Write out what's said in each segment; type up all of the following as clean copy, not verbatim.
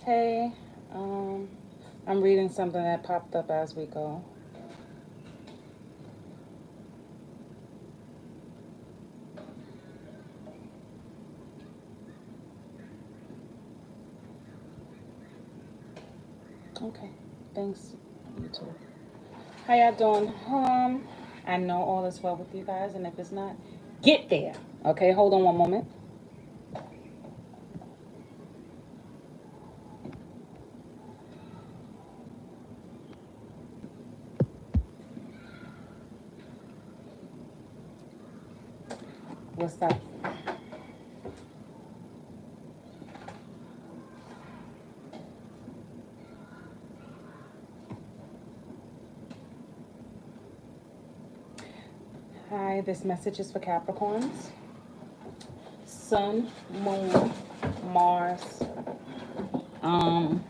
Hey, I'm reading something that popped up as we go. Okay, thanks, you too. How y'all doing? I know all is well with you guys, and if it's not, get there. Okay, hold on one moment. What's that? Hi, this message is for Capricorns. Sun, Moon, Mars. Sun,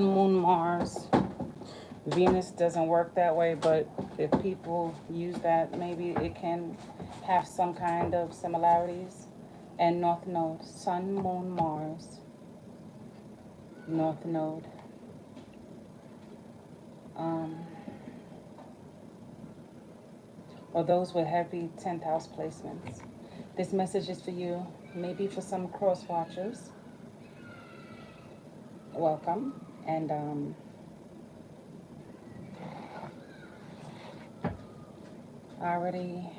Moon, Mars. Venus doesn't work that way, but if people use that, maybe it can have some kind of similarities. And North Node, Sun, Moon, Mars, North Node. Or those with heavy 10th house placements. This message is for you, maybe for some cross watchers. Welcome. And I already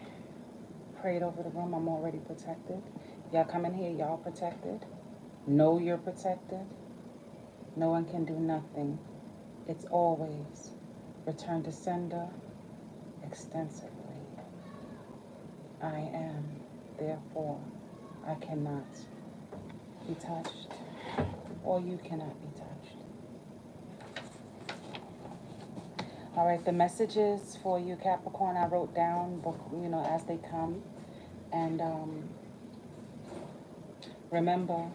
prayed over the room. I'm already protected. Y'all come in here, y'all protected. Know you're protected. No one can do nothing. It's always return to sender extensively. I am, therefore, I cannot be touched, or you cannot be touched. All right, the messages for you, Capricorn, I wrote down, as they come. And remember,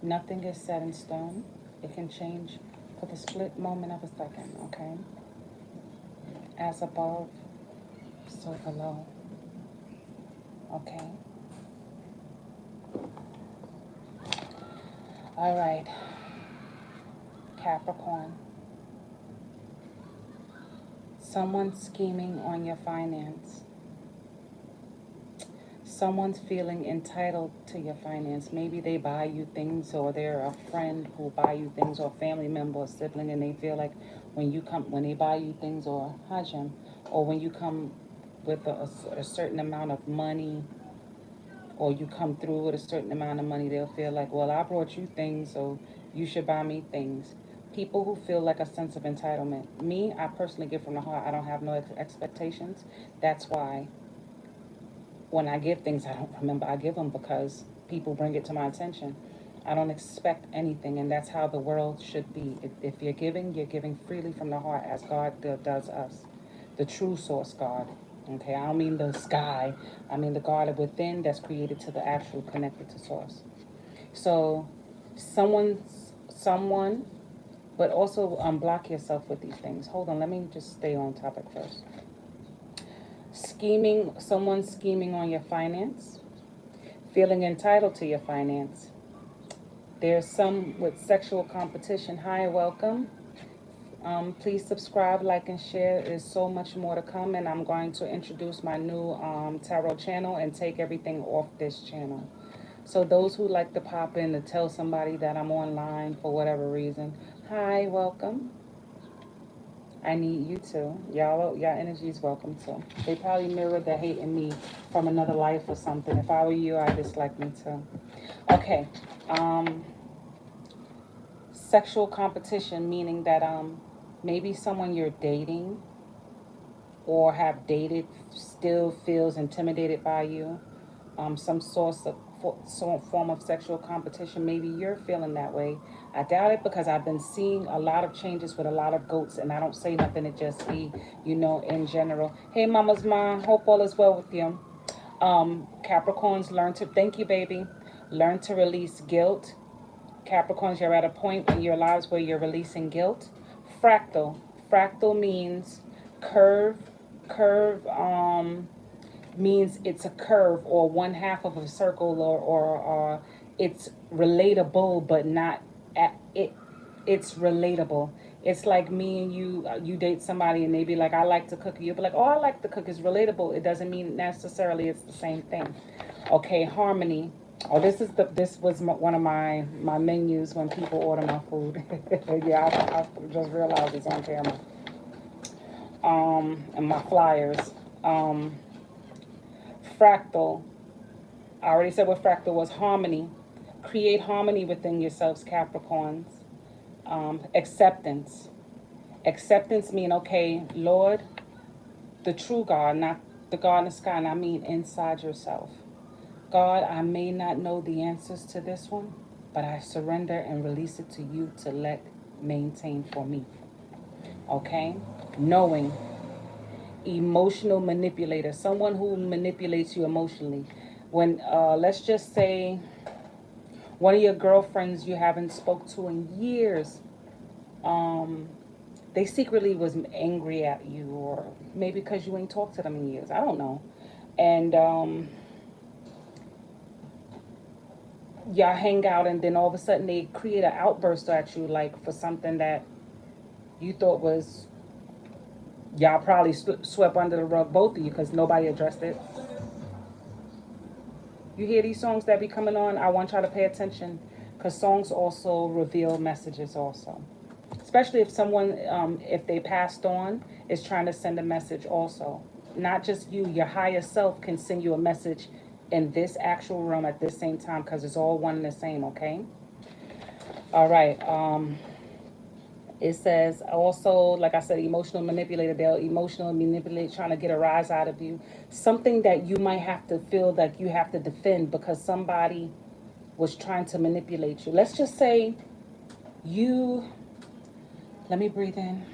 nothing is set in stone. It can change for the split moment of a second, okay? As above, so below, okay? All right, Capricorn. Someone's scheming on your finance. Someone's feeling entitled to your finance. Maybe they buy you things, or they're a friend who buy you things, or a family member or sibling, and they feel like when they buy you things, or hajim, or when you come with a certain amount of money, or you come through with a certain amount of money, they'll feel like, well, I brought you things, so you should buy me things. People who feel like a sense of entitlement. Me, I personally give from the heart. I don't have no expectations. That's why when I give things, I don't remember I give them, because people bring it to my attention. I don't expect anything, and that's how the world should be. If you're giving freely from the heart, as God does us. The true source God. Okay, I don't mean the sky. I mean the God within that's created to the actual connected to source. So someone, but also unblock yourself with these things. Hold on, let me just stay on topic first. Someone scheming on your finance, feeling entitled to your finance. There's some with sexual competition. Hi, welcome. Please subscribe, like, and share. There's so much more to come, and I'm going to introduce my new tarot channel and take everything off this channel. So those who like to pop in to tell somebody that I'm online for whatever reason, hi, welcome. I need you too. Y'all energy is welcome too. They probably mirrored the hate in me from another life or something. If I were you, I'd dislike me too. Okay. Sexual competition, meaning that maybe someone you're dating or have dated still feels intimidated by you. Some form of sexual competition. Maybe you're feeling that way. I doubt it, because I've been seeing a lot of changes with a lot of goats, and I don't say nothing, it just be, in general. Hey, Mama's mom, hope all is well with you. Capricorns, thank you, baby. Learn to release guilt. Capricorns, you're at a point in your lives where you're releasing guilt. Fractal. Fractal means curve, means it's a curve, or one half of a circle, or it's relatable but not it's relatable. It's like me and you, you date somebody and they be like, I like to cook. You'll be like, oh, I like to cook. It's relatable. It doesn't mean necessarily it's the same thing. Okay, harmony. Oh, this was one of my menus when people order my food. Yeah, I just realized it's on camera. And my flyers. Um, Fractal. I already said what fractal was. Harmony. Create harmony within yourselves, Capricorns. Acceptance. Acceptance mean, okay, Lord, the true God, not the God in the sky, and I mean inside yourself. God, I may not know the answers to this one, but I surrender and release it to you to let maintain for me. Okay? Knowing. Emotional manipulator, someone who manipulates you emotionally. When, let's just say, one of your girlfriends you haven't spoke to in years, they secretly was angry at you, or maybe because you ain't talked to them in years. I don't know. And y'all hang out, and then all of a sudden they create an outburst at you, like for something that you thought was, y'all probably swept under the rug, both of you, because nobody addressed it. You hear these songs that be coming on? I want y'all to pay attention, because songs also reveal messages also. Especially if someone, if they passed on, is trying to send a message also. Not just you, your higher self can send you a message in this actual room at this same time, because it's all one and the same, okay? All right. It says also, like I said, emotional manipulator. They'll emotionally manipulate, trying to get a rise out of you. Something that you might have to feel like you have to defend because somebody was trying to manipulate you. Let's just say you, let me breathe in.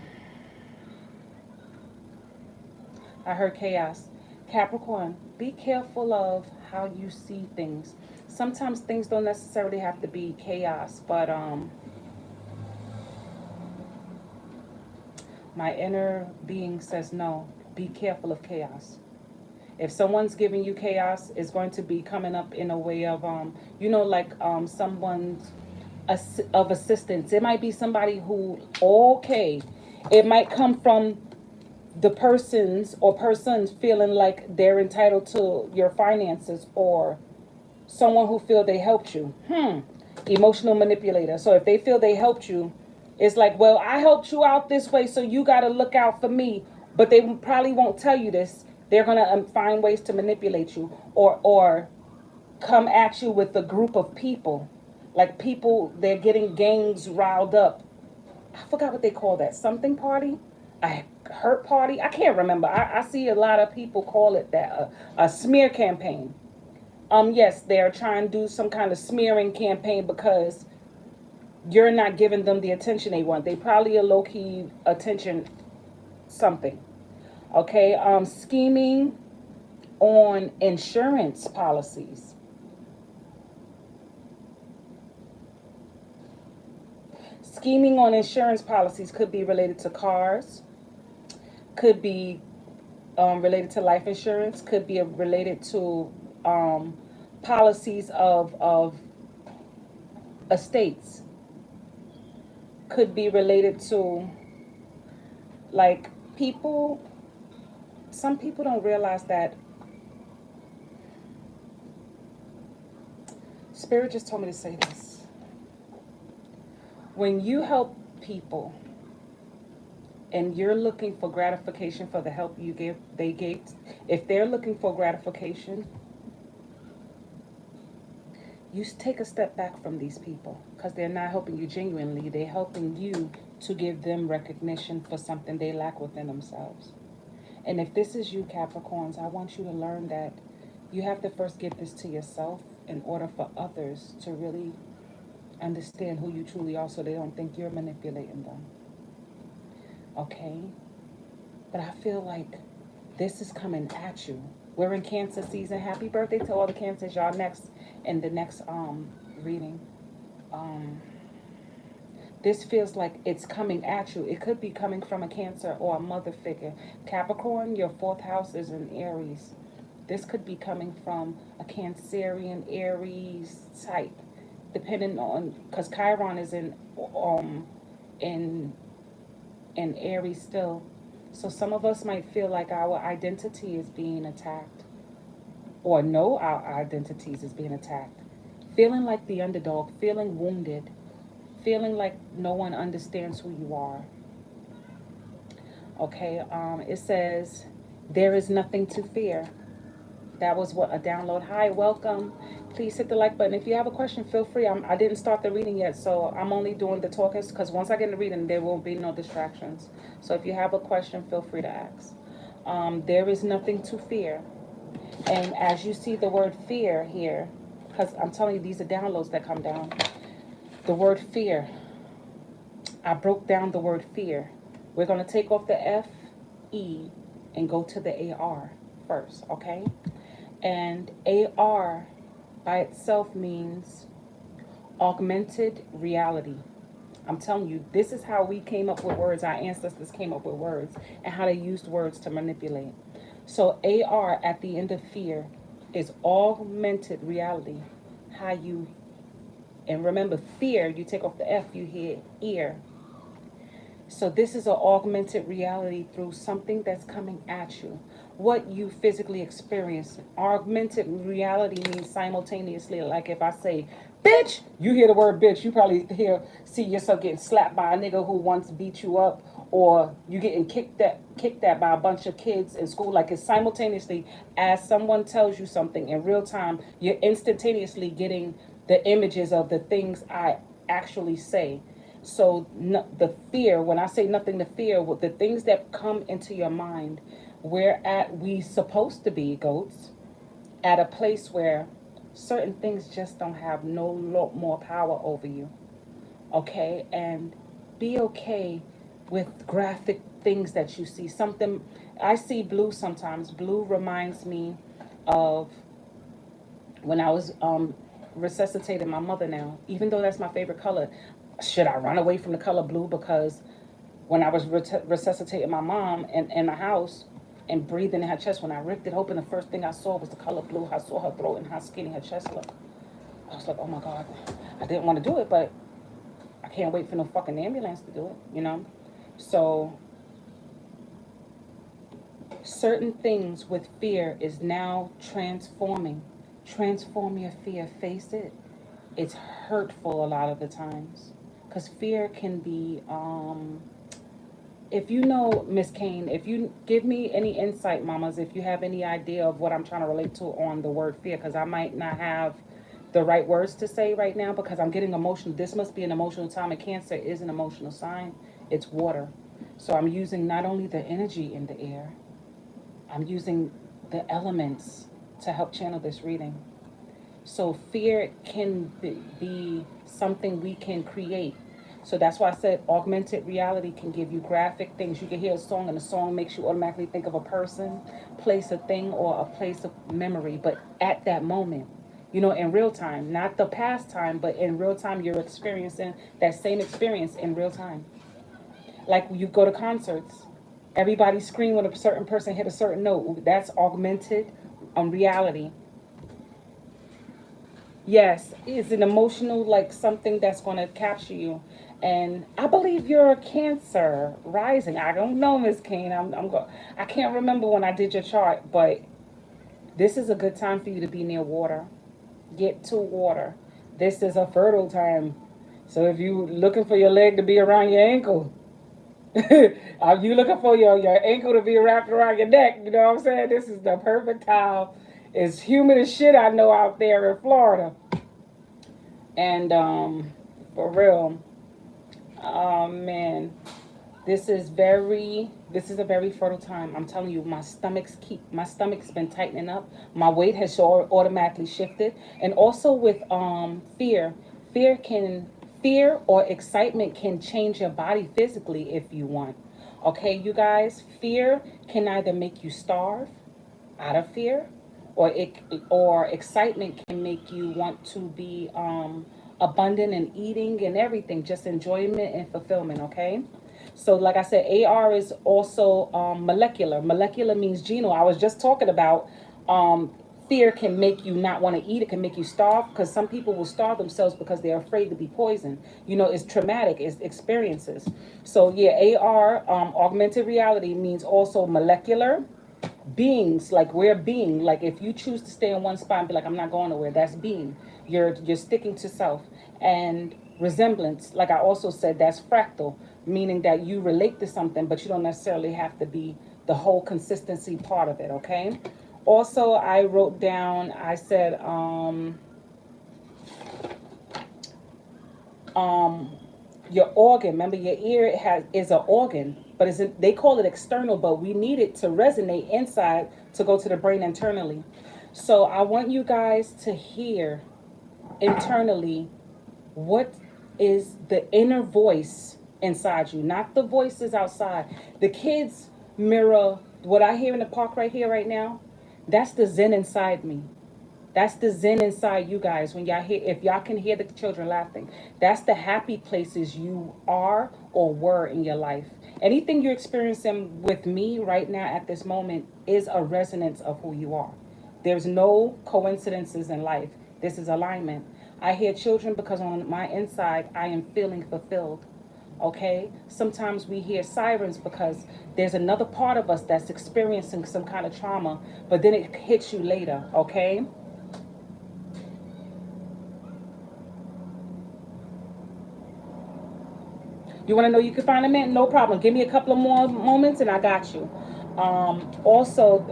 I heard chaos. Capricorn, be careful of how you see things. Sometimes things don't necessarily have to be chaos, but my inner being says no. Be careful of chaos. If someone's giving you chaos, it's going to be coming up in a way of like someone's of assistance. It might be somebody who, okay, it might come from the persons or persons feeling like they're entitled to your finances, or someone who feel they helped you. Emotional manipulator. So if they feel they helped you, it's like, well, I helped you out this way, so you got to look out for me. But they probably won't tell you this. They're going to find ways to manipulate you, or come at you with a group of people. Like people, they're getting gangs riled up. I forgot what they call that. Something party? A hurt party? I can't remember. I see a lot of people call it that. A smear campaign. Yes, they're trying to do some kind of smearing campaign because you're not giving them the attention they want. They probably a low-key attention something. Okay, scheming on insurance policies. Scheming on insurance policies could be related to cars, could be related to life insurance, could be related to policies of estates, could be related to, like, people. Some people don't realize that Spirit just told me to say this. When you help people and you're looking for gratification for the help they gave, if they're looking for gratification, you take a step back from these people, because they're not helping you genuinely. They're helping you to give them recognition for something they lack within themselves. And if this is you, Capricorns, I want you to learn that you have to first give this to yourself in order for others to really understand who you truly are, so they don't think you're manipulating them. Okay? But I feel like this is coming at you. We're in Cancer season. Happy birthday to all the Cancers. Y'all next in the next reading. This feels like it's coming at you. It could be coming from a Cancer or a mother figure. Capricorn, your fourth house is in Aries. This could be coming from a Cancerian, Aries type, depending on, because Chiron is in in Aries still. So some of us might feel like our identity is being attacked, or know our identities is being attacked. Feeling like the underdog, feeling wounded, feeling like no one understands who you are. Okay, it says, there is nothing to fear. That was what a download. Hi, welcome. Please hit the like button. If you have a question, feel free. I didn't start the reading yet, so I'm only doing the talking because once I get in the reading, there will be no distractions. So if you have a question, feel free to ask. There is nothing to fear. And as you see the word fear here, because I'm telling you, these are downloads that come down. The word fear. I broke down the word fear. We're going to take off the F, E, and go to the AR first, okay? And AR by itself means augmented reality. I'm telling you, this is how we came up with words. Our ancestors came up with words and how they used words to manipulate. So AR at the end of fear is augmented reality. How you, and remember fear, you take off the F, you hear ear. So this is an augmented reality through something that's coming at you. What you physically experience. Augmented reality means simultaneously, like if I say, bitch, you hear the word bitch, you probably see yourself getting slapped by a nigga who once beat you up, or you getting kicked at by a bunch of kids in school. Like it's simultaneously, as someone tells you something in real time, you're instantaneously getting the images of the things I actually say. So the fear, when I say nothing to fear, the things that come into your mind, we supposed to be goats at a place where certain things just don't have no more power over you. Okay, and be okay with graphic things that you see. Something I see blue sometimes. Blue reminds me of when I was resuscitating my mother now. Even though that's my favorite color, should I run away from the color blue? Because when I was resuscitating my mom in the house and breathing in her chest, when I ripped it open, the first thing I saw was the color blue. I saw her throat and how skinny her chest looked. I was like, oh my God. I didn't want to do it, but I can't wait for no fucking ambulance to do it, you know? So certain things with fear is now transforming. Transform your fear. Face it. It's hurtful a lot of the times. Because fear can be, if you know, Miss Kane, if you give me any insight, mamas, if you have any idea of what I'm trying to relate to on the word fear, because I might not have the right words to say right now because I'm getting emotional. This must be an emotional time, and Cancer is an emotional sign. It's water. So I'm using not only the energy in the air, I'm using the elements to help channel this reading. So fear can be something we can create. So that's why I said augmented reality can give you graphic things. You can hear a song and the song makes you automatically think of a person, place, a thing, or a place of memory. But at that moment, you know, in real time, not the past time, but in real time, you're experiencing that same experience in real time. Like you go to concerts, everybody scream when a certain person hit a certain note. That's augmented reality. Yes, it's an emotional, like something that's going to capture you. And I believe you're a Cancer rising. I don't know, Miss Kane. I can't remember when I did your chart, but this is a good time for you to be near water. Get to water. This is a fertile time. So if you looking for your leg to be around your ankle, are you looking for your ankle to be wrapped around your neck? You know what I'm saying? This is the perfect time. It's humid as shit, I know, out there in Florida. And for real, oh man, this is a very fertile time. I'm telling you, my stomach's been tightening up. My weight has automatically shifted. And also with fear, fear or excitement can change your body physically if you want. Okay, you guys, fear can either make you starve out of fear, or excitement can make you want to be abundant in eating and everything, just enjoyment and fulfillment. Okay, so like I said, AR is also molecular. Molecular means genome. I was just talking about fear can make you not want to eat. It can make you starve, because some people will starve themselves because they're afraid to be poisoned. You know, it's traumatic, it's experiences. So yeah, AR, augmented reality, means also molecular beings. Like we're being, like if you choose to stay in one spot and be like, I'm not going nowhere, that's being. You're sticking to self. And resemblance, like I also said, that's fractal, meaning that you relate to something, but you don't necessarily have to be the whole consistency part of it. Okay. Also, I wrote down, I said, your organ. Remember, your ear is an organ, but they call it external, but we need it to resonate inside to go to the brain internally. So I want you guys to hear internally what is the inner voice inside you, not the voices outside. The kids mirror what I hear in the park right here, right now. That's the Zen inside me. That's the Zen inside you guys. When y'all hear, if y'all can hear the children laughing, that's the happy places you are or were in your life. Anything you're experiencing with me right now at this moment is a resonance of who you are. There's no coincidences in life. This is alignment. I hear children because on my inside, I am feeling fulfilled. Okay? Sometimes we hear sirens because there's another part of us that's experiencing some kind of trauma, but then it hits you later. Okay? You want to know you can find a man? No problem. Give me a couple of more moments and I got you. Also,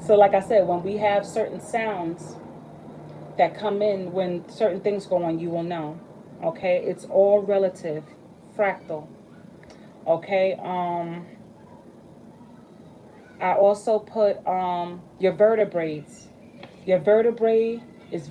so like I said, when we have certain sounds that come in when certain things go on, you will know. Okay? It's all relative, fractal. Okay? I also put your vertebrae. Your vertebrae is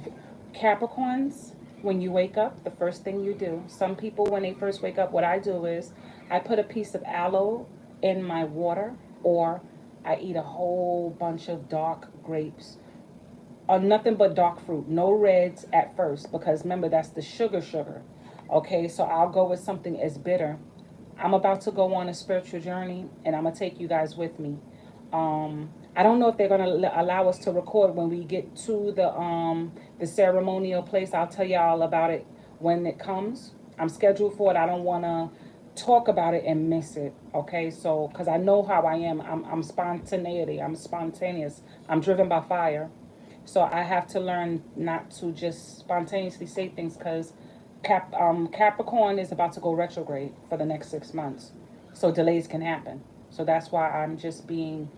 Capricorns. When you wake up, the first thing you do. Some people, when they first wake up, what I do is I put a piece of aloe in my water, or I eat a whole bunch of dark grapes. Or nothing but dark fruit. No reds at first, because remember, that's the sugar. Okay, so I'll go with something as bitter. I'm about to go on a spiritual journey, and I'm going to take you guys with me. I don't know if they're going to allow us to record when we get to the ceremonial place. I'll tell y'all about it when it comes. I'm scheduled for it. I don't want to talk about it and miss it. Okay, so because I know how I am. I'm spontaneity. I'm spontaneous. I'm driven by fire. So I have to learn not to just spontaneously say things, because Capricorn is about to go retrograde for the next 6 months. So delays can happen. So that's why I'm just being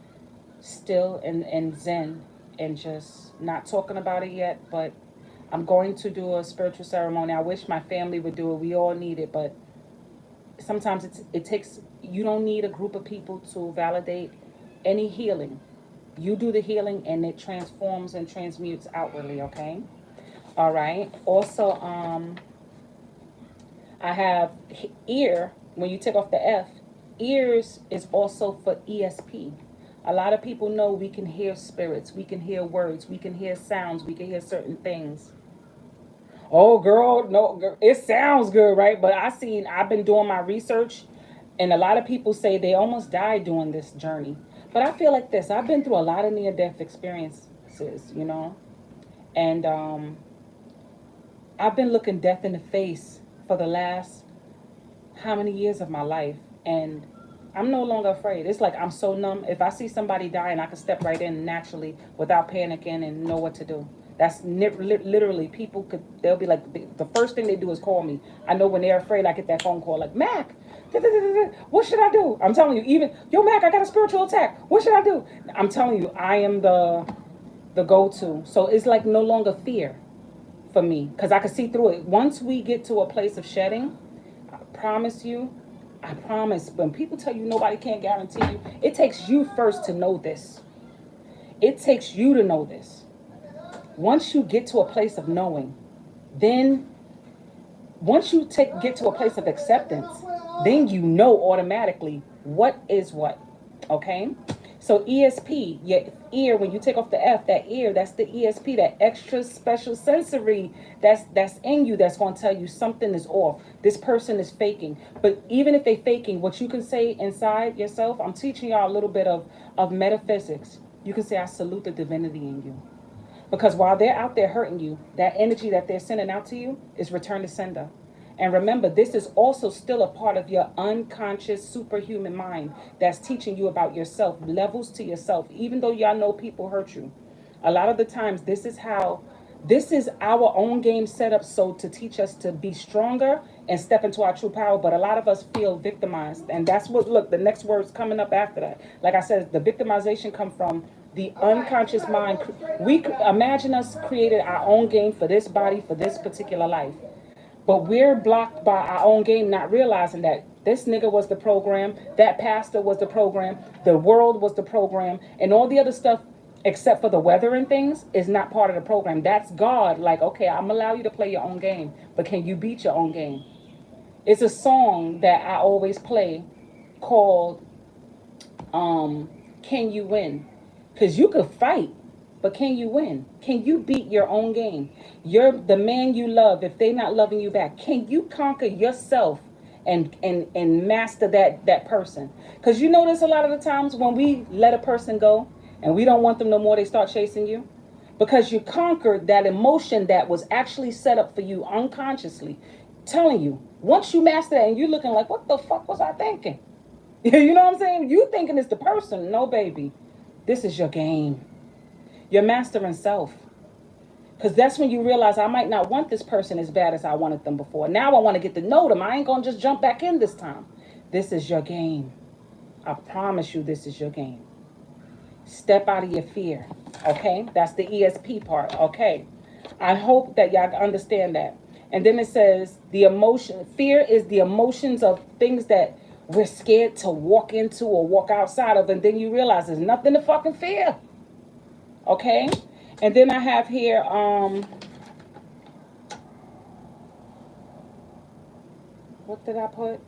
still and zen and just not talking about it yet. But I'm going to do a spiritual ceremony. I wish my family would do it. We all need it, but sometimes it takes, you don't need a group of people to validate any healing. You do the healing and it transforms and transmutes outwardly. Okay. All right. Also, I have ear. When you take off the F, ears is also for ESP. A lot of people know we can hear spirits, we can hear words, we can hear sounds, we can hear certain things. Oh, girl, no, girl, it sounds good, right? But I've been doing my research, and a lot of people say they almost died doing this journey. But I feel like this. I've been through a lot of near-death experiences, you know, and I've been looking death in the face for the last how many years of my life, and I'm no longer afraid. It's like I'm so numb. If I see somebody dying, I can step right in naturally without panicking and know what to do. That's literally, they'll be like, the first thing they do is call me. I know when they're afraid, I get that phone call like, Mac, what should I do? I'm telling you, even, yo, Mac, I got a spiritual attack. What should I do? I'm telling you, I am the go-to. So it's like no longer fear for me, because I can see through it. Once we get to a place of shedding, I promise, when people tell you nobody can't guarantee you, it takes you first to know this. It takes you to know this. Once you get to a place of knowing, then once you get to a place of acceptance, then you know automatically what is what. Okay? So ESP, your ear, when you take off the F, that ear, that's the ESP, that extra special sensory that's in you, that's going to tell you something is off. This person is faking. But even if they faking, what you can say inside yourself, I'm teaching y'all a little bit of metaphysics. You can say, I salute the divinity in you. Because while they're out there hurting you, that energy that they're sending out to you is return to sender. And remember, this is also still a part of your unconscious superhuman mind that's teaching you about yourself, levels to yourself, even though y'all know people hurt you. A lot of the times, this is our own game set up so to teach us to be stronger and step into our true power. But a lot of us feel victimized. And that's what, look, the next word's coming up after that. Like I said, the victimization come from the unconscious mind. We imagine us created our own game for this body, for this particular life. But we're blocked by our own game, not realizing that this nigga was the program, that pastor was the program, the world was the program, and all the other stuff, except for the weather and things, is not part of the program. That's God. Like, okay, I'm allow you to play your own game, but can you beat your own game? It's a song that I always play called Can You Win? Because you could fight, but can you win? Can you beat your own game? You're the man you love. If they're not loving you back, can you conquer yourself and master that person? Because you notice a lot of the times when we let a person go and we don't want them no more, they start chasing you. Because you conquered that emotion that was actually set up for you unconsciously. Telling you, once you master that and you're looking like, what the fuck was I thinking? You know what I'm saying? You thinking it's the person. No, baby. This is your game. You're mastering self. Because that's when you realize I might not want this person as bad as I wanted them before. Now I want to get to know them. I ain't going to just jump back in this time. This is your game. I promise you this is your game. Step out of your fear. Okay? That's the ESP part. Okay? I hope that y'all understand that. And then it says the emotion. Fear is the emotions of things that we're scared to walk into or walk outside of. And then you realize there's nothing to fucking fear. Okay? And then I have here, what did I put?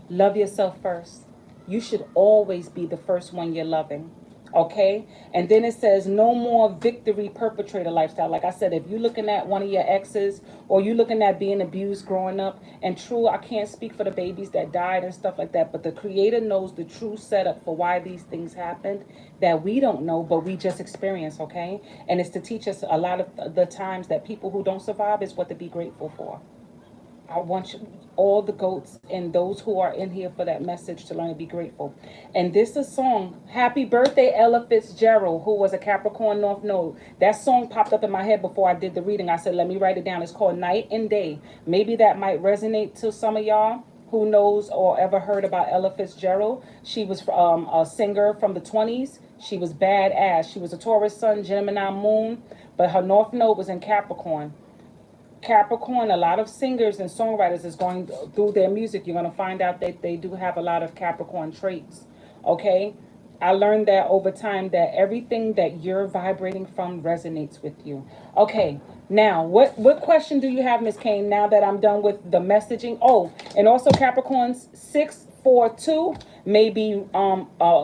Love yourself first. You should always be the first one you're loving. Okay? And then it says no more victory perpetrator lifestyle. Like I said, if you're looking at one of your exes or you're looking at being abused growing up, and true, I can't speak for the babies that died and stuff like that, but the creator knows the true setup for why these things happened that we don't know, but we just experience, okay? And it's to teach us a lot of the times that people who don't survive is what to be grateful for. I want you, all the goats and those who are in here for that message to learn to be grateful. And this is a song, Happy Birthday, Ella Fitzgerald, who was a Capricorn North Node. That song popped up in my head before I did the reading. I said, let me write it down. It's called Night and Day. Maybe that might resonate to some of y'all who knows or ever heard about Ella Fitzgerald. She was a singer from the 20s. She was badass. She was a Taurus sun, Gemini moon, but her North Node was in Capricorn. Capricorn, a lot of singers and songwriters is going through their music. You're going to find out that they do have a lot of Capricorn traits. Okay? I learned that over time that everything that you're vibrating from resonates with you. Okay. Now, what question do you have, Miss Kane, now that I'm done with the messaging? Oh, and also Capricorns 642 may be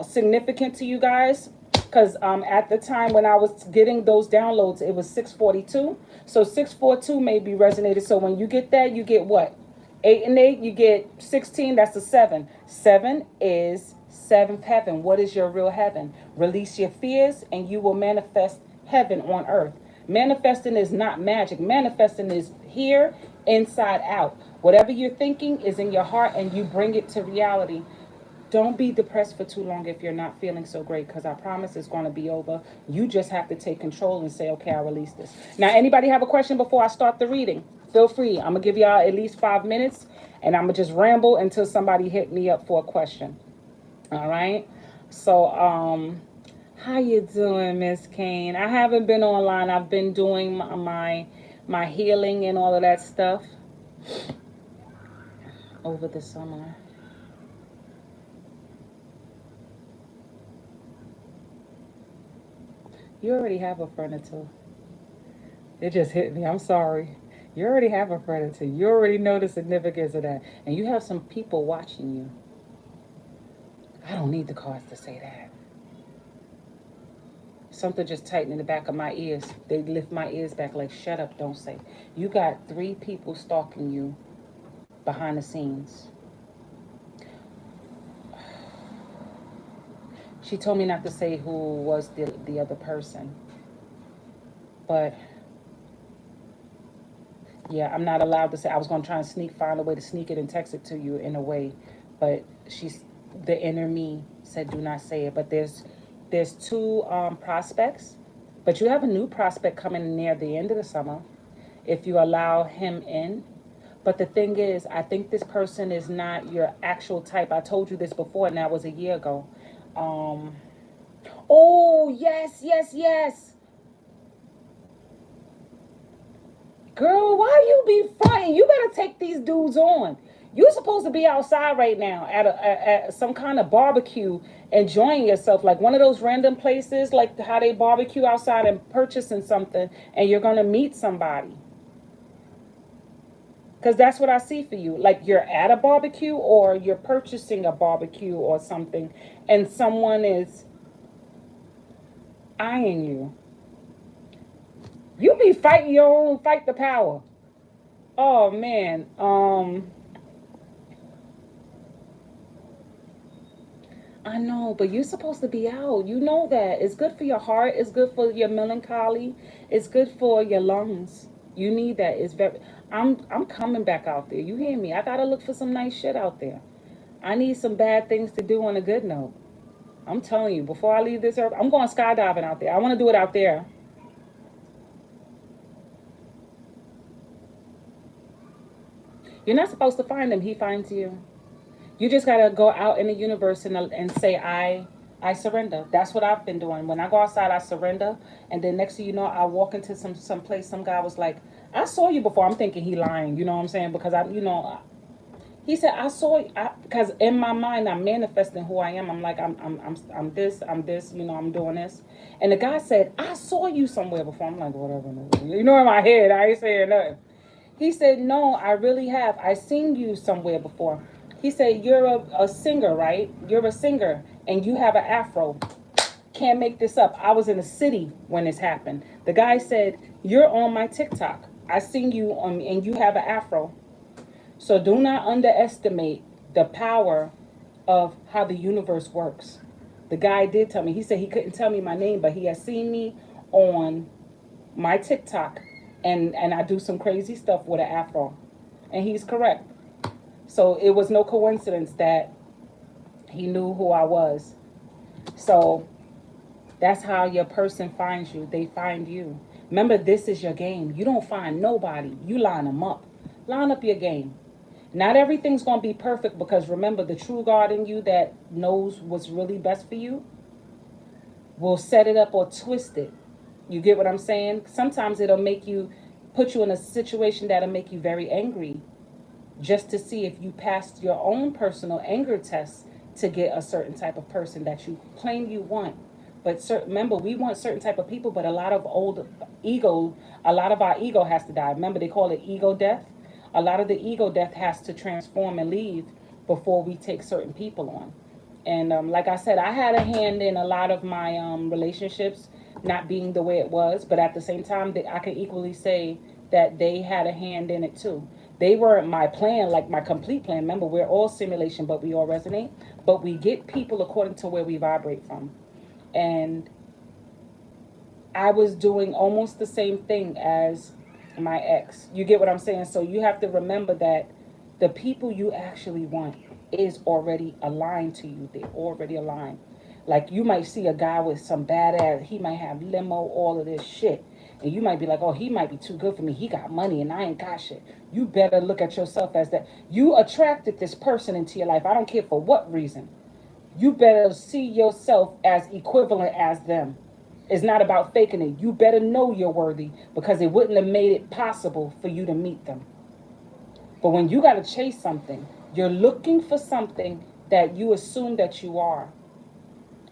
significant to you guys. Because at the time when I was getting those downloads, it was 642. So 642 may be resonated. So when you get that, you get what? 8 and 8, you get 16. That's a 7. 7 is seventh heaven. What is your real heaven? Release your fears and you will manifest heaven on earth. Manifesting is not magic. Manifesting is here, inside out. Whatever you're thinking is in your heart and you bring it to reality. Don't be depressed for too long if you're not feeling so great, because I promise it's going to be over. You just have to take control and say, okay, I release this. Now, anybody have a question before I start the reading? Feel free. I'm going to give y'all at least 5 minutes, and I'm going to just ramble until somebody hit me up for a question. All right? So, how you doing, Miss Kane? I haven't been online. I've been doing my healing and all of that stuff over the summer. You already have a friend or two. It just hit me. I'm sorry. You already have a friend or two. You already know the significance of that. And you have some people watching you. I don't need the cards to say that. Something just tightened in the back of my ears. They lift my ears back like, shut up, don't say. You got 3 people stalking you behind the scenes. She told me not to say who was the other person. But yeah, I'm not allowed to say. I was going to try and find a way to sneak it and text it to you in a way. But the inner me said do not say it. But there's two prospects. But you have a new prospect coming near the end of the summer if you allow him in. But the thing is, I think this person is not your actual type. I told you this before, and that was a year ago. Oh, yes, yes, yes. Girl, why you be fighting? You better take these dudes on. You're supposed to be outside right now at some kind of barbecue, enjoying yourself, like one of those random places, like how they barbecue outside and purchasing something, and you're gonna meet somebody. Because that's what I see for you. Like you're at a barbecue or you're purchasing a barbecue or something, and someone is eyeing you. You be fighting your own fight the power. Oh man. I know, but you're supposed to be out. You know that. It's good for your heart. It's good for your melancholy. It's good for your lungs. You need that. It's very I'm coming back out there. You hear me? I gotta look for some nice shit out there. I need some bad things to do on a good note. I'm telling you, before I leave this earth, I'm going skydiving out there. I want to do it out there. You're not supposed to find him. He finds you. You just gotta go out in the universe and say, I surrender. That's what I've been doing. When I go outside, I surrender, and then next thing you know, I walk into some place. Some guy was like, "I saw you before." I'm thinking he lying. You know what I'm saying? Because he said, "I saw you." Because in my mind, I'm manifesting who I am. I'm like, I'm this. I'm this. You know, I'm doing this. And the guy said, "I saw you somewhere before." I'm like, whatever. You know, in my head, I ain't saying nothing. He said, "No, I really have. I seen you somewhere before." He said, "You're a singer, right? You're a singer, and you have an afro. Can't make this up. I was in the city when this happened." The guy said, "You're on my TikTok. I seen you on, and you have an afro." So do not underestimate the power of how the universe works. The guy did tell me. He said he couldn't tell me my name, but he had seen me on my TikTok, and I do some crazy stuff with an afro, and he's correct. So it was no coincidence that he knew who I was. So that's how your person finds you. They find you. Remember, this is your game. You don't find nobody. You line them up. Line up your game. Not everything's going to be perfect, because remember, the true God in you that knows what's really best for you will set it up or twist it. You get what I'm saying? Sometimes it'll put you in a situation that'll make you very angry, just to see if you passed your own personal anger test to get a certain type of person that you claim you want. But remember, we want certain type of people, but a lot of our ego has to die. Remember, they call it ego death. A lot of the ego death has to transform and leave before we take certain people on. And like I said, I had a hand in a lot of my relationships not being the way it was, but at the same time, I can equally say that they had a hand in it too. They weren't my plan, like my complete plan. Remember, we're all simulation, but we all resonate. But we get people according to where we vibrate from. And I was doing almost the same thing as my ex. You get what I'm saying? So you have to remember that the people you actually want is already aligned to you. They're already aligned. Like, you might see a guy with some badass, he might have limo, all of this shit. And you might be like, oh, he might be too good for me. He got money and I ain't got shit. You better look at yourself as that. You attracted this person into your life. I don't care for what reason. You better see yourself as equivalent as them. It's not about faking it. You better know you're worthy, because it wouldn't have made it possible for you to meet them. But when you got to chase something, you're looking for something that you assume that you are.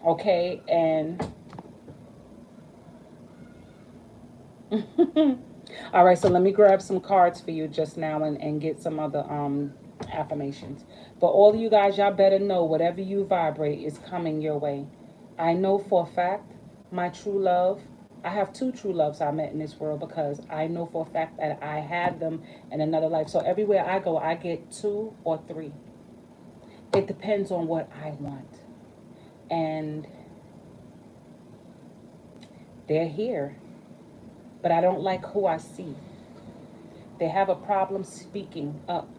Okay? And all right, so let me grab some cards for you just now and get some other affirmations. But all of you guys, y'all better know whatever you vibrate is coming your way. I know for a fact my true love, I have two true loves I met in this world, because I know for a fact that I had them in another life. So everywhere I go, I get 2 or 3. It depends on what I want. And They're here, but I don't like who I see. They have a problem speaking up,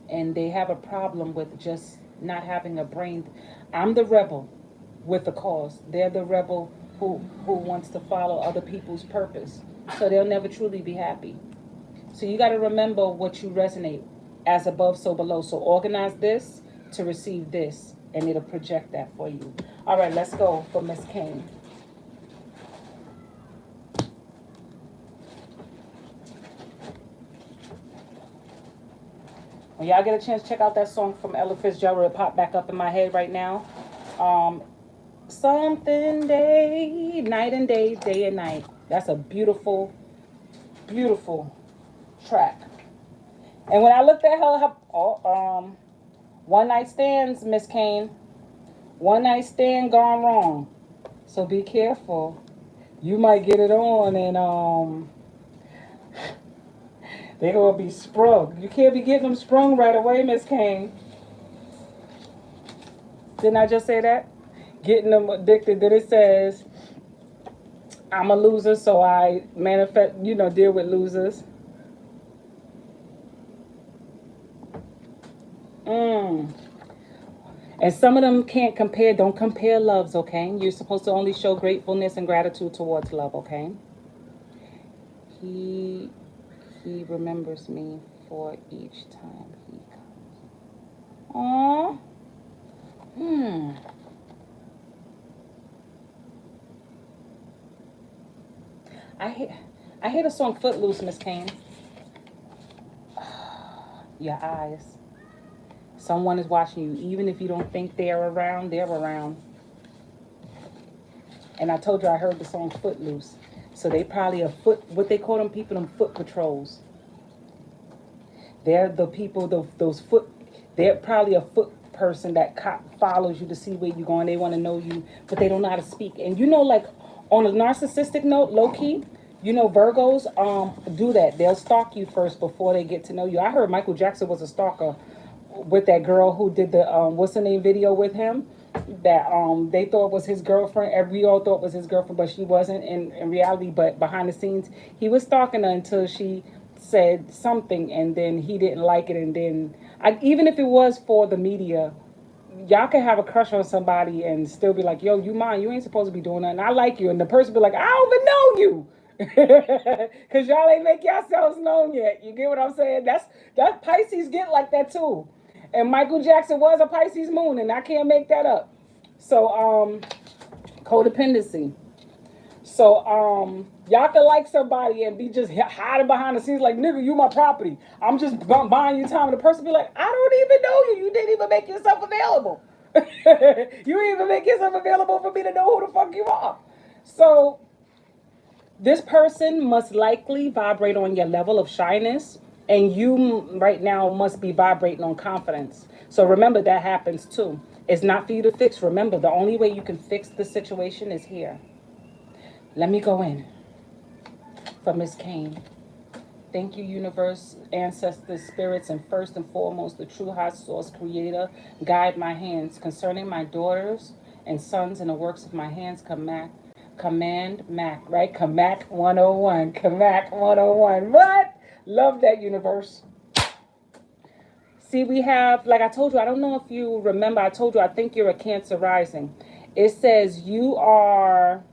and they have a problem with just not having a brain. I'm the rebel with the cause. They're the rebel who wants to follow other people's purpose. So they'll never truly be happy. So you got to remember what you resonate, as above, so below. So organize this to receive this, and it'll project that for you. All right, let's go for Miss Kane. When y'all get a chance, check out that song from Ella Fitzgerald. It popped back up in my head right now. Something day, night and day, day and night. That's a beautiful, beautiful track. And when I looked at her, one night stands, Miss Kane. One night stand gone wrong. So be careful. You might get it on and they're gonna be sprung. You can't be getting them sprung right away, Miss Kane. Didn't I just say that? Getting them addicted. Then it says, I'm a loser, so I manifest, deal with losers. And some of them can't compare. Don't compare loves, okay? You're supposed to only show gratefulness and gratitude towards love, okay? He remembers me for each time he comes. Aww. I hear the song Footloose, Miss Kane. Your eyes. Someone is watching you. Even if you don't think they're around, they're around. And I told you I heard the song Footloose. So they probably what they call them people, them foot patrols. They're the people, they're probably a foot person that follows you to see where you're going. They want to know you, but they don't know how to speak. And like on a narcissistic note, low key, Virgos do that. They'll stalk you first before they get to know you. I heard Michael Jackson was a stalker with that girl who did the what's her name video with him, that they thought was his girlfriend, and we all thought was his girlfriend, but she wasn't in reality. But behind the scenes, he was stalking her until she said something, and then he didn't like it. And then even if it was for the media, y'all can have a crush on somebody and still be like, yo, you mine, you ain't supposed to be doing that, and I like you, and the person be like, I don't even know you. Because y'all ain't make yourselves known yet. You get what I'm saying? That Pisces get like that too. And Michael Jackson was a Pisces moon, and I can't make that up. So codependency. So y'all can like somebody and be just hiding behind the scenes like, nigga, you my property, I'm just buying you time. And the person be like, I don't even know you. You didn't even make yourself available. You didn't even make yourself available for me to know who the fuck you are. So this person must likely vibrate on your level of shyness, and you right now must be vibrating on confidence. So remember, that happens too. It's not for you to fix. Remember, the only way you can fix the situation is here. Let me go in for Miss Kane. Thank you, universe, ancestors, spirits, and first and foremost, the true high source creator. Guide my hands concerning my daughters and sons and the works of my hands. Command Mac, right? Kamak 101. Kamak 101. What? Love that, universe. See, we have, like I told you, I don't know if you remember, I told you, I think you're a Cancer rising. It says you are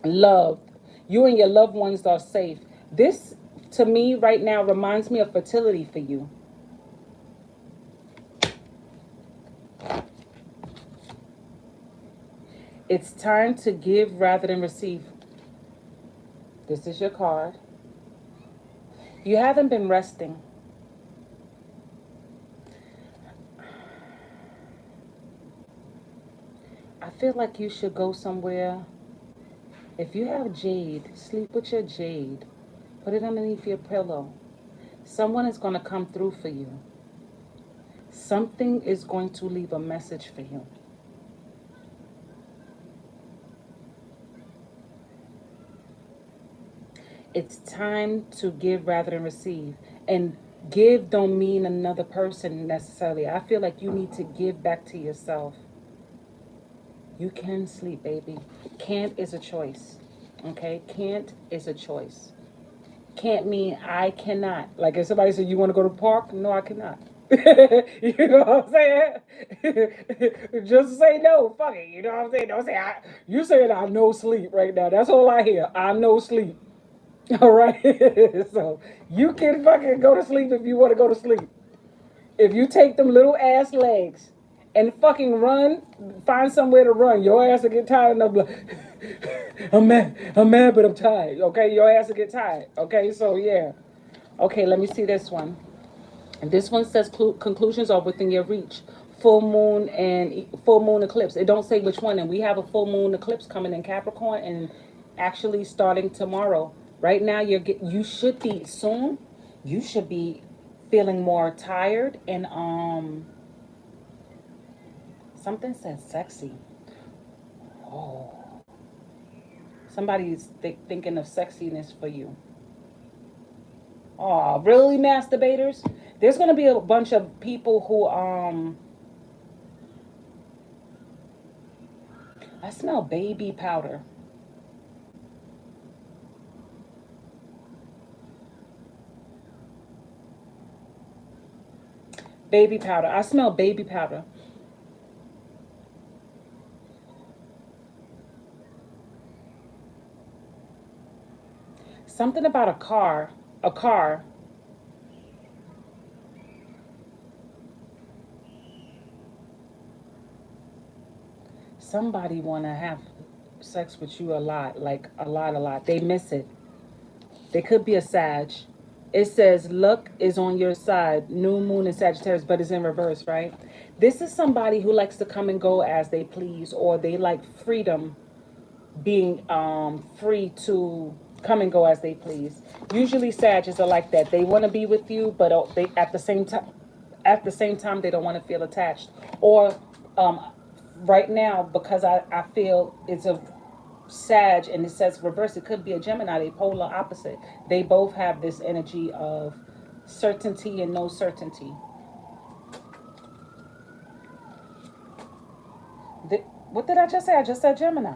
loved. You and your loved ones are safe. This, to me, right now, reminds me of fertility for you. It's time to give rather than receive. This is your card. You haven't been resting. I feel like you should go somewhere. If you have jade, sleep with your jade. Put it underneath your pillow. Someone is going to come through for you. Something is going to leave a message for you. It's time to give rather than receive. And give don't mean another person necessarily. I feel like you need to give back to yourself. You can sleep, baby. Can't is a choice. Okay? Can't is a choice. Can't mean I cannot. Like if somebody said, you want to go to the park? No, I cannot. You know what I'm saying? Just say no. Fuck it. You know what I'm saying? Don't say you saying I no sleep right now. That's all I hear. I no sleep. All right. So you can fucking go to sleep if you want to go to sleep. If you take them little ass legs and fucking run, find somewhere to run, your ass will get tired enough. Like, I'm mad, but I'm tired. Okay, your ass will get tired. Okay, so yeah. Okay, let me see this one. And this one says conclusions are within your reach. Full moon eclipse. It don't say which one, and we have a full moon eclipse coming in Capricorn, and actually starting tomorrow. Right now, you should be soon. You should be feeling more tired and something says sexy. Oh, somebody's thinking of sexiness for you. Oh, really, masturbators? There's gonna be a bunch of people who I smell baby powder. Baby powder. I smell baby powder. Something about a car. A car. Somebody want to have sex with you a lot. Like a lot. They miss it. They could be a Sag. It says luck is on your side. New moon in Sagittarius, but it's in reverse, right? This is somebody who likes to come and go as they please, or they like freedom, being free to come and go as they please. Usually Sagittarius are like that. They want to be with you, but they at the same time they don't want to feel attached. Or right now, because I feel it's a Sag and it says reverse, it could be a Gemini, they polar opposite. They both have this energy of certainty and no certainty. What did I just say? I just said Gemini.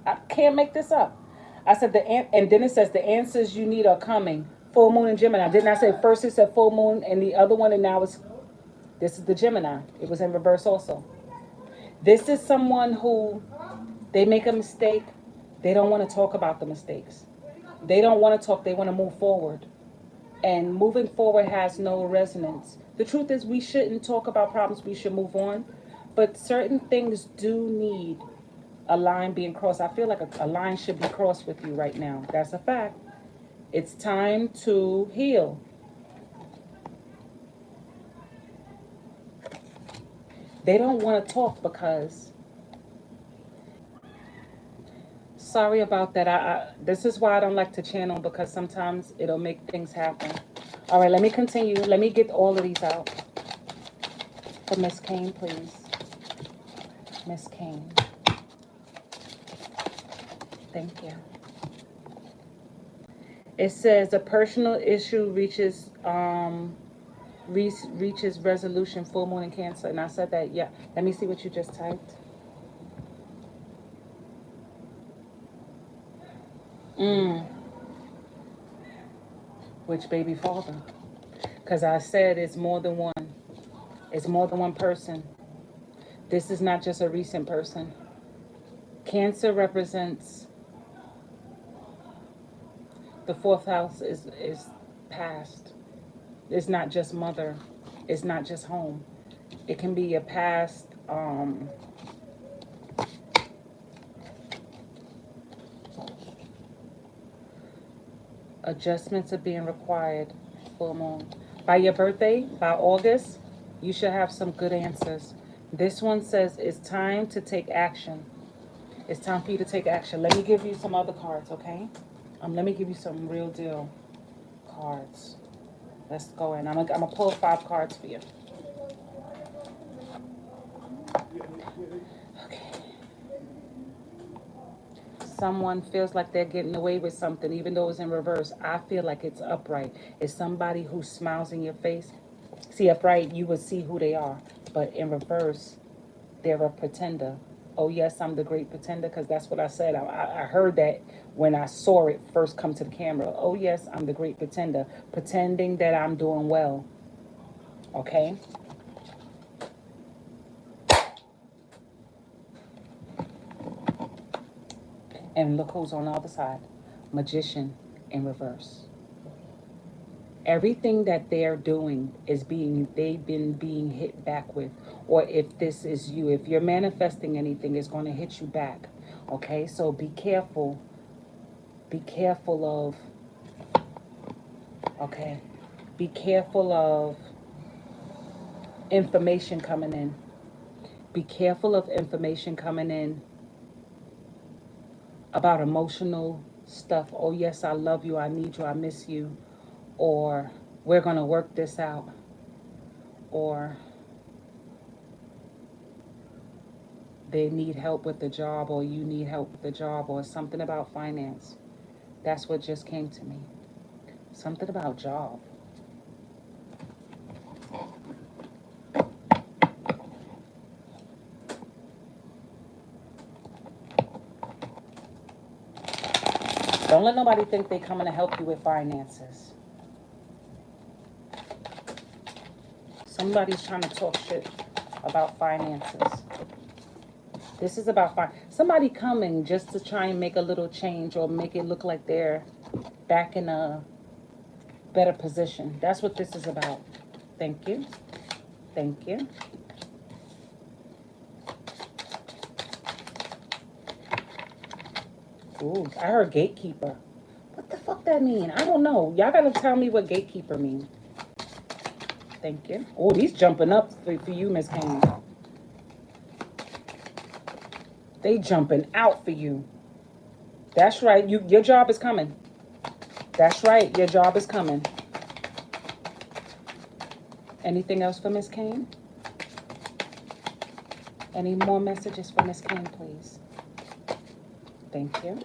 I can't make this up. I said and then it says the answers you need are coming. Full moon and Gemini. Didn't I say first it said full moon and the other one, and now this is the Gemini. It was in reverse also. This is someone who they make a mistake. They don't want to talk about the mistakes. They don't want to talk. They want to move forward. And moving forward has no resonance. The truth is we shouldn't talk about problems. We should move on. But certain things do need a line being crossed. I feel like a line should be crossed with you right now. That's a fact. It's time to heal. They don't want to talk because... Sorry about that. This is why I don't like to channel, because sometimes it'll make things happen. All right, let me continue. Let me get all of these out. For Miss Kane, please. Miss Kane. Thank you. It says a personal issue reaches resolution, full moon in Cancer. And I said that, yeah. Let me see what you just typed. Which baby father? Because I said it's more than one. It's more than one person. This is not just a recent person. Cancer represents the fourth house is past. It's not just mother. It's not just home. It can be your past. Adjustments are being required. Full moon. By your birthday, by August, you should have some good answers. This one says it's time to take action. It's time for you to take action. Let me give you some other cards, okay? Let me give you some real deal cards. Let's go in. I'm gonna pull 5 cards for you. Okay. Someone feels like they're getting away with something, even though it's in reverse. I feel like it's upright. It's somebody who smiles in your face. See, upright, you would see who they are. But in reverse, they're a pretender. Oh, yes, I'm the great pretender, because that's what I said. I heard that when I saw it first come to the camera. Oh, yes, I'm the great pretender, pretending that I'm doing well. Okay? And look who's on the other side. Magician in reverse. Everything that they're doing is they've been being hit back with. Or if this is you, if you're manifesting anything, it's going to hit you back. Okay, so be careful. Be careful of, okay, be careful of information coming in. Be careful of information coming in about emotional stuff. Oh, yes, I love you. I need you. I miss you. Or we're going to work this out. Or they need help with the job, or you need help with the job, or something about finance. That's what just came to me. Something about job. Don't let nobody think they're coming to help you with finances. Somebody's trying to talk shit about finances. This is about somebody coming just to try and make a little change or make it look like they're back in a better position. That's what this is about. Thank you. Thank you. Ooh, I heard gatekeeper. What the fuck that mean? I don't know. Y'all gotta tell me what gatekeeper means. Thank you. Oh, these jumping up for you, Miss Kane. They jumping out for you. That's right. Your job is coming. That's right. Your job is coming. Anything else for Miss Kane? Any more messages for Miss Kane, please? Thank you.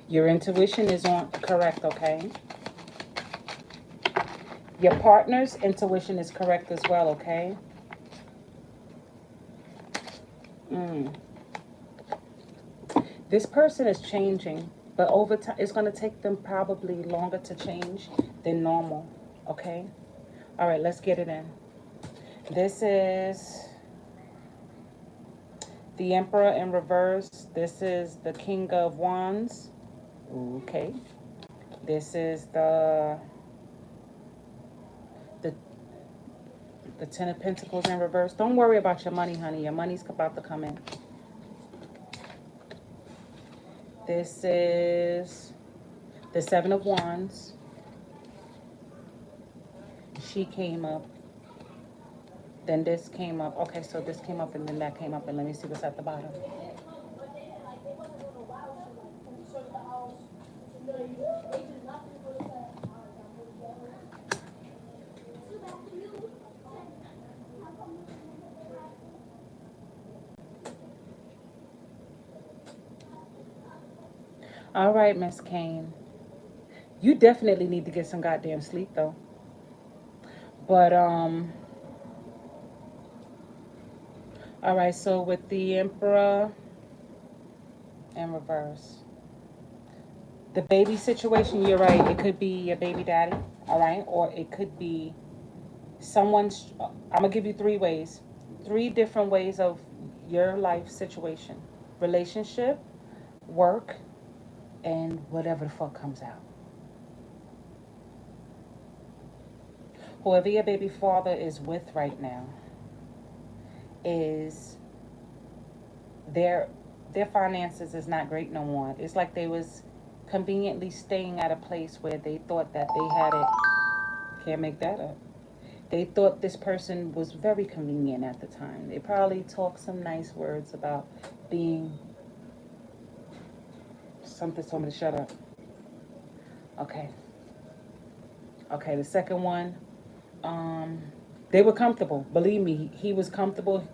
Your intuition is correct, okay? Your partner's intuition is correct as well, okay? This person is changing, but over time, it's going to take them probably longer to change than normal, okay? All right, let's get it in. This is the Emperor in reverse. This is the King of Wands. Okay. This is the Ten of Pentacles in reverse. Don't worry about your money, honey. Your money's about to come in. This is the Seven of Wands. She came up. Then this came up. Okay, so this came up and then that came up. And let me see what's at the bottom. All right, Miss Kane. You definitely need to get some goddamn sleep, though. But, all right, so with the Emperor in reverse. The baby situation, you're right. It could be your baby daddy, all right? Or it could be someone's, I'm going to give you 3 ways. 3 different ways of your life situation. Relationship, work, and whatever the fuck comes out. Whoever your baby father is with right now is their finances is not great no more. It's like they was conveniently staying at a place where they thought that they had it. Can't make that up. They thought this person was very convenient at the time. They probably talked some nice words about being... Something told me to shut up. Okay. Okay, the second one. They were comfortable. Believe me, he was comfortable.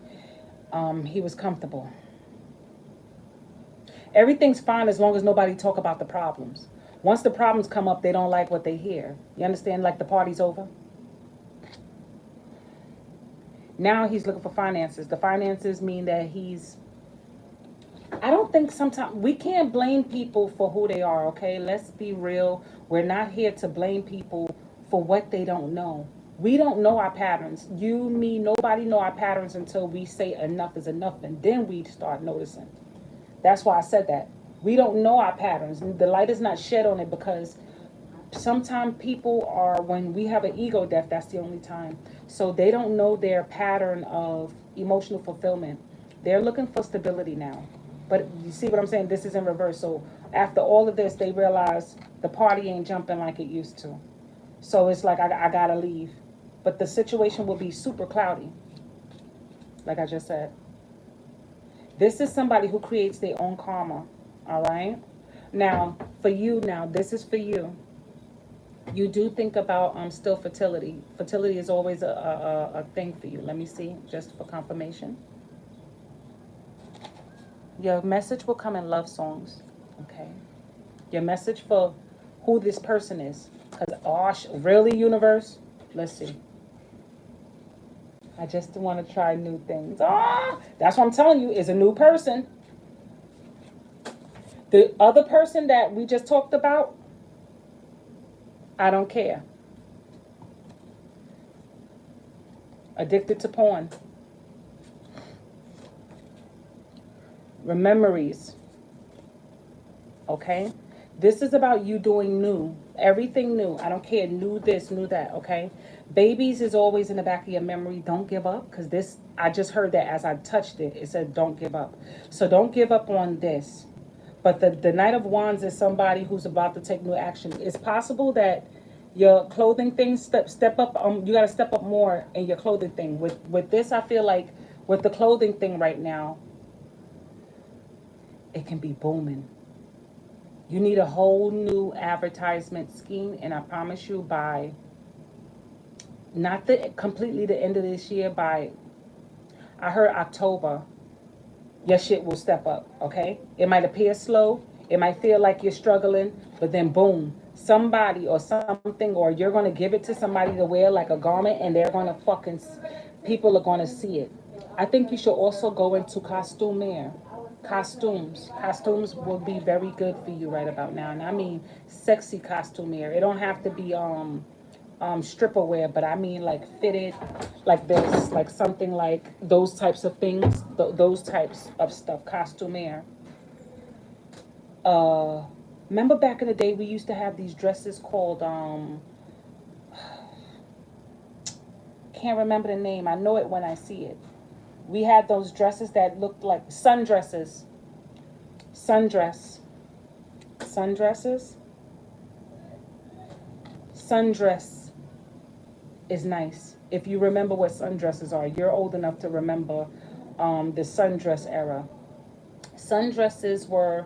He was comfortable. Everything's fine as long as nobody talk about the problems. Once the problems come up, they don't like what they hear. You understand? Like the party's over. Now he's looking for finances. The finances mean that I don't think sometimes we can't blame people for who they are, okay? Let's be real. We're not here to blame people for what they don't know. We don't know our patterns. You, me, nobody know our patterns until we say enough is enough, and then we start noticing. That's why I said that. We don't know our patterns. The light is not shed on it because sometimes people are, when we have an ego death, that's the only time. So they don't know their pattern of emotional fulfillment. They're looking for stability now. But you see what I'm saying? This is in reverse. So after all of this, they realize the party ain't jumping like it used to. So it's like, I gotta leave. But the situation will be super cloudy, like I just said. This is somebody who creates their own karma, all right? Now, for you now, this is for you. You do think about still fertility. Fertility is always a thing for you. Let me see, just for confirmation. Your message will come in love songs, okay? Your message for who this person is. Because, really, universe? Let's see. I just want to try new things. That's what I'm telling you, is a new person. The other person that we just talked about, I don't care. Addicted to porn. Memories. Okay? This is about you doing new. Everything new. I don't care. New this, new that. Okay? Babies is always in the back of your memory. Don't give up. Because this, I just heard that as I touched it. It said don't give up. So don't give up on this. But the Knight of Wands is somebody who's about to take new action. It's possible that your clothing thing step up. You got to step up more in your clothing thing. With this, I feel like with the clothing thing right now, it can be booming. You need a whole new advertisement scheme, and I promise you, by not completely the end of this year, by I heard October, your shit will step up, okay? It might appear slow, it might feel like you're struggling, but then boom, somebody or something, or you're gonna give it to somebody to wear like a garment, and they're gonna people are gonna see it. I think you should also go into costumier. Costumes will be very good for you right about now, and I mean sexy costumier. It don't have to be stripper wear, but I mean like fitted, like this, like something like those types of things, those types of stuff. Costumier. Remember back in the day we used to have these dresses called can't remember the name. I know it when I see it. We had those dresses that looked like sundresses. Sundresses. Sundress is nice. If you remember what sundresses are, you're old enough to remember the sundress era. Sundresses were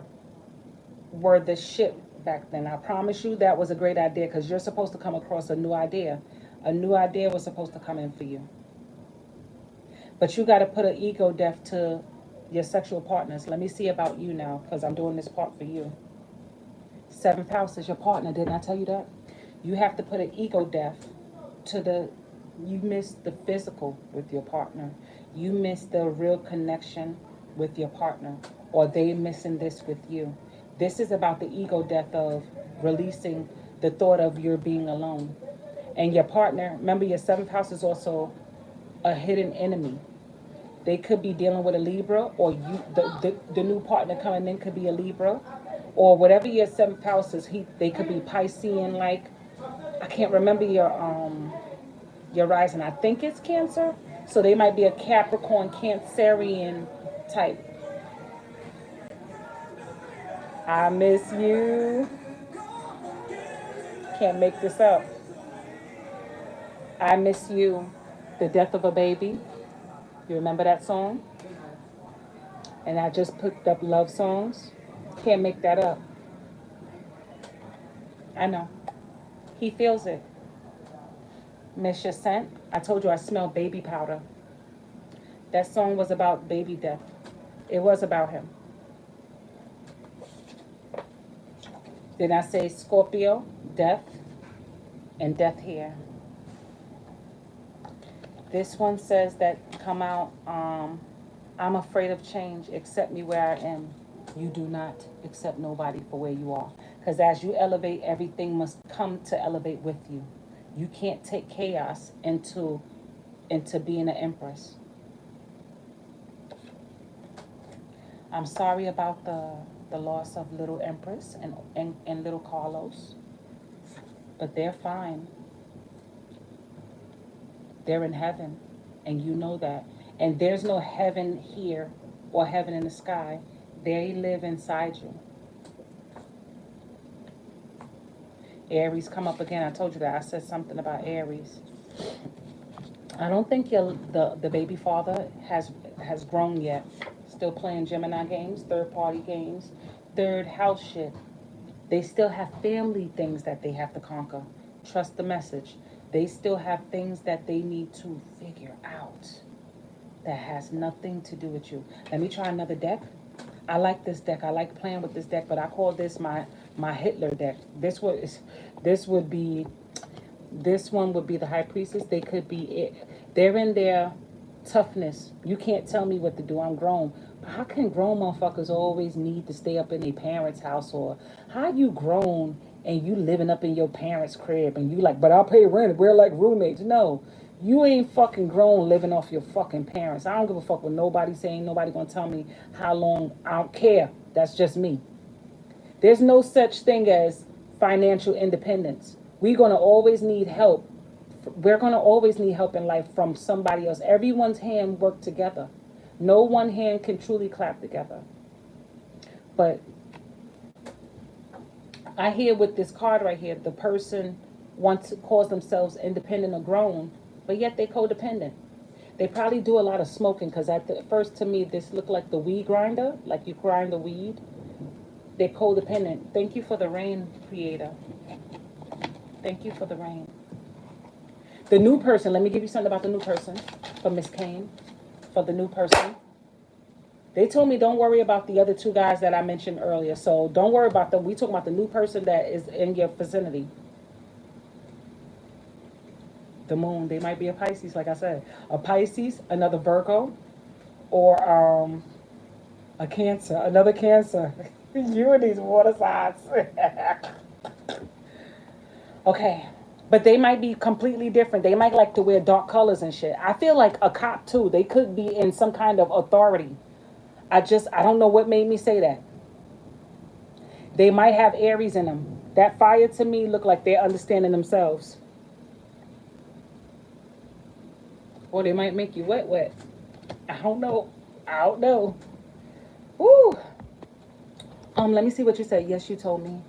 the shit back then. I promise you that was a great idea, because you're supposed to come across a new idea. A new idea was supposed to come in for you. But you got to put an ego death to your sexual partners. Let me see about you now, because I'm doing this part for you. 7th house is your partner. Didn't I tell you that? You have to put an ego death to you miss the physical with your partner. You miss the real connection with your partner, or they missing this with you. This is about the ego death of releasing the thought of your being alone. And your partner, remember your 7th house is also a hidden enemy. They could be dealing with a Libra, or the new partner coming in could be a Libra, or whatever your 7th house is. They could be Piscean, like I can't remember your rising. I think it's Cancer, so they might be a Capricorn, Cancerian type. I miss you. Can't make this up. I miss you. The death of a baby. You remember that song? And I just picked up love songs. Can't make that up. I know. He feels it. Miss your scent. I told you I smell baby powder. That song was about baby death. It was about him. Then I say Scorpio, death, and death here. This one says that come out, I'm afraid of change. Accept me where I am. You do not accept nobody for where you are. Because as you elevate, everything must come to elevate with you. You can't take chaos into being an empress. I'm sorry about the loss of little Empress and little Carlos. But they're fine. They're in heaven. And you know that. And there's no heaven here or heaven in the sky. They live inside you. Aries come up again. I told you that. I said something about Aries. I don't think the baby father has grown yet. Still playing Gemini games, third party games, third house shit. They still have family things that they have to conquer. Trust the message. They still have things that they need to figure out that has nothing to do with you. Let me try another deck. I like this deck. I like playing with this deck, but I call this my Hitler deck. This one would be the High Priestess. They could be it. They're in their toughness. You can't tell me what to do. I'm grown. But how can grown motherfuckers always need to stay up in their parents' house? Or how you grown and you living up in your parents' crib and you like, but I'll pay rent. We're like roommates. No, you ain't fucking grown living off your fucking parents. I don't give a fuck what nobody's saying. Nobody gonna tell me how long. I don't care. That's just me. There's no such thing as financial independence. We're gonna always need help. We're gonna always need help in life from somebody else. Everyone's hand work together. No one hand can truly clap together. But I hear with this card right here, the person wants to call themselves independent or grown, but yet they codependent. They probably do a lot of smoking because at first to me this looked like the weed grinder, like you grind the weed. They're codependent. Thank you for the rain, Creator. Thank you for the rain. The new person, let me give you something about the new person for Miss Kane. For the new person. They told me don't worry about the other two guys that I mentioned earlier. So don't worry about them. We talking about the new person that is in your vicinity. The moon, they might be a Pisces, like I said. A Pisces, another Virgo, or a Cancer, another Cancer. You and these water signs. Okay. But they might be completely different. They might like to wear dark colors and shit. I feel like a cop too. They could be in some kind of authority. I don't know what made me say that. They might have Aries in them. That fire to me look like they're understanding themselves. Or they might make you wet. I don't know. Woo. Let me see what you said. Yes, you told me.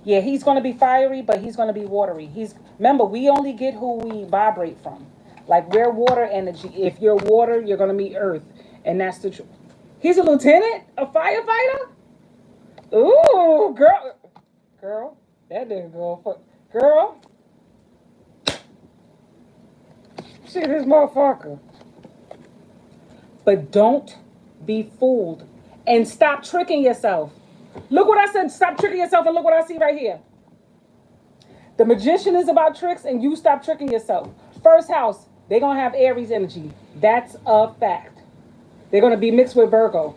Yeah, he's going to be fiery, but he's going to be watery. Remember, we only get who we vibrate from. Like, we're water energy. If you're water, you're going to be earth. And that's the truth. He's a lieutenant? A firefighter? Ooh, girl. Girl. That didn't go for... Girl. See this motherfucker. But don't be fooled. And stop tricking yourself. Look what I said. Stop tricking yourself, and look what I see right here. The Magician is about tricks, and you stop tricking yourself. First house, they're going to have Aries energy. That's a fact. They're going to be mixed with Virgo.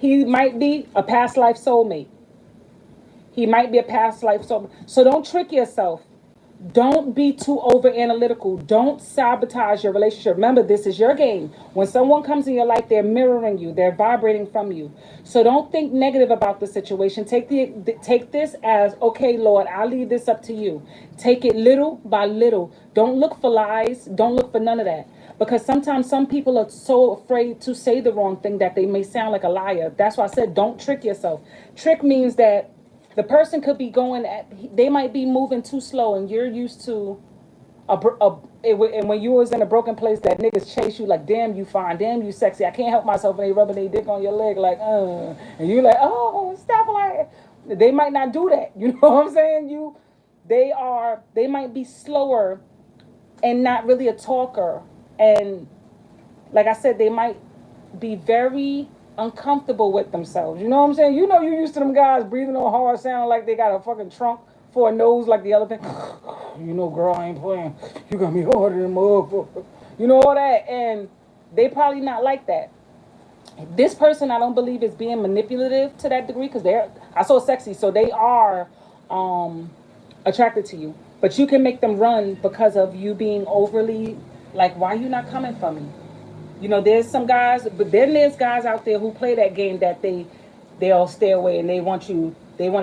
He might be a past life soulmate. He might be a past life soulmate. So don't trick yourself. Don't be too over analytical. Don't sabotage your relationship. Remember, this is your game. When someone comes in your life, they're mirroring you. They're vibrating from you. So don't think negative about the situation. Take this as, okay, Lord, I'll leave this up to you. Take it little by little. Don't look for lies. Don't look for none of that. Because sometimes some people are so afraid to say the wrong thing that they may sound like a liar. That's why I said don't trick yourself. Trick means that the person could be they might be moving too slow, and you're used to and when you was in a broken place, that niggas chase you like, damn, you fine, damn, you sexy. I can't help myself, and they rubbing their dick on your leg like, and you like, oh, stop like. They might not do that. You know what I'm saying? They might be slower and not really a talker, and like I said, they might be very uncomfortable with themselves. You know what I'm saying? You know, you used to them guys breathing on hard, sound like they got a fucking trunk for a nose like the elephant. You know, girl, I ain't playing. You got me harder than motherfucker. You know all that. And they probably not like that. This person, I don't believe, is being manipulative to that degree, because they're, I saw sexy, so they are attracted to you. But you can make them run because of you being overly, like, why you not coming for me? You know, there's some guys, but then there's guys out there who play that game that they'll stay away and they want to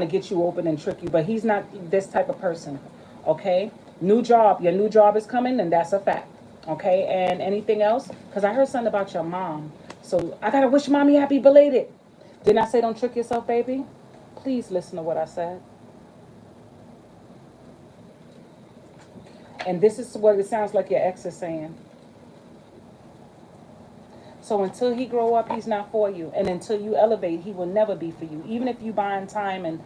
get you open and trick you. But he's not this type of person. Okay? New job. Your new job is coming, and that's a fact. Okay? And anything else? Because I heard something about your mom. So I gotta wish mommy happy belated. Didn't I say don't trick yourself, baby? Please listen to what I said. And this is what it sounds like your ex is saying. So until he grow up, he's not for you. And until you elevate, he will never be for you. Even if you buying time, and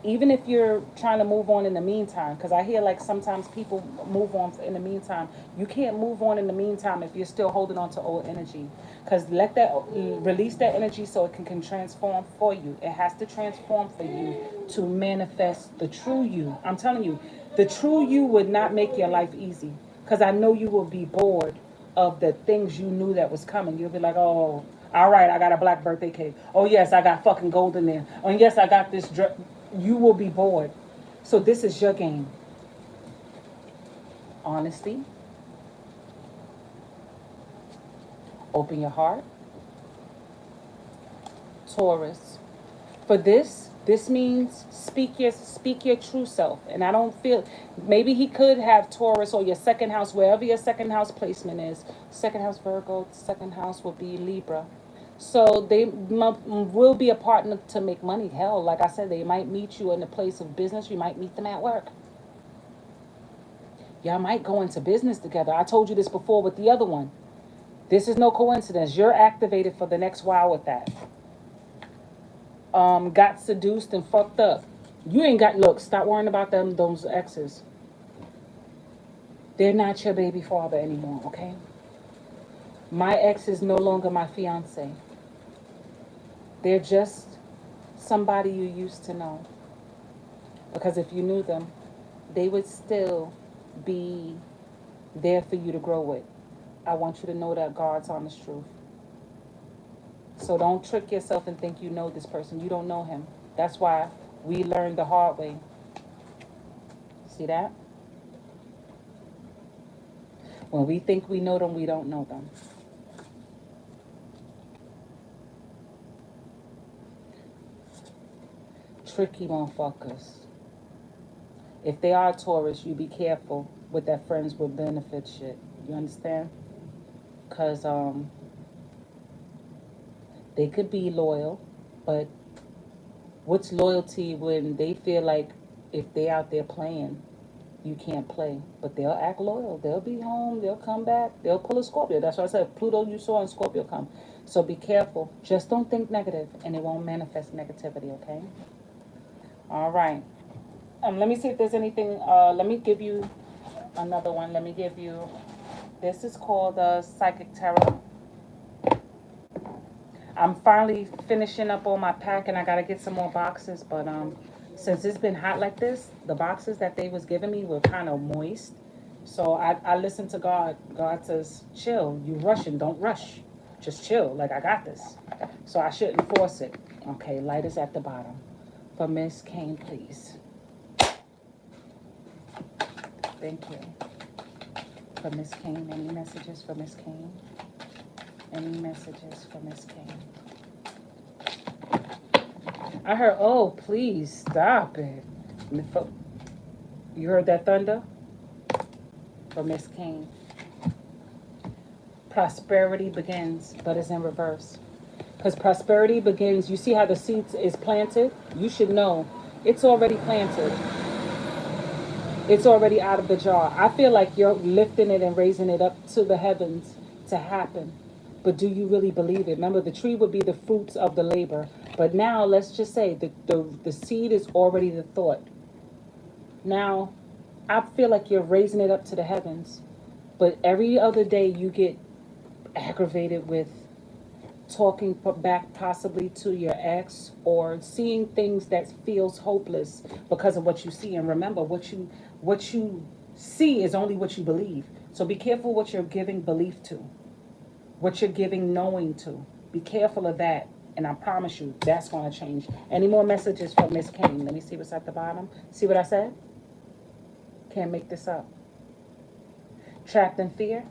even if you're trying to move on in the meantime. Because I hear like sometimes people move on in the meantime. You can't move on in the meantime if you're still holding on to old energy. Because release that energy so it can transform for you. It has to transform for you to manifest the true you. I'm telling you, the true you would not make your life easy. Because I know you will be bored of the things you knew that was coming. You'll be like, oh, all right, I got a black birthday cake. Oh, yes, I got fucking gold in there. Oh, yes, I got this dress. You will be bored. So this is your game. Honesty. Open your heart. Taurus. For this means speak your true self. And I don't feel, maybe he could have Taurus or your second house, wherever your second house placement is. Second house Virgo, second house will be Libra. So they will be a partner to make money. Hell, like I said, they might meet you in a place of business. You might meet them at work. Y'all might go into business together. I told you this before with the other one. This is no coincidence. You're activated for the next while with that. Got seduced and fucked up. You ain't got, look, stop worrying about those exes. They're not your baby father anymore, okay? My ex is no longer my fiance. They're just somebody you used to know. Because if you knew them, they would still be there for you to grow with. I want you to know that God's honest truth. So don't trick yourself and think you know this person. You don't know him. That's why we learned the hard way. See that? When we think we know them, we don't know them. Tricky motherfuckers. If they are Taurus, you be careful with that friends with benefit shit. You understand? Because they could be loyal, but what's loyalty when they feel like if they out there playing, you can't play? But they'll act loyal. They'll be home. They'll come back. They'll pull a Scorpio. That's why I said Pluto you saw and Scorpio come. So be careful. Just don't think negative, and it won't manifest negativity, okay? All right. Let me see if there's anything. Let me give you another one. Let me give you. This is called Psychic Tarot. I'm finally finishing up on my pack, and I gotta get some more boxes. But since it's been hot like this, the boxes that they was giving me were kind of moist. So I listened to God. God says, chill. You rushing. Don't rush. Just chill. Like, I got this. So I shouldn't force it. Okay, light is at the bottom. For Miss Kane, please. Thank you. For Miss Kane, any messages for Miss Kane? Any messages for Miss Kane? I heard, oh, please stop it. You heard that thunder? For Miss Kane. Prosperity begins, but it's in reverse. Because prosperity begins, you see how the seed is planted? You should know it's already planted. It's already out of the jar. I feel like you're lifting it and raising it up to the heavens to happen. But do you really believe it? Remember, the tree would be the fruits of the labor. But now, let's just say the seed is already the thought. Now, I feel like you're raising it up to the heavens. But every other day you get aggravated with talking back possibly to your ex, or seeing things that feels hopeless because of what you see. And remember, what you see is only what you believe. So be careful what you're giving belief to, what you're giving knowing to. Be careful of that. And I promise you, that's going to change. Any more messages for Miss Kane? Let me see what's at the bottom. See what I said? Can't make this up. Trapped in fear.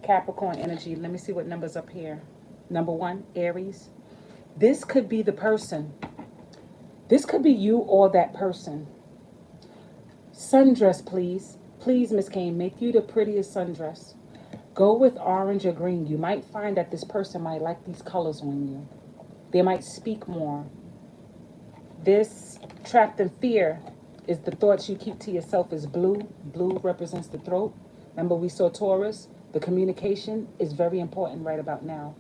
Capricorn energy. Let me see what number's up here. Number 1, Aries. This could be the person. This could be you or that person. Sundress, please. Please, Miss Kane, make you the prettiest sundress. Go with orange or green. You might find that this person might like these colors on you. They might speak more. This trapped in fear is the thoughts you keep to yourself is blue. Blue represents the throat. Remember, we saw Taurus. The communication is very important right about now.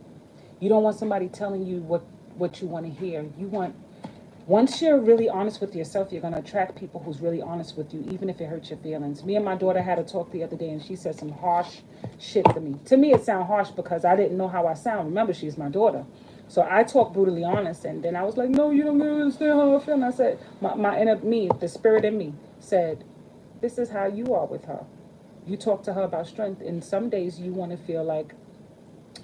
You don't want somebody telling you what you want to hear. You want, once you're really honest with yourself, you're going to attract people who's really honest with you, even if it hurts your feelings. Me and my daughter had a talk the other day, and she said some harsh shit to me. To me, it sounded harsh because I didn't know how I sound. Remember, she's my daughter. So I talk brutally honest, and then I was like, no, you don't understand how I feel. And I said, my inner me, the spirit in me, said, this is how you are with her. You talk to her about strength, and some days you want to feel like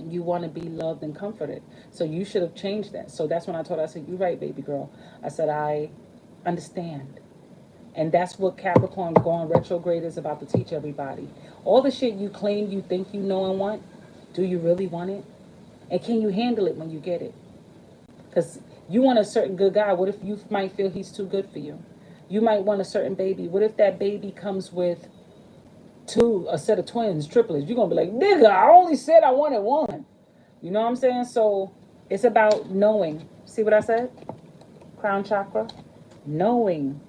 you want to be loved and comforted. So you should have changed that. So that's when I told her, I said, you're right, baby girl. I said, I understand. And that's what Capricorn going retrograde is about to teach everybody. All the shit you claim you think you know and want, do you really want it? And can you handle it when you get it? Because you want a certain good guy. What if you might feel he's too good for you? You might want a certain baby. What if that baby comes with a set of twins, triplets? You're going to be like, nigga, I only said I wanted one. You know what I'm saying? So it's about knowing. See what I said? Crown chakra. Knowing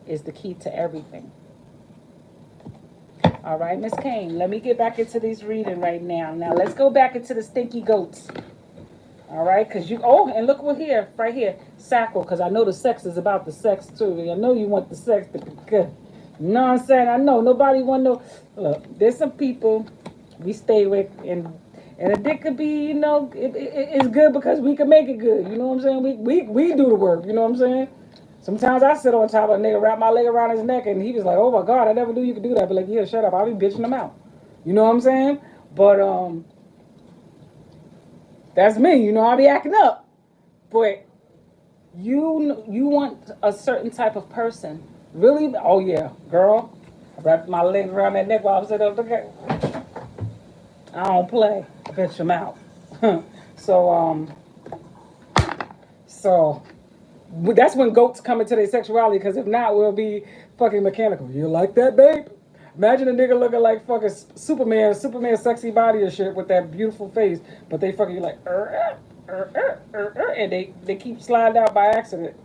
is the key to everything. All right, Miss Kane, let me get back into this reading right now. Now, let's go back into the stinky goats. All right, because and look what here, right here, sacral, because I know the sex is about the sex, too. I know you want the sex to be good. You know what I'm saying? I know nobody want no. Look, there's some people we stay with, and a dick could be, you know, it's good because we can make it good. You know what I'm saying? We do the work. You know what I'm saying? Sometimes I sit on top of a nigga, wrap my leg around his neck, and he was like, oh my God, I never knew you could do that. But like, yeah, shut up. I'll be bitching him out. You know what I'm saying? But that's me. You know, I'll be acting up. But you want a certain type of person. Really? Oh yeah, girl. I wrapped my legs around that neck while I was sitting up. Okay. I don't play. Bitch him out. So that's when goats come into their sexuality, because if not, we'll be fucking mechanical. You like that, babe? Imagine a nigga looking like fucking Superman sexy body and shit with that beautiful face, but they fucking like, and they keep sliding out by accident.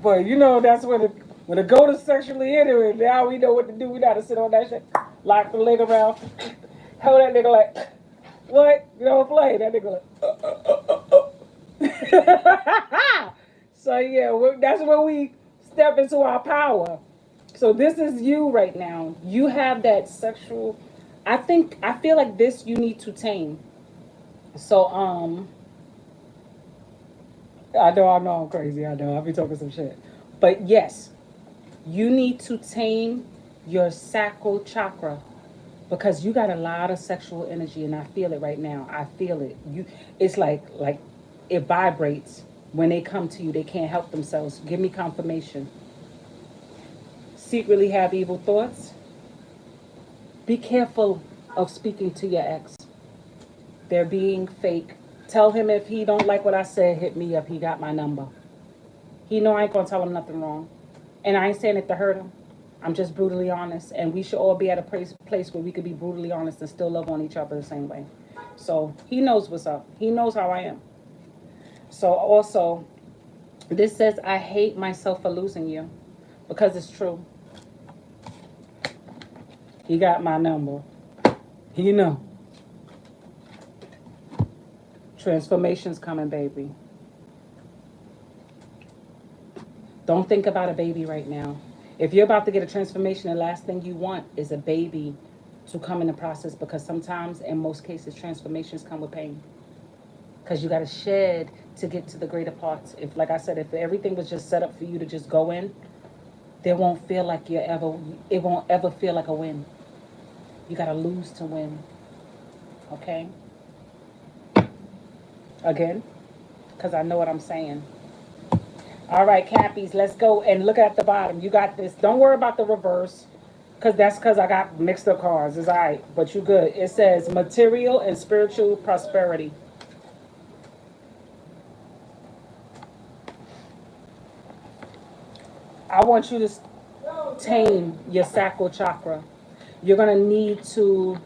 But you know, that's when the goat is sexually into it. Now we know what to do. We got to sit on that shit, lock the leg around, hold that nigga like, what? You don't play. That nigga like, So yeah, that's where we step into our power. So this is you right now. You have that sexual. I feel like this you need to tame. So I know I'm crazy. I know I'll be talking some shit, but yes, you need to tame your sacral chakra, because you got a lot of sexual energy, and I feel it right now. I feel it. It's like it vibrates when they come to you. They can't help themselves. Give me confirmation. Secretly have evil thoughts. Be careful of speaking to your ex. They're being fake. Tell him if he don't like what I said, hit me up. He got my number. He know I ain't gonna tell him nothing wrong. And I ain't saying it to hurt him. I'm just brutally honest. And we should all be at a place where we could be brutally honest and still love on each other the same way. So he knows what's up. He knows how I am. So also, this says, I hate myself for losing you. Because it's true. He got my number. He know. Transformation's coming, baby. Don't think about a baby right now. If you're about to get a transformation, the last thing you want is a baby to come in the process, because sometimes, in most cases, transformations come with pain. Because you got to shed to get to the greater parts. If, like I said, if everything was just set up for you to just go in, there won't feel like it won't ever feel like a win. You got to lose to win. Okay? Again, because I know what I'm saying. All right, Cappies, let's go and look at the bottom. You got this. Don't worry about the reverse, because I got mixed up cards. It's all right, but you good. It says material and spiritual prosperity. I want you to tame your sacral chakra. You're going to need to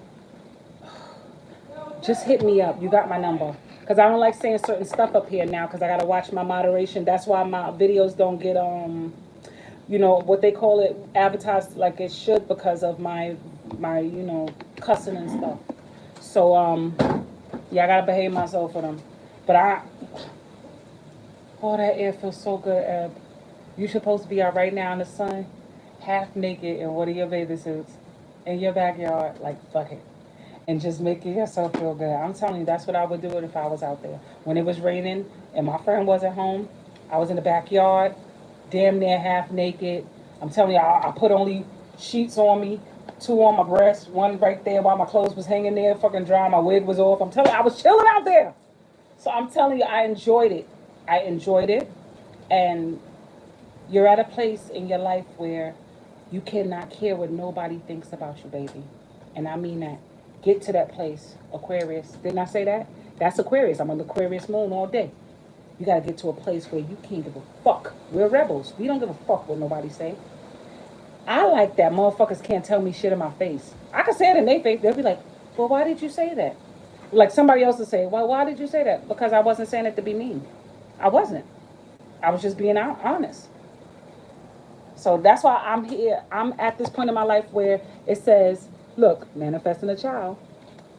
just hit me up. You got my number. Because I don't like saying certain stuff up here now, because I got to watch my moderation. That's why my videos don't get, you know, what they call it, advertised like it should, because of my you know, cussing and stuff. So, yeah, I got to behave myself for them. But oh, that air feels so good, Eb. You're supposed to be out right now in the sun, half naked in one of your bathing suits, in your backyard, like, fuck it. And just making yourself feel good. I'm telling you, that's what I would do if I was out there. When it was raining and my friend wasn't home, I was in the backyard, damn near half naked. I'm telling you, I put only sheets on me, 2 on my breast, 1 right there while my clothes was hanging there, fucking dry, my wig was off. I'm telling you, I was chilling out there. So I'm telling you, I enjoyed it. I enjoyed it. And you're at a place in your life where you cannot care what nobody thinks about you, baby. And I mean that. Get to that place, Aquarius. Didn't I say that? That's Aquarius. I'm on the Aquarius moon all day. You got to get to a place where you can't give a fuck. We're rebels. We don't give a fuck what nobody say. I like that motherfuckers can't tell me shit in my face. I can say it in their face. They'll be like, well, why did you say that? Like somebody else will say, well, why did you say that? Because I wasn't saying it to be mean. I wasn't. I was just being honest. So that's why I'm here. I'm at this point in my life where it says, look, manifesting a child.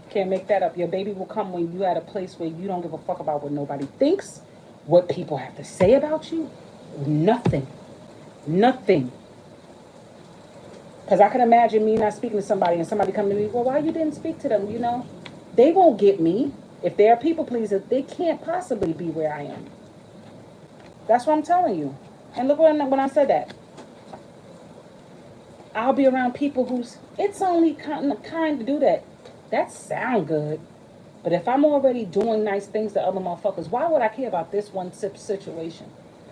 Can't make that up. Your baby will come when you're at a place where you don't give a fuck about what nobody thinks, what people have to say about you. Nothing. Nothing. Because I can imagine me not speaking to somebody and somebody coming to me, well, why you didn't speak to them, you know? They won't get me. If they're people pleasers, they can't possibly be where I am. That's what I'm telling you. And look when I said that. I'll be around people who's, it's only kind to do that. That sound good. But if I'm already doing nice things to other motherfuckers, why would I care about this one situation?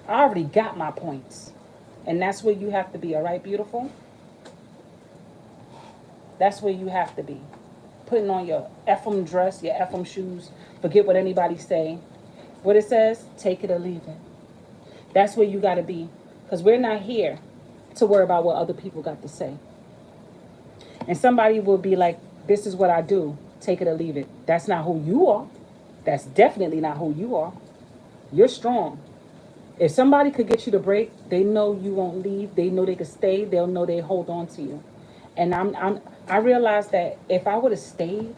I already got my points. And that's where you have to be, all right, beautiful? That's where you have to be. Putting on your FM dress, your FM shoes. Forget what anybody say. What it says, take it or leave it. That's where you got to be. Because we're not here to worry about what other people got to say. And somebody will be like, this is what I do. Take it or leave it. That's not who you are. That's definitely not who you are. You're strong. If somebody could get you to break, they know you won't leave. They know they could stay. They'll know they hold on to you. And I realized that if I would have stayed,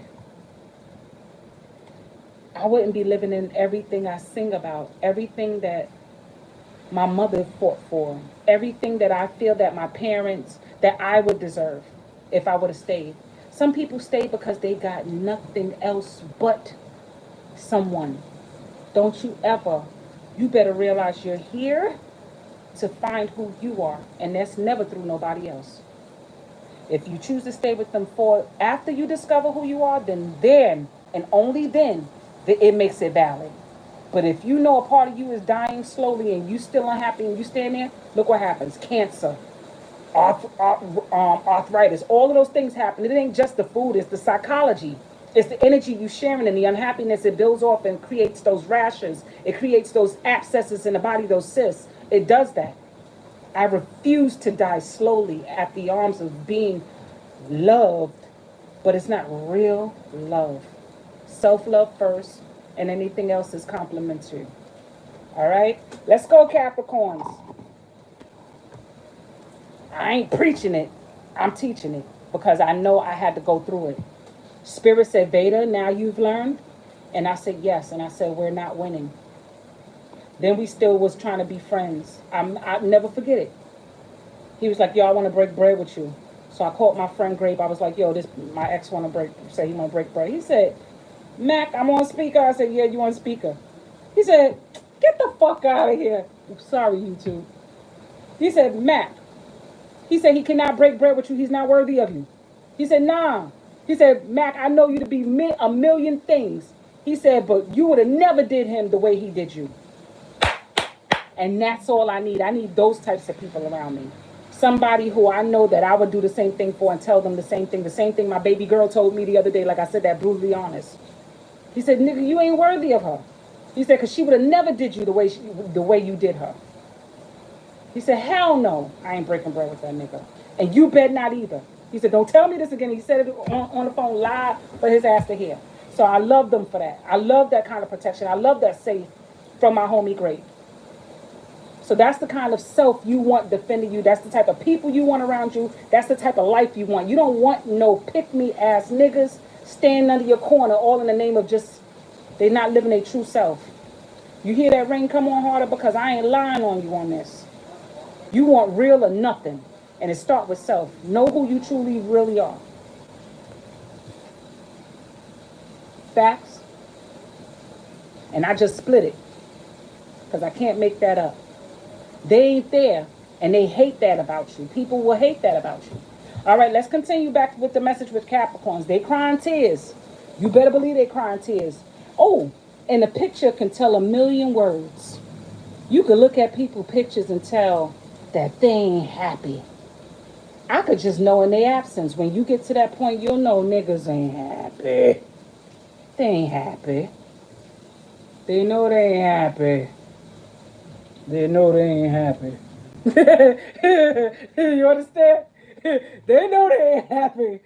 I wouldn't be living in everything I sing about, everything that my mother fought for, everything that I feel that my parents, that I would deserve if I would have stayed. Some people stay because they got nothing else but someone. Don't you ever, you better realize you're here to find who you are. And that's never through nobody else. If you choose to stay with them for after you discover who you are, then and only then, it makes it valid. But if you know a part of you is dying slowly and you still unhappy and you stand there, look what happens. Cancer, arthritis, all of those things happen. It ain't just the food, it's the psychology. It's the energy you sharing and the unhappiness it builds off and creates those rashes. It creates those abscesses in the body, those cysts. It does that. I refuse to die slowly at the arms of being loved, but it's not real love. Self-love first, and anything else is complimentary. All right? Let's go, Capricorns. I ain't preaching it. I'm teaching it because I know I had to go through it. Spirit said, Veda, now you've learned? And I said, yes. And I said, we're not winning. Then we still was trying to be friends. I never forget it. He was like, yo, I want to break bread with you. So I called my friend Grape. I was like, yo, this my ex want to say he want to break bread. He said, Mac, I'm on speaker. I said, yeah, you on speaker. He said, get the fuck out of here. I'm sorry, YouTube. He said, Mac. He said he cannot break bread with you. He's not worthy of you. He said, nah. He said, Mac, I know you to be a million things. He said, but you would have never did him the way he did you. And that's all I need. I need those types of people around me. Somebody who I know that I would do the same thing for and tell them the same thing. The same thing my baby girl told me the other day, like I said, that brutally honest. He said, nigga, you ain't worthy of her. He said, because she would have never did you the way you did her. He said, hell no, I ain't breaking bread with that nigga. And you bet not either. He said, don't tell me this again. He said it on the phone live for his ass to hear. So I love them for that. I love that kind of protection. I love that safe from my homie Grape. So that's the kind of self you want defending you. That's the type of people you want around you. That's the type of life you want. You don't want no pick-me-ass niggas standing under your corner all in the name of just, they're not living their true self. You hear that ring come on harder? Because I ain't lying on you on this. You want real or nothing. And it starts with self. Know who you truly really are. Facts. And I just split it. Because I can't make that up. They ain't there. And they hate that about you. People will hate that about you. All right, let's continue back with the message with Capricorns. They crying tears. You better believe they crying tears. Oh, and a picture can tell a million words. You could look at people's pictures and tell that they ain't happy. I could just know in their absence. When you get to that point, you'll know niggas ain't happy. They ain't happy. They know they ain't happy. They know they ain't happy. You understand? They know they ain't happy.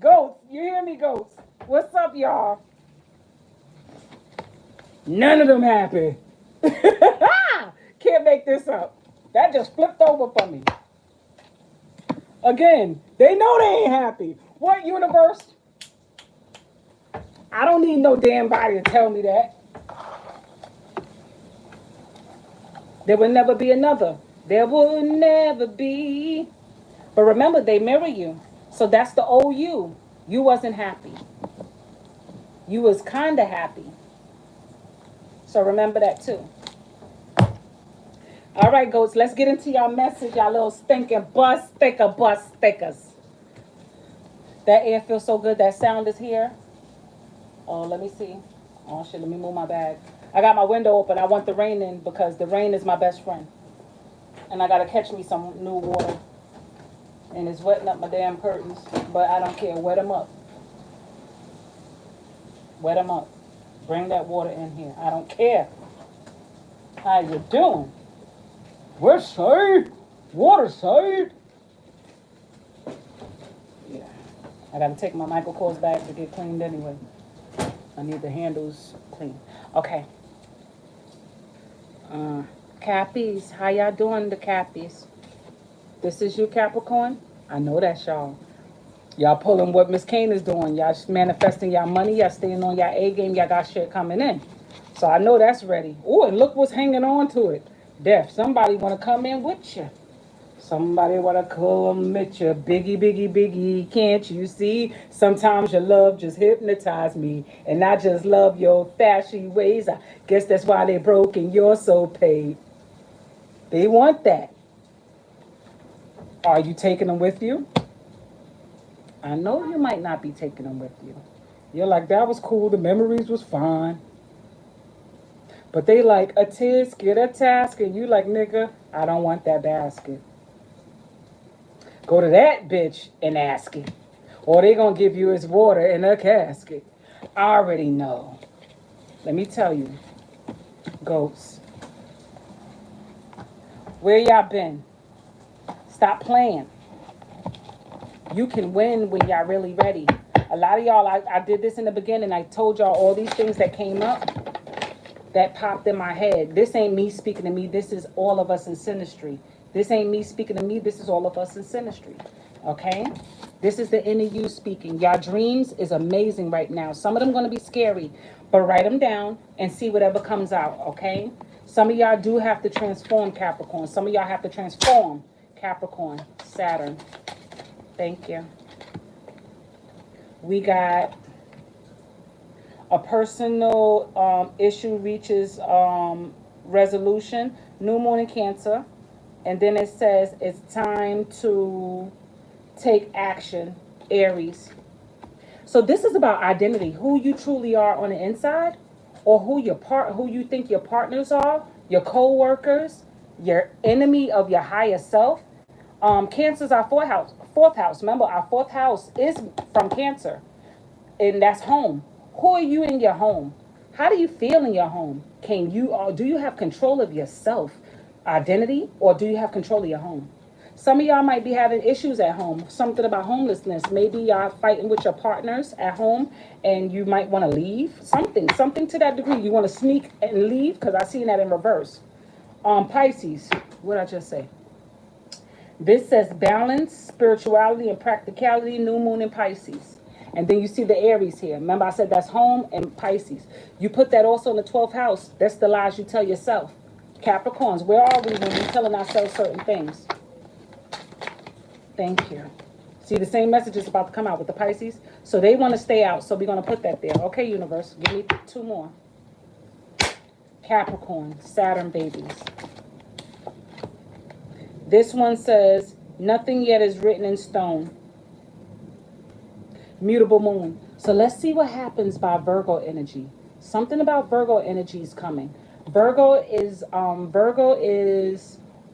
Goats, you hear me, goats? What's up, y'all? None of them happy. Can't make this up. That just flipped over for me. Again, they know they ain't happy. What, universe? I don't need no damn body to tell me that. There will never be another. There will never be. But remember, they mirror you. So that's the old you. You wasn't happy. You was kind of happy. So remember that too. All right, goats, let's get into y'all message, y'all little stinking bus stickers. That air feels so good. That sound is here. Oh, let me see. Oh, shit, let me move my bag. I got my window open. I want the rain in because the rain is my best friend. And I got to catch me some new water. And it's wetting up my damn curtains. But I don't care. Wet them up. Wet them up. Bring that water in here. I don't care. How you doing? We're saved. Water saved. Yeah. I got to take my Michael Kors back to get cleaned anyway. I need the handles clean. Okay. Cappies. How y'all doing, the Cappies? This is you, Capricorn? I know that's y'all. Y'all pulling what Miss Kane is doing. Y'all manifesting y'all money. Y'all staying on y'all A game. Y'all got shit coming in. So I know that's ready. Oh, and look what's hanging on to it. Death. Somebody want to come in with you. Somebody want to come with you. Biggie, biggie, biggie. Can't you see? Sometimes your love just hypnotized me. And I just love your fashy ways. I guess that's why they broke and you're so paid. They want that. Are you taking them with you? I know you might not be taking them with you. You're like, that was cool. The memories was fine. But they like a tisket, a task, and you like, nigga, I don't want that basket. Go to that bitch and ask it. Or they gonna give you his water in a casket. I already know. Let me tell you, goats. Where y'all been? Stop playing. You can win when y'all really ready. A lot of y'all, I did this in the beginning. I told y'all all these things that came up that popped in my head. This ain't me speaking to me. This is all of us in synastry. This ain't me speaking to me. This is all of us in synastry. Okay? This is the inner you speaking. Y'all dreams is amazing right now. Some of them going to be scary, but write them down and see whatever comes out. Okay? Some of y'all do have to transform, Capricorn. Some of y'all have to transform, Capricorn, Saturn. Thank you. We got a personal issue reaches resolution, new moon in Cancer. And then it says it's time to take action, Aries. So this is about identity, who you truly are on the inside, or who you think your partners are, your co-workers, your enemy of your higher self. Cancer's our fourth house. Remember, our fourth house is from Cancer, and that's home. Who are you in your home? How do you feel in your home? Do you have control of yourself, identity, or do you have control of your home? Some of y'all might be having issues at home, something about homelessness. Maybe y'all fighting with your partners at home and you might want to leave. Something to that degree. You want to sneak and leave, because I seen that in reverse. Pisces, what did I just say? This says balance, spirituality, and practicality, new moon in Pisces. And then you see the Aries here. Remember I said that's home and Pisces. You put that also in the 12th house. That's the lies you tell yourself. Capricorns, where are we when we're telling ourselves certain things? Thank you. See, the same message is about to come out with the Pisces. So they want to stay out. So we're going to put that there. Okay, universe. Give me 2 more. Capricorn, Saturn babies. This one says, nothing yet is written in stone. Mutable moon. So let's see what happens by Virgo energy. Something about Virgo energy is coming. Virgo is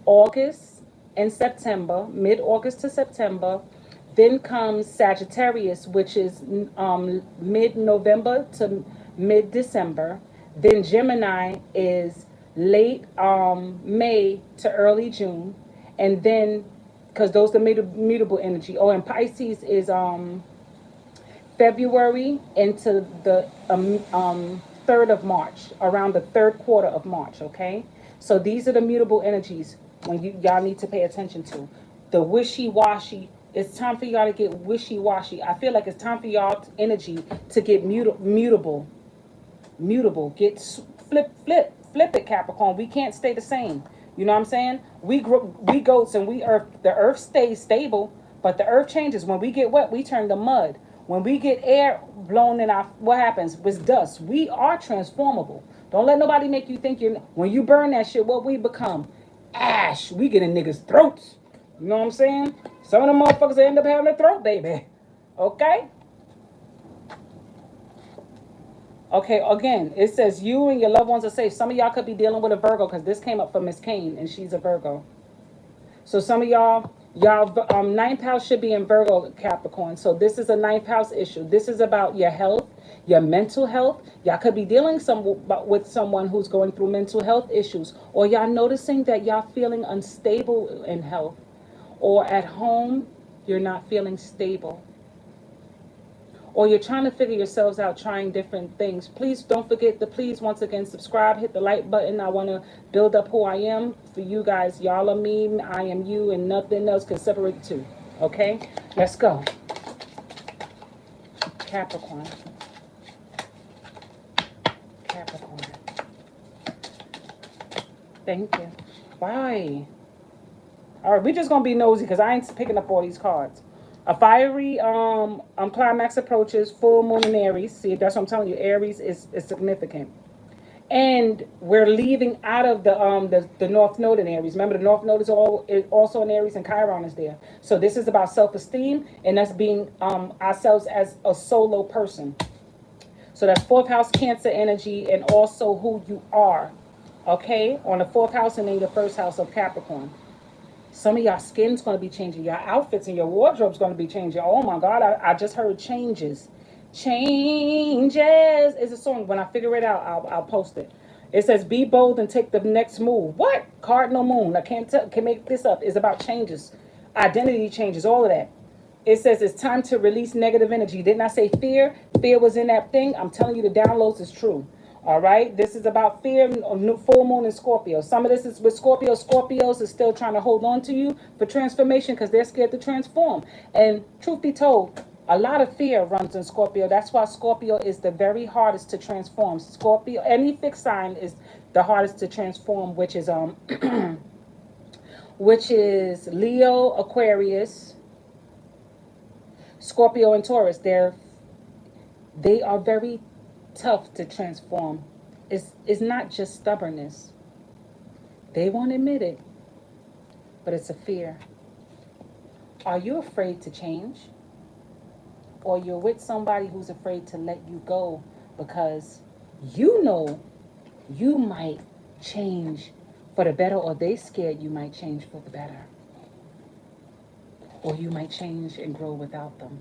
August and September, mid-August to September. Then comes Sagittarius, which is mid-November to mid-December. Then Gemini is late May to early June. And then, because those are mutable energy. Oh, and Pisces is February into the 3rd of March, around the 3rd quarter of March, okay? So these are the mutable energies when y'all need to pay attention to. The wishy-washy, it's time for y'all to get wishy-washy. I feel like it's time for y'all energy to get mutable. Get flip it, Capricorn. We can't stay the same. You know what I'm saying? We goats and we earth. The earth stays stable, but the earth changes. When we get wet, we turn to mud. When we get air blown in what happens with dust? We are transformable. Don't let nobody make you think when you burn that shit, what we become? Ash. We get in niggas' throats. You know what I'm saying? Some of them motherfuckers end up having a throat baby. Okay? Okay, again, it says you and your loved ones are safe. Some of y'all could be dealing with a Virgo, because this came up for Miss Kane, and she's a Virgo. So some of y'all 9th house should be in Virgo, Capricorn. So this is a 9th house issue. This is about your health, your mental health. Y'all could be dealing with someone who's going through mental health issues, or y'all noticing that y'all feeling unstable in health, or at home you're not feeling stable, or you're trying to figure yourselves out, trying different things. Please don't forget to once again subscribe, hit the like button. I want to build up who I am for you guys. Y'all are me, I am you, and nothing else can separate the two. Okay, let's go. Capricorn. Thank you. Bye. All right, we're just gonna be nosy because I ain't picking up all these cards. A fiery climax approaches, full moon in Aries. See, that's what I'm telling you. Aries is significant. And we're leaving out of the North Node in Aries. Remember, the North Node is also in Aries, and Chiron is there. So this is about self-esteem and us being ourselves as a solo person. So that's 4th house Cancer energy, and also who you are. Okay? On the 4th house and then the 1st house of Capricorn. Some of y'all skin's going to be changing. Your outfits and your wardrobe's going to be changing. Oh my God, I just heard changes. Changes is a song. When I figure it out, I'll post it. It says, be bold and take the next move. What? Cardinal moon. I can make this up. It's about changes. Identity changes, all of that. It says it's time to release negative energy. Didn't I say fear? Fear was in that thing. I'm telling you, the downloads is true. All right, this is about fear, full moon in Scorpio. Some of this is with Scorpio. Scorpios is still trying to hold on to you for transformation because they're scared to transform. And truth be told, a lot of fear runs in Scorpio. That's why Scorpio is the very hardest to transform. Scorpio, any fixed sign is the hardest to transform, which is which is Leo, Aquarius, Scorpio, and Taurus. They are very tough to transform. It's not just stubbornness. They won't admit it, but it's a fear. Are you afraid to change? Or you're with somebody who's afraid to let you go because you know you might change for the better, or they scared you might change for the better. Or you might change and grow without them.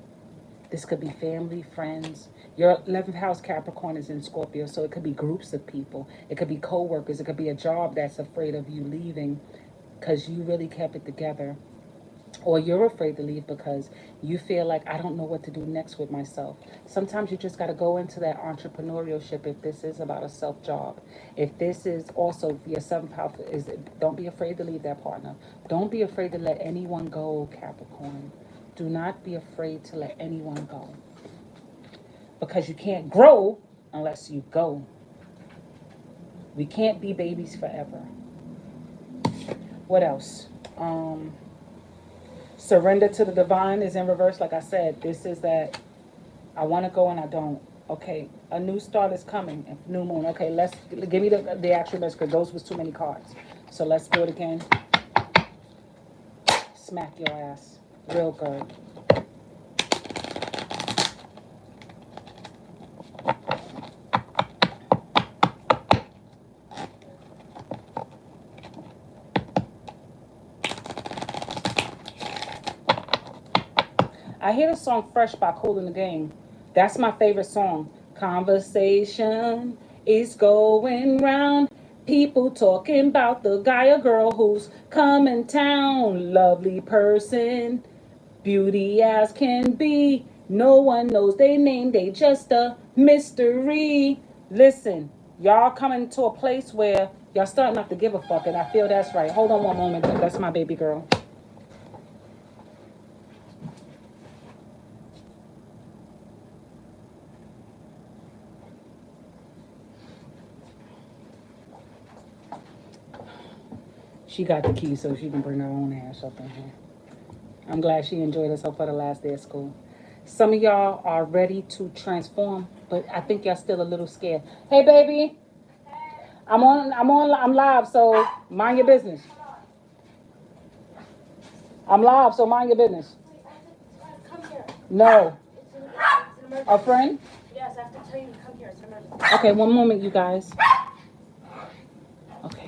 This could be family, friends. Your 11th house Capricorn is in Scorpio, so it could be groups of people. It could be co-workers. It could be a job that's afraid of you leaving because you really kept it together. Or you're afraid to leave because you feel like, I don't know what to do next with myself. Sometimes you just got to go into that entrepreneurship if this is about a self job. If this is also your 7th house, don't be afraid to leave that partner. Don't be afraid to let anyone go, Capricorn. Do not be afraid to let anyone go. Because you can't grow unless you go. We can't be babies forever. What else? Surrender to the divine is in reverse. Like I said, this is that I want to go and I don't. Okay, a new start is coming. New moon. Okay, let's give me the actual message because those was too many cards. So let's do it again. Smack your ass real good. I hear the song Fresh by Kool and the Gang. That's my favorite song. Conversation is going round. People talking about the guy or girl who's coming town. Lovely person, beauty as can be. No one knows they name, they just a mystery. Listen, y'all coming to a place where y'all starting not to give a fuck, and I feel that's right. Hold on one moment. That's my baby girl. She got the key so she can bring her own ass up in here. I'm glad she enjoyed herself for the last day of school. Some of y'all are ready to transform, but I think y'all still a little scared. Hey, baby. I'm live, so mind your business. I'm live, so mind your business. Come here. No. It's an emergency. A friend? Yes, I have to tell you to come here. It's an emergency. Okay, one moment, you guys. Okay.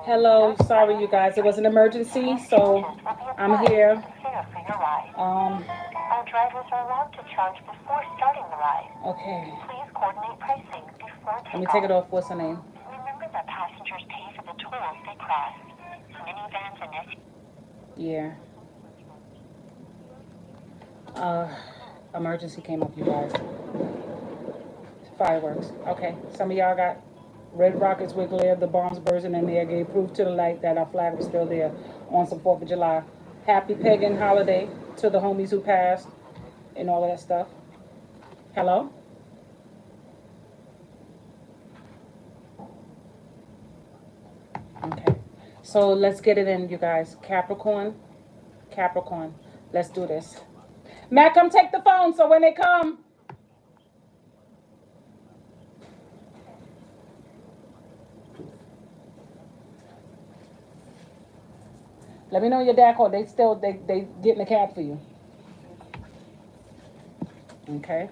Hello, sorry you guys, it was an emergency, so I'm here. Our drivers are allowed to charge before starting the ride. Okay. Please coordinate pricing before takeoff. Let me take it off. What's her name? Remember that passengers pay for the tolls they cross. Minivans and SUVs. Yeah. Emergency came up, you guys. Fireworks. Okay. Some of y'all got red rockets with glare, the bombs bursting in the air, gave proof to the light that our flag was still there on some 4th of July. Happy pagan holiday to the homies who passed and all of that stuff. Hello? Okay. So let's get it in, you guys. Capricorn. Capricorn. Let's do this. Matt, come take the phone so when they come. Let me know your dad called. They getting a cab for you. Okay.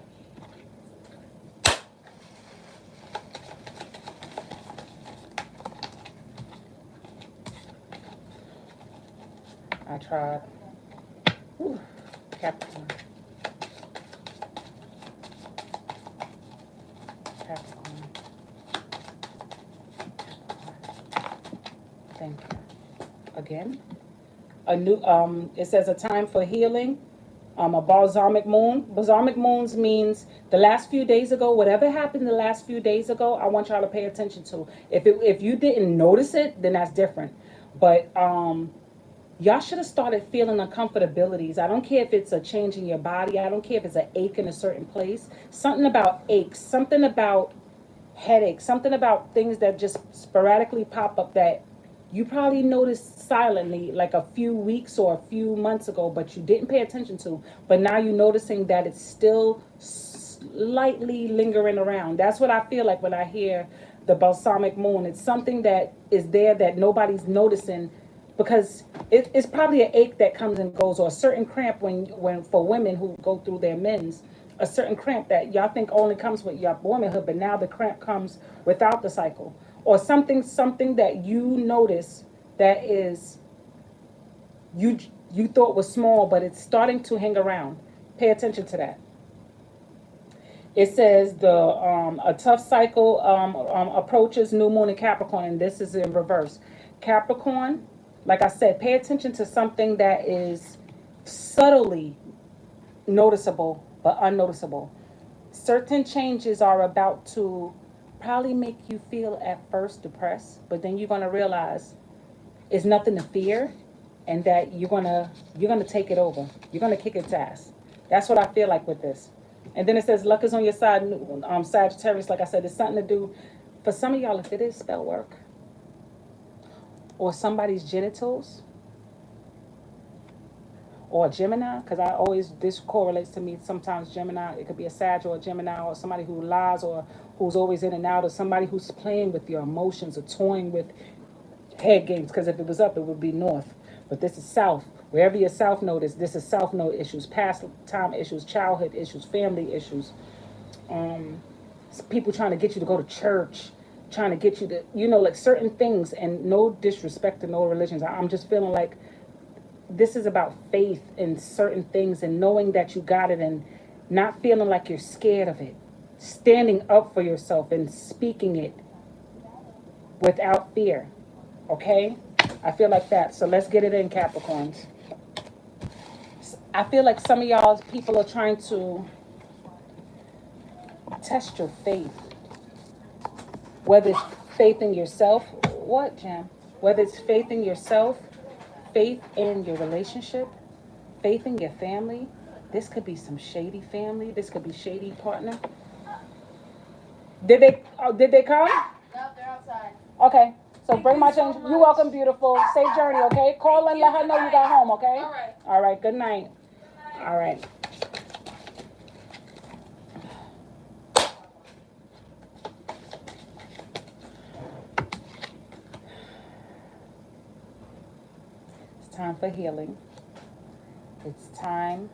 I tried. Whew. Capricorn. Capricorn. Thank you. Again. A new it says a time for healing. A balsamic moon. Balsamic moons means the last few days ago, whatever happened the last few days ago, I want y'all to pay attention to. If you didn't notice it, then that's different. But y'all should have started feeling uncomfortabilities. I don't care if it's a change in your body. I don't care if it's an ache in a certain place. Something about aches, something about headaches, something about things that just sporadically pop up that you probably noticed silently like a few weeks or a few months ago, but you didn't pay attention to. But now you're noticing that it's still slightly lingering around. That's what I feel like when I hear the balsamic moon. It's something that is there that nobody's noticing, because it's probably an ache that comes and goes, or a certain cramp when for women who go through their men's, a certain cramp that y'all think only comes with your womanhood, but now the cramp comes without the cycle, or something that you notice that is you thought was small, but it's starting to hang around. Pay attention to that. It says a tough cycle approaches new moon in Capricorn, and this is in reverse. Capricorn, like I said, pay attention to something that is subtly noticeable but unnoticeable. Certain changes are about to probably make you feel at first depressed, but then you're going to realize it's nothing to fear, and that you're gonna take it over. You're gonna kick its ass. That's what I feel like with this. And then it says luck is on your side, Sagittarius. Like I said, it's something to do for some of y'all. If it is spell work or somebody's genitals or Gemini, because this correlates to me sometimes. Gemini, it could be a Sag or a Gemini, or somebody who lies or who's always in and out, or somebody who's playing with your emotions or toying with head games, because if it was up, it would be north. But this is south. Wherever your south node is, this is south node issues, past time issues, childhood issues, family issues. People trying to get you to go to church, trying to get you to, like certain things. And no disrespect to no religions. I'm just feeling like this is about faith in certain things, and knowing that you got it, and not feeling like you're scared of it. Standing up for yourself and speaking it without fear. Okay? I feel like that. So let's get it in, Capricorns. I feel like some of y'all people are trying to test your faith. Whether it's faith in yourself. What, Jam? Whether it's faith in yourself, faith in your relationship, faith in your family. This could be some shady family. This could be shady partner. Did they come? No, they're outside. Okay. So bring my change. You're welcome, beautiful. Safe journey, okay? Call and let her know you got home, okay? All right. All right. Good night. All right. It's time for healing. It's time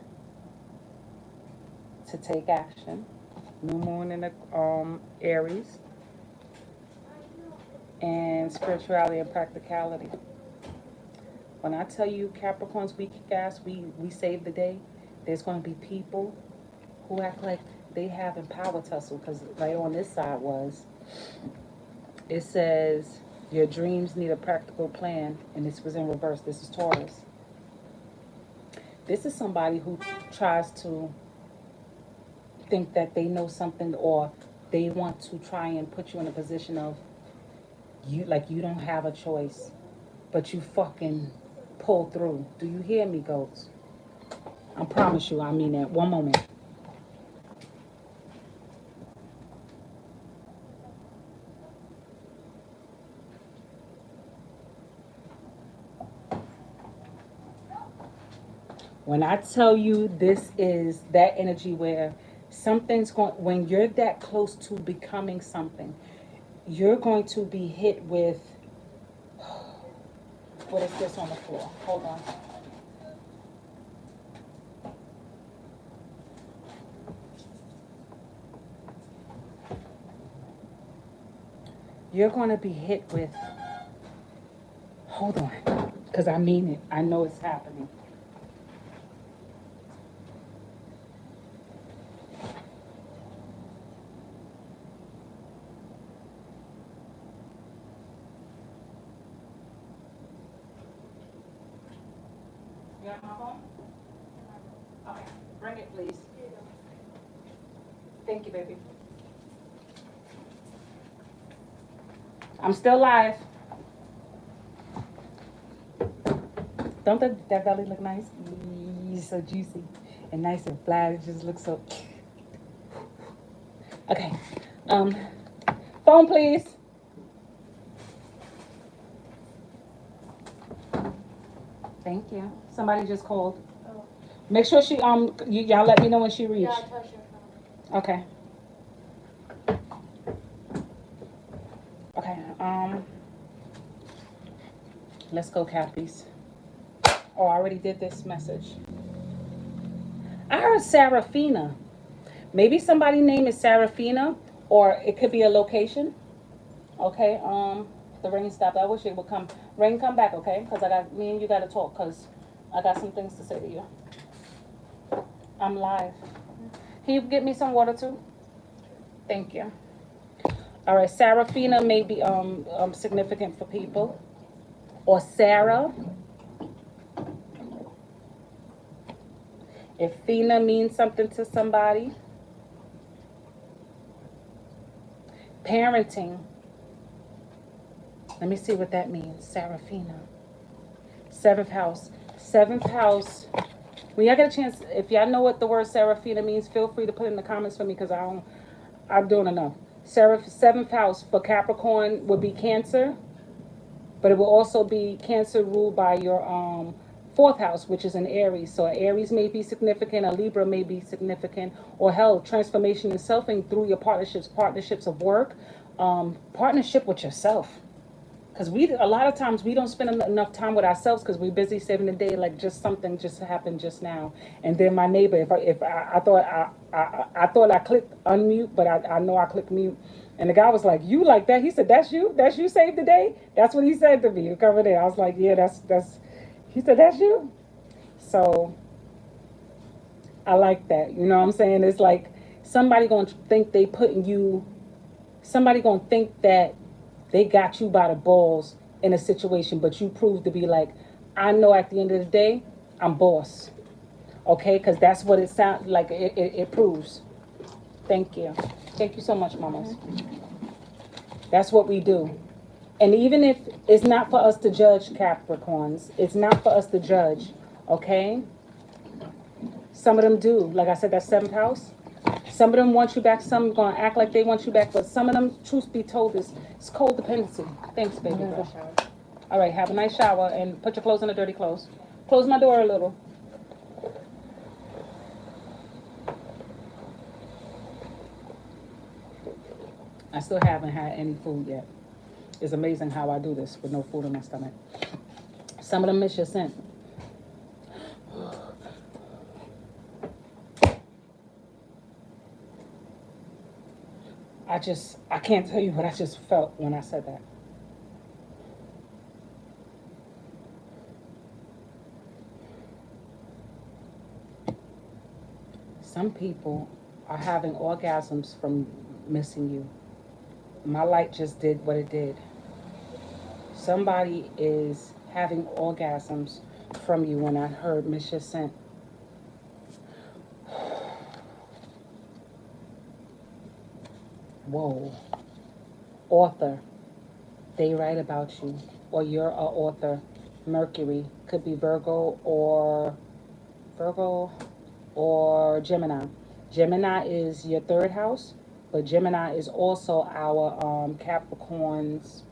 to take action. New moon in the Aries. and spirituality and practicality. When I tell you Capricorns, we kick ass, we save the day, there's going to be people who act like they have a power tussle, because right on this side it says, your dreams need a practical plan, and this was in reverse. This is Taurus. This is somebody who tries to think that they know something, or they want to try and put you in a position of you, like you don't have a choice, but you fucking pull through. Do you hear me, goats? I promise you, I mean that. One moment. When I tell you this is that energy where something's going, when you're that close to becoming something, you're going to be hit with, what is this on the floor? Hold on. You're going to be hit with, hold on, because I mean it. I know it's happening. You got my phone? Okay, bring it, please. Thank you, baby. I'm still live. Don't that belly look nice? It's so juicy and nice and flat. It just looks so. Okay. Phone, please. Thank you. Somebody just called. Oh. Make sure she y'all let me know when she reaches. Yeah, I touched your phone. Okay. Okay. Let's go, Cappies. Oh, I already did this message. I heard Serafina. Maybe somebody's name is Serafina, or it could be a location. Okay. The rain stopped. I wish it would come. Rain, come back, okay? Because me and you got to talk, because I got some things to say to you. I'm live. Can you get me some water too? Thank you. All right, Serafina may be significant for people, or Sarah. If Fina means something to somebody. Parenting. Let me see what that means. Serafina. Seventh house. Seventh house. When y'all get a chance, if y'all know what the word Serafina means, feel free to put it in the comments for me, because I'm doing enough. Seventh house for Capricorn would be Cancer, but it will also be Cancer ruled by your fourth house, which is an Aries. So Aries may be significant, a Libra may be significant, or hell, transformation in self and through your partnerships of work, partnership with yourself. Because a lot of times we don't spend enough time with ourselves because we're busy saving the day, like just something just happened just now. And then my neighbor, I thought I clicked unmute, but I know I clicked mute. And the guy was like, "You like that?" He said, "That's you? That's you saved the day?" That's what he said to me. You covered it. I was like, "Yeah, that's." He said, "That's you." So I like that. You know what I'm saying? It's like somebody gonna think they putting you. Somebody gonna think that they got you by the balls in a situation, but you proved to be like, I know at the end of the day, I'm boss. Okay, because that's what it sounds like. It proves. Thank you. Thank you so much, mamas. That's what we do. And even if it's not for us to judge, Capricorns, it's not for us to judge, okay? Some of them do. Like I said, that's seventh house. Some of them want you back. Some are going to act like they want you back. But some of them, truth be told, it's codependency. Thanks, baby girl. All right, have a nice shower and put your clothes in the dirty clothes. Close my door a little. I still haven't had any food yet. It's amazing how I do this with no food in my stomach. Some of them miss your scent. I can't tell you what I just felt when I said that. Some people are having orgasms from missing you. My light just did what it did. Somebody is having orgasms from you when I heard Miss Your Scent. Whoa. Author. They write about you. Or you're an author. Mercury. Could be Virgo or Gemini. Gemini is your third house, but Gemini is also our Capricorn's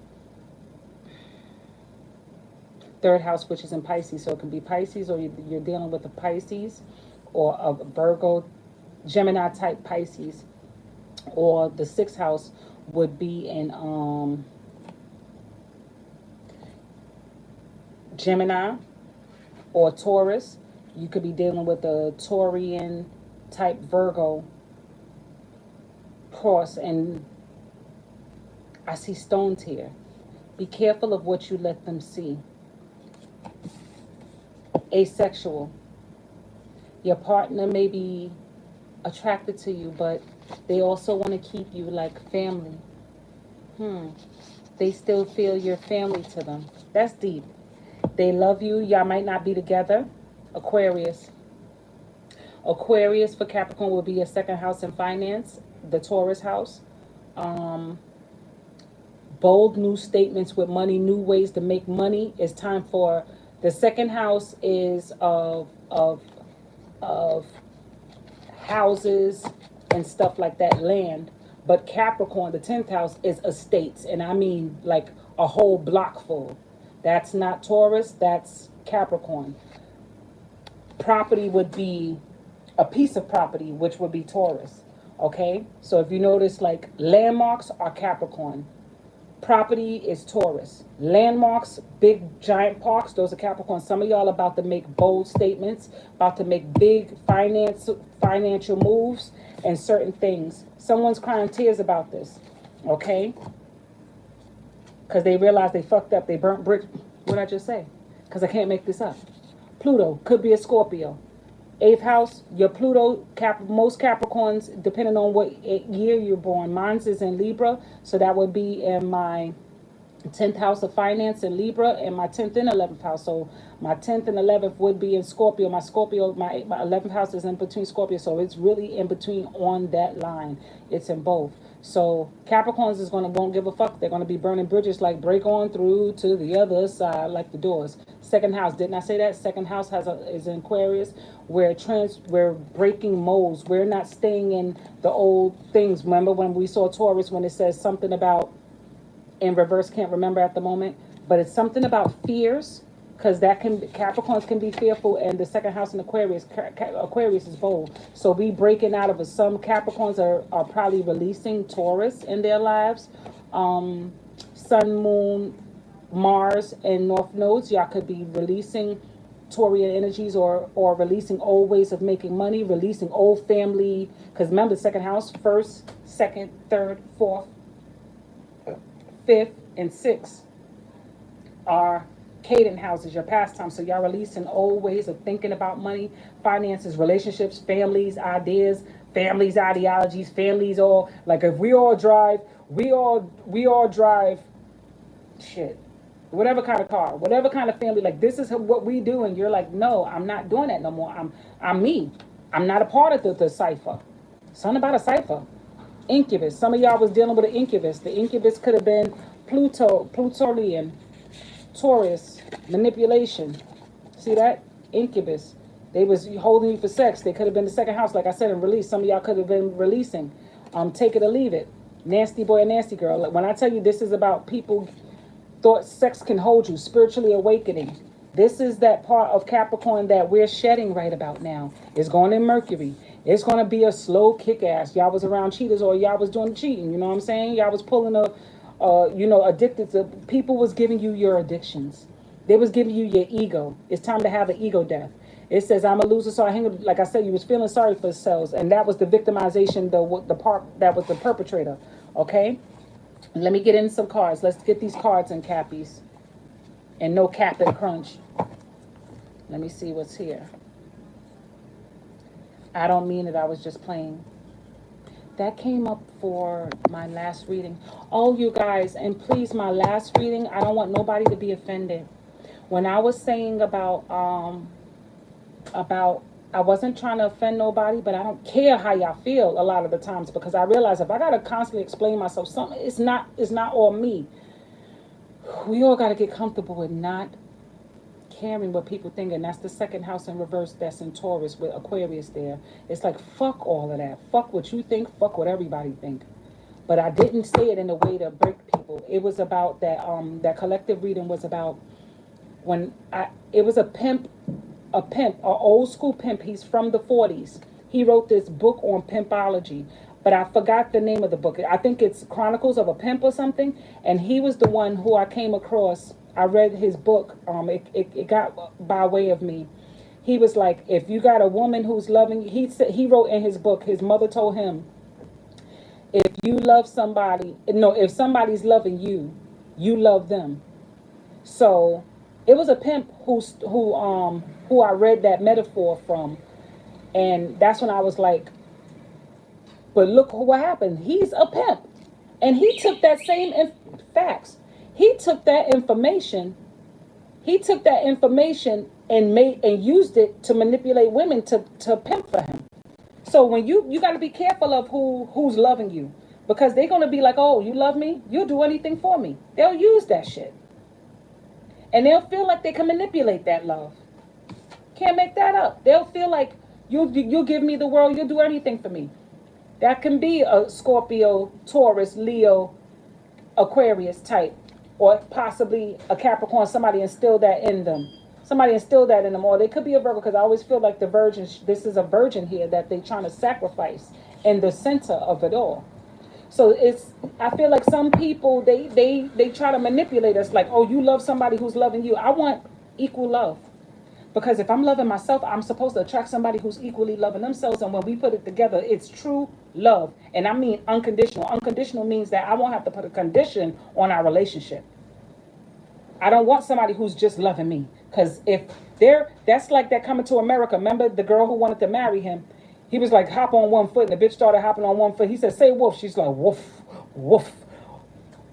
third house, which is in Pisces. So it can be Pisces, or you're dealing with a Pisces or a Virgo, Gemini type Pisces. Or the sixth house would be in Gemini or Taurus. You could be dealing with a Taurian type Virgo cross. And I see stones here. Be careful of what you let them see. Asexual. Your partner may be attracted to you, but they also want to keep you like family. They still feel you're family to them. That's deep. They love you. Y'all might not be together. Aquarius. Aquarius for Capricorn will be your second house in finance, the Taurus house. Bold new statements with money, new ways to make money. It's time for the second house is of houses and stuff like that, land. But Capricorn, the 10th house, is estates, and I mean like a whole block full. That's not Taurus, that's Capricorn. Property would be a piece of property, which would be Taurus. Okay, so if you notice, like landmarks are Capricorn. Property is Taurus. Landmarks, big giant parks, those are Capricorn. Some of y'all about to make bold statements, about to make big financial moves and certain things. Someone's crying tears about this, okay? Because they realize they fucked up. They burnt bricks. What did I just say? Because I can't make this up. Pluto could be a Scorpio. 8th house, your Pluto, most Capricorns, depending on what year you're born. Mine is in Libra, so that would be in my 10th house of finance in Libra, and my 10th and 11th house. So my 10th and 11th would be in Scorpio. My 11th house is in between Scorpio, so it's really in between on that line. It's in both. So Capricorns won't give a fuck. They're gonna be burning bridges, like break on through to the other side, like the doors. Second house, didn't I say that? Second house is in Aquarius. We're breaking molds. We're not staying in the old things. Remember when we saw Taurus, when it says something about, in reverse, can't remember at the moment, but it's something about fears, because Capricorns can be fearful, and the second house in Aquarius, Aquarius is bold. So we breaking out of it. Some Capricorns are probably releasing Taurus in their lives. Sun, Moon, Mars, and North Nodes, y'all could be releasing Taurian energies, or releasing old ways of making money, releasing old family, because remember the second house, first, second, third, fourth, fifth, and sixth are cadent houses, your pastime. So y'all releasing old ways of thinking about money, finances, relationships, families, ideas, families, ideologies, families, all like if we all drive shit, whatever kind of car, whatever kind of family, like this is what we do, and you're like, no, I'm not doing that no more. I'm me. I'm not a part of the cipher. Something about a cipher. Incubus. Some of y'all was dealing with an incubus. The incubus could have been Plutonian, Taurus, manipulation. See that? Incubus. They was holding you for sex. They could have been the second house, like I said, and release. Some of y'all could have been releasing. Take it or leave it. Nasty boy and nasty girl. Like, when I tell you this is about people thought sex can hold you, spiritually awakening. This is that part of Capricorn that we're shedding right about now. It's going in Mercury. It's going to be a slow kick ass. Y'all was around cheaters, or y'all was doing cheating. You know what I'm saying? Y'all was pulling addicted to, people was giving you your addictions. They was giving you your ego. It's time to have an ego death. It says, I'm a loser, so I hang up. Like I said, you was feeling sorry for yourselves. And that was the victimization, the part that was the perpetrator. Okay? Let me get in some cards. Let's get these cards in, Cappies. And no cap and crunch. Let me see what's here. I don't mean it. I was just playing. That came up for my last reading. Oh, you guys, and please, my last reading, I don't want nobody to be offended. When I was saying about I wasn't trying to offend nobody, but I don't care how y'all feel a lot of the times, because I realize if I gotta constantly explain myself, something it's not all me. We all gotta get comfortable with not caring what people think, and that's the second house in reverse. That's in Taurus with Aquarius there. It's like fuck all of that. Fuck what you think. Fuck what everybody think. But I didn't say it in a way to break people. It was about that. That collective reading was about when it was a pimp, an old school pimp. He's from the 40s. He wrote this book on pimpology, but I forgot the name of the book. I think it's Chronicles of a Pimp or something. And he was the one who I came across. I read his book. It got by way of me. He was like, if you got a woman who's loving, he wrote in his book, his mother told him, if you love somebody, no, if somebody's loving you, you love them. So it was a pimp who I read that metaphor from. And that's when I was like, but look what happened. He's a pimp. And he took that same facts. He took that information. And used it to manipulate women to pimp for him. So when you got to be careful of who's loving you, because they're going to be like, oh, you love me? You'll do anything for me. They'll use that shit. And they'll feel like they can manipulate that love. Can't make that up. They'll feel like you'll give me the world. You'll do anything for me. That can be a Scorpio, Taurus, Leo, Aquarius type, or possibly a Capricorn. Somebody instilled that in them. Or they could be a Virgo, because I always feel like the virgin, this is a virgin here that they're trying to sacrifice in the center of it all. So I feel like some people, they try to manipulate us like, oh, you love somebody who's loving you. I want equal love. Because if I'm loving myself, I'm supposed to attract somebody who's equally loving themselves. And when we put it together, it's true love. And I mean unconditional. Unconditional means that I won't have to put a condition on our relationship. I don't want somebody who's just loving me. Because that's like that Coming to America. Remember the girl who wanted to marry him? He was like, hop on one foot. And the bitch started hopping on one foot. He said, say woof. She's like, woof, woof.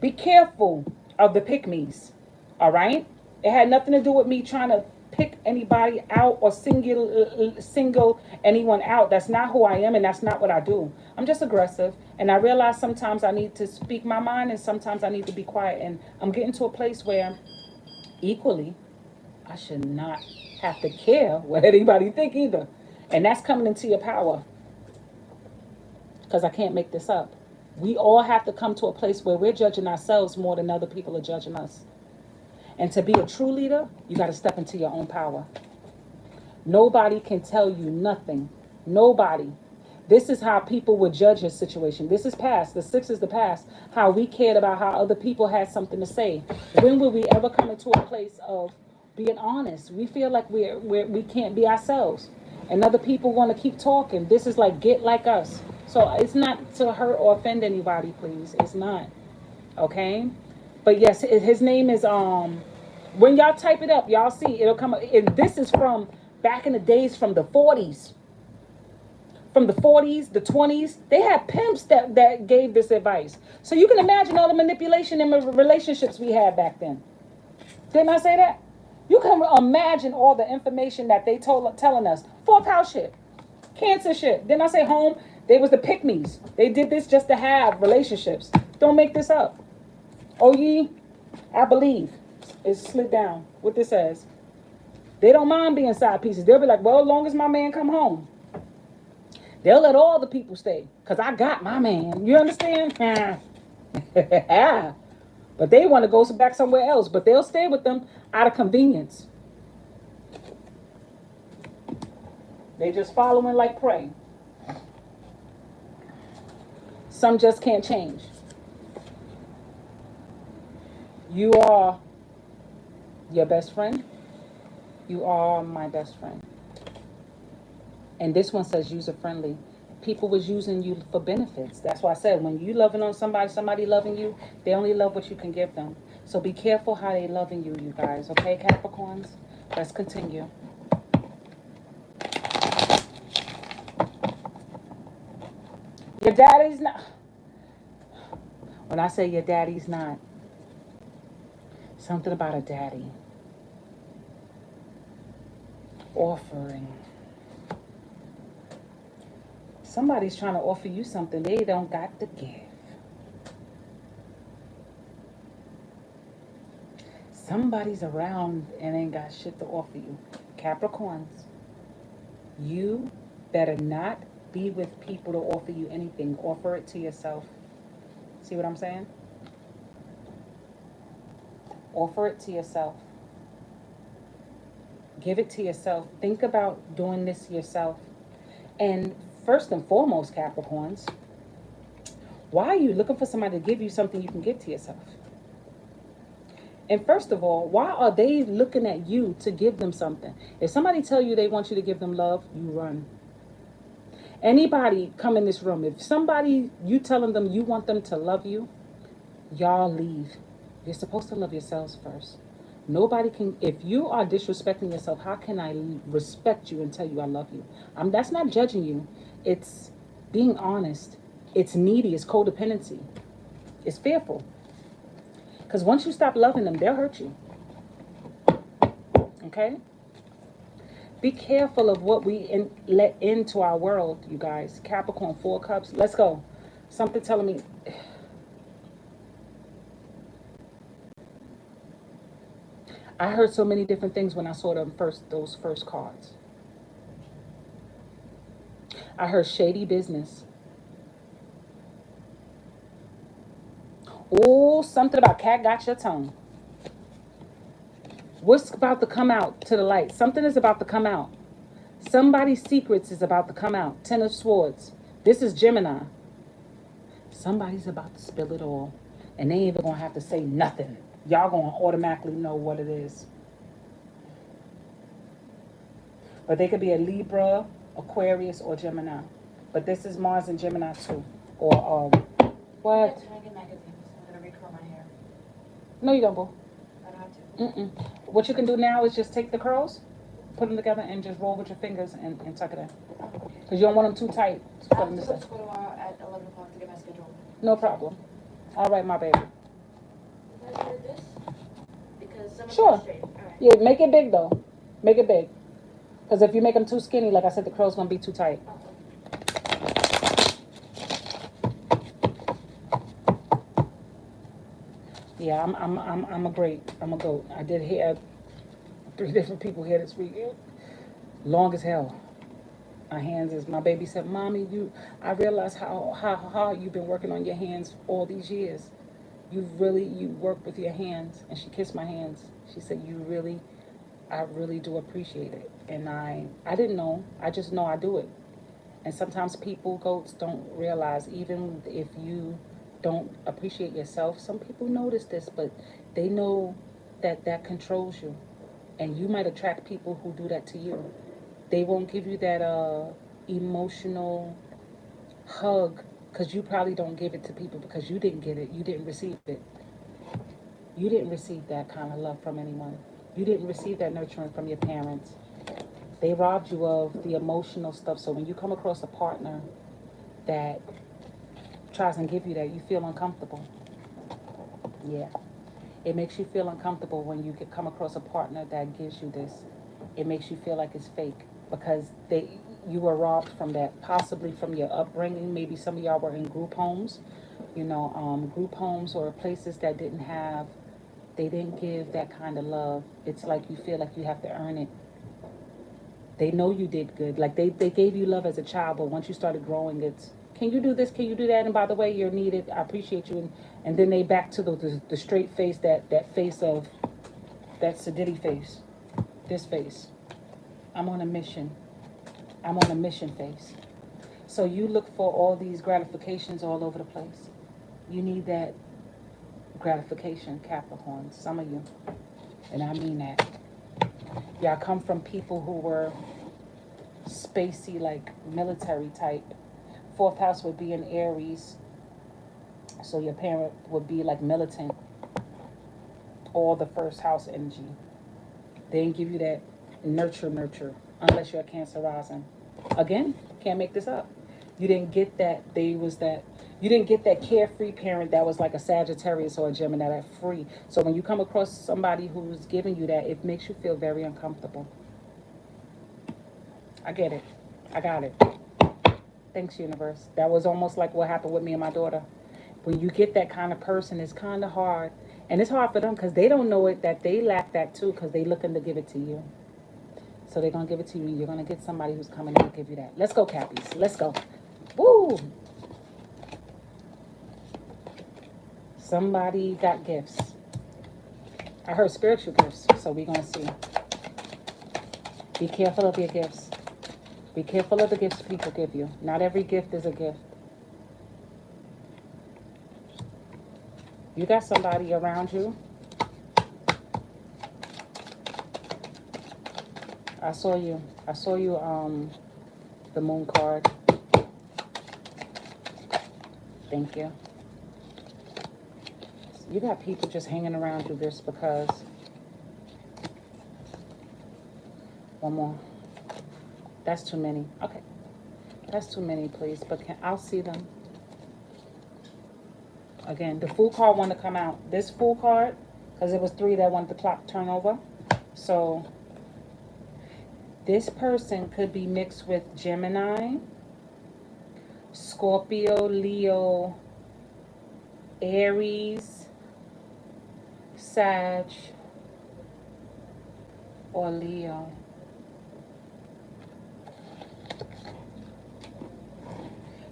Be careful of the pick-me's. All right? It had nothing to do with me trying to pick anybody out or single anyone out. That's not who I am, and that's not what I do. I'm just aggressive. And I realize sometimes I need to speak my mind, and sometimes I need to be quiet. And I'm getting to a place where equally, I should not have to care what anybody think either. And that's coming into your power. Because I can't make this up. We all have to come to a place where we're judging ourselves more than other people are judging us. And to be a true leader, you got to step into your own power. Nobody can tell you nothing. Nobody. This is how people would judge a situation. This is past. The 6 is the past. How we cared about how other people had something to say. When will we ever come into a place of being honest? We feel like we can't be ourselves. And other people want to keep talking. This is like, get like us. So it's not to hurt or offend anybody, please. It's not. Okay? But yes, his name is, when y'all type it up, y'all see, it'll come up. And this is from back in the days from the 40s. From the 40s, the 20s, they had pimps that gave this advice. So you can imagine all the manipulation in the relationships we had back then. Didn't I say that? You can imagine all the information that they telling us. 4th house shit. Cancer shit. Didn't I say home? They was the pick-me's. They did this just to have relationships. Don't make this up. Oh, ye, I believe. It's slid down. What this says. They don't mind being side pieces. They'll be like, well, as long as my man come home. They'll let all the people stay. Because I got my man. You understand? But they want to go back somewhere else. But they'll stay with them out of convenience. They just following like prey. Some just can't change. You are your best friend. You are my best friend. And this one says user-friendly. People was using you for benefits. That's why I said when you loving on somebody loving you, they only love what you can give them. So be careful how they loving you, you guys. Okay, Capricorns? Let's continue. Your daddy's not. When I say your daddy's not, something about a daddy offering. Somebody's trying to offer you something they don't got to give. Somebody's around and ain't got shit to offer you. Capricorns, you better not be with people to offer you anything. Offer it to yourself. See what I'm saying? Offer it to yourself. Give it to yourself. Think about doing this yourself. And first and foremost, Capricorns, why are you looking for somebody to give you something you can give to yourself? And first of all, why are they looking at you to give them something? If somebody tell you they want you to give them love, you run. Anybody come in this room, if somebody, you telling them you want them to love you, y'all leave. You're supposed to love yourselves first. Nobody can, if you are disrespecting yourself, how can I respect you and tell you I love you? That's not judging you. It's being honest. It's needy. It's codependency. It's fearful. Because once you stop loving them, they'll hurt you. Okay? Be careful of what we let into our world, you guys. Capricorn, 4 cups. Let's go. Something telling me. I heard so many different things when I saw those first cards. I heard shady business. Oh, something about cat got your tongue. What's about to come out to the light? Something is about to come out. Somebody's secrets is about to come out. 10 of Swords. This is Gemini. Somebody's about to spill it all. And they ain't even going to have to say nothing. Y'all going to automatically know what it is. But they could be a Libra, Aquarius, or Gemini. But this is Mars and Gemini too. Or, what? Can I get magazines? I'm going to recurl my hair. No, you don't, boo. I don't have to. What you can do now is just take the curls, put them together, and just roll with your fingers and tuck it in. Because you don't want them too tight. I have to go to school tomorrow at 11 o'clock to get my schedule. No problem. All right, my baby. Can I do this? Because some of Sure. them are straight. All right. Yeah, make it big, though. Make it big. Because if you make them too skinny, like I said, the curl's going to be too tight. Yeah, I'm a goat. I did hear 3 different people here this week. Long as hell. My baby said, Mommy, I realize how hard you've been working on your hands all these years. You work with your hands. And she kissed my hands. She said, I really do appreciate it. And I didn't know. I just know I do it. And sometimes goats don't realize, even if you don't appreciate yourself, some people notice this, but they know that controls you. And you might attract people who do that to you. They won't give you that emotional hug because you probably don't give it to people because you didn't get it. You didn't receive it. You didn't receive that kind of love from anyone. You didn't receive that nurturing from your parents. They robbed you of the emotional stuff. So when you come across a partner that tries and give you that, you feel uncomfortable. Yeah. It makes you feel uncomfortable when you come across a partner that gives you this. It makes you feel like it's fake because you were robbed from that, possibly from your upbringing. Maybe some of y'all were in group homes, group homes or places that they didn't give that kind of love. It's like you feel like you have to earn it. They know you did good. Like they gave you love as a child, but once you started growing, it's, can you do this? Can you do that? And by the way, you're needed. I appreciate you. And then they back to the straight face, that face of, that sedity face. This face. I'm on a mission. I'm on a mission face. So you look for all these gratifications all over the place. You need that gratification, Capricorn. Some of you. And I mean that. Y'all come from people who were spacey, like military type. 4th house would be in Aries. So your parent would be like militant. Or the 1st house energy. They didn't give you that nurture, unless you're a Cancer rising. Again, can't make this up. You didn't get that you didn't get that carefree parent that was like a Sagittarius or a Gemini, that free. So when you come across somebody who's giving you that, it makes you feel very uncomfortable. I get it. I got it. Thanks, universe. That was almost like what happened with me and my daughter. When you get that kind of person, it's kind of hard. And it's hard for them because they don't know it, that they lack that too, because they looking to give it to you. So they're going to give it to you. You're going to get somebody who's coming in to give you that. Let's go, Cappies. Let's go. Woo! Somebody got gifts. I heard spiritual gifts, so we're going to see. Be careful of your gifts. Be careful of the gifts people give you. Not every gift is a gift. You got somebody around you. I saw you, the moon card. Thank you. You got people just hanging around you just because. One more. That's too many. Okay. That's too many, please. But I'll see them. Again, the Fool card wanted to come out. This Fool card, because it was 3 that wanted the clock turn over. So, this person could be mixed with Gemini, Scorpio, Leo, Aries, Sag, or Leo.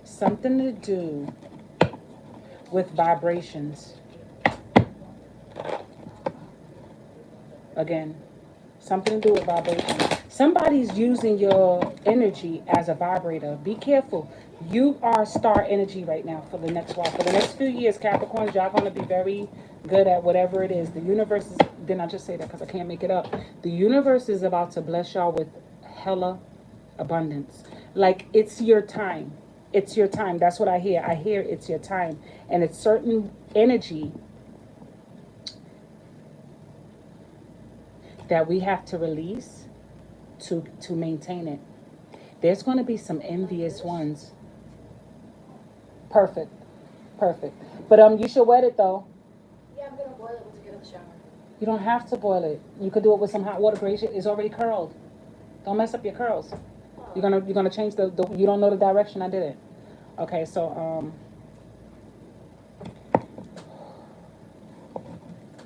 Something to do with vibrations. Again, something to do with vibrations. Somebody's using your energy as a vibrator. Be careful. You are star energy right now for the next while. For the next few years, Capricorns, y'all going to be very good at whatever it is. The universe is, didn't I just say that because I can't make it up? The universe is about to bless y'all with hella abundance. Like, it's your time. It's your time. That's what I hear. I hear it's your time. And it's certain energy that we have to release to maintain it. There's going to be some envious ones. Perfect. Perfect. But you should wet it though. Yeah, I'm gonna boil it once I get out of the shower. You don't have to boil it. You could do it with some hot water. Grace, it's already curled. Don't mess up your curls. You're gonna change the you don't know the direction I did it. Okay, so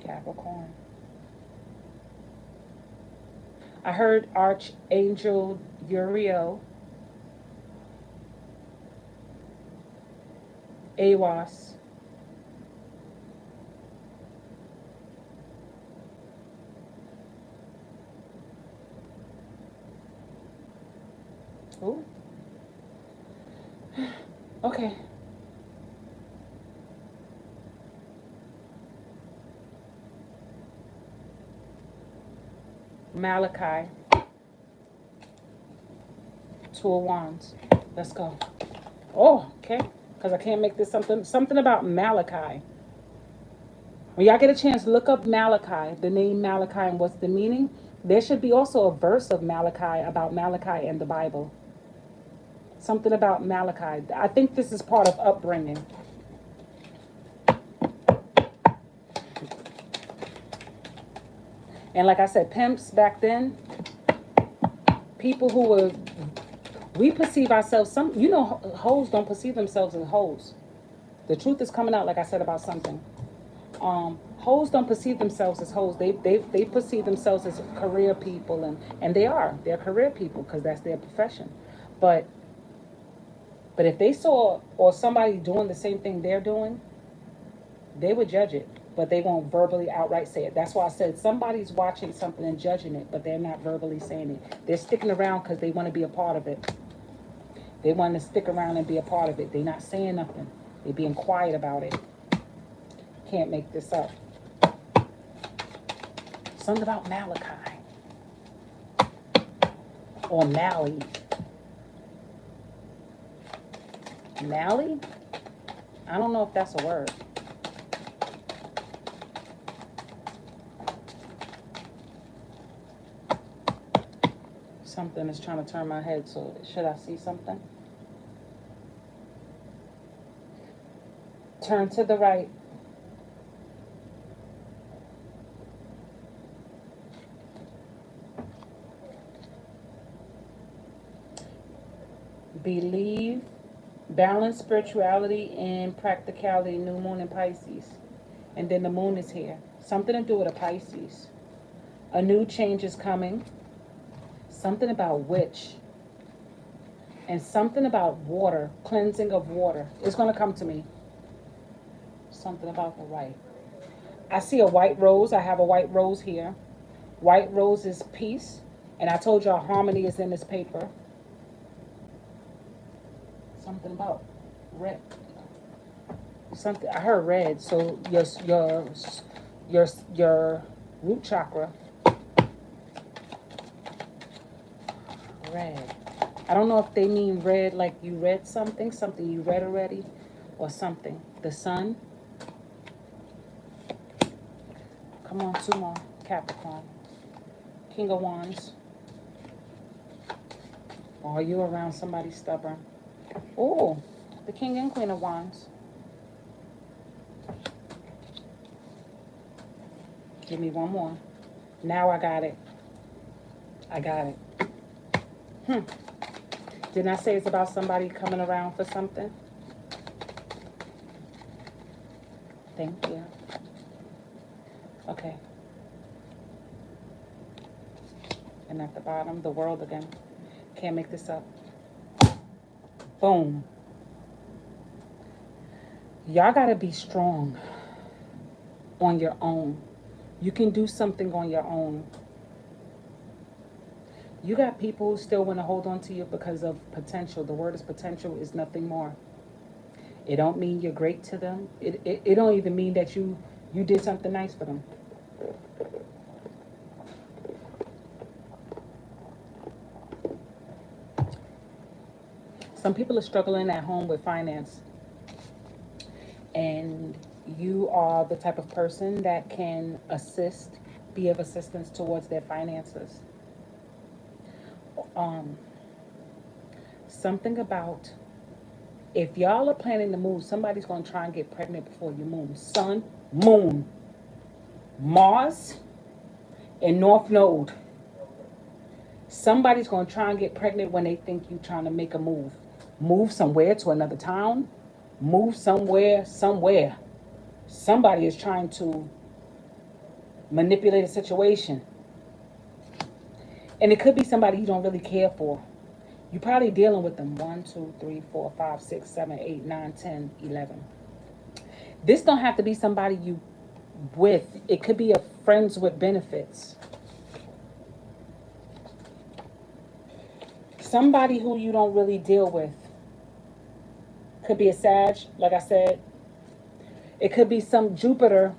Capricorn. I heard Archangel Uriel, AWAS, oh, okay. Malachi, 2 of Wands. Let's go. Oh, okay. Because I can't make this something about Malachi. When y'all get a chance, look up Malachi, the name Malachi, and what's the meaning. There should be also a verse of Malachi about Malachi in the Bible. Something about Malachi. I think this is part of upbringing. And like I said, pimps back then, people who were, we perceive ourselves, hoes don't perceive themselves as hoes. The truth is coming out, like I said, about something. Hoes don't perceive themselves as hoes. They perceive themselves as career people, and they're career people because that's their profession. But if they saw or somebody doing the same thing they're doing, they would judge it, but they won't verbally outright say it. That's why I said somebody's watching something and judging it, but they're not verbally saying it. They're sticking around because they want to be a part of it. They want to stick around and be a part of it. They're not saying nothing. They're being quiet about it. Can't make this up. Something about Malachi. Or Mally. Mally? I don't know if that's a word. Something is trying to turn my head, so should I see something? Turn to the right. Believe, balance spirituality and practicality, new moon in Pisces. And then the moon is here. Something to do with a Pisces. A new change is coming. Something about witch. And something about water, cleansing of water. It's going to come to me. Something about the right. I see a white rose. I have a white rose here. White rose is peace. And I told y'all harmony is in this paper. Something about red. Something I heard red. So your root chakra. Red. I don't know if they mean red like you read something you read already, or something. The sun. Come on, 2 more. Capricorn. King of Wands. Or are you around somebody stubborn? Oh, the King and Queen of Wands. Give me one more. Now I got it. I got it. Didn't I say it's about somebody coming around for something? Thank you. Okay. And at the bottom, the world again. Can't make this up. Boom. Y'all gotta be strong on your own. You can do something on your own. You got people who still want to hold on to you because of potential. The word is potential is nothing more. It don't mean you're great to them. It don't even mean that you did something nice for them. Some people are struggling at home with finance. And you are the type of person that can assist, be of assistance towards their finances. Something about, if y'all are planning to move, somebody's going to try and get pregnant before you move. Sun, moon, Mars, and North Node. Somebody's going to try and get pregnant when they think you're trying to make a move. Move somewhere to another town. Move somewhere. Somebody is trying to manipulate a situation. And it could be somebody you don't really care for. You're probably dealing with them. 1, 2, 3, 4, 5, 6, 7, 8, 9, 10, 11. This don't have to be somebody you with. It could be a friends with benefits. Somebody who you don't really deal with. Could be a Sag, like I said. It could be some Jupiter.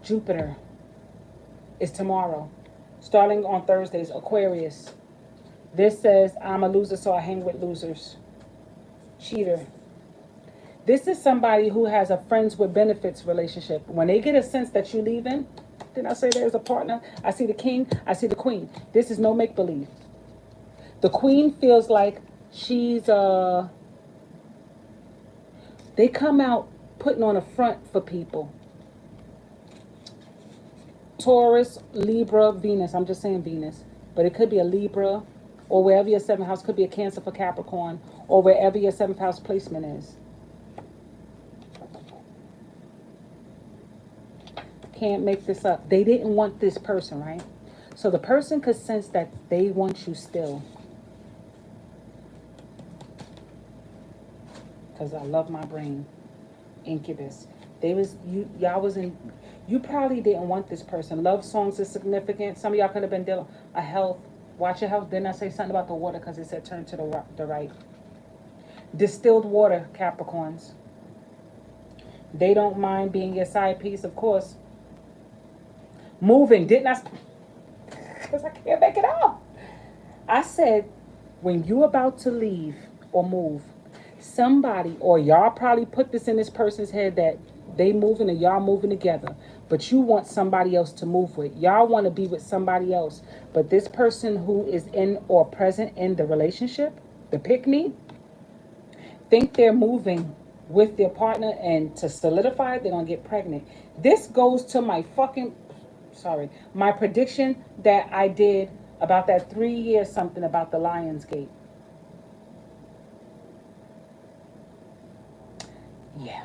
Jupiter is tomorrow. Starting on Thursdays, Aquarius. This says, I'm a loser, so I hang with losers. Cheater. This is somebody who has a friends with benefits relationship. When they get a sense that you're leaving, didn't I say there's a partner? I see the king, I see the queen. This is no make-believe. The queen feels like she's, they come out putting on a front for people. Taurus, Libra, Venus. I'm just saying Venus. But it could be a Libra, or wherever your 7th house, could be a Cancer for Capricorn, or wherever your 7th house placement is. Can't make this up. They didn't want this person, right? So the person could sense that they want you still. Because I love my brain. Incubus. You probably didn't want this person. Love songs is significant. Some of y'all could have been dealing a health. Watch your health. Didn't I say something about the water? Because it said turn to the right. Distilled water, Capricorns. They don't mind being your side piece, of course. Moving. Didn't I? Because I can't make it up. I said, when you're about to leave or move, somebody, or y'all probably put this in this person's head that they moving and y'all moving together, but you want somebody else to move with. Y'all want to be with somebody else, but this person who is in or present in the relationship, the pick-me, think they're moving with their partner, and to solidify it, they're going to get pregnant. This goes to my my prediction that I did about that 3 years something about the Lion's Gate. Yeah.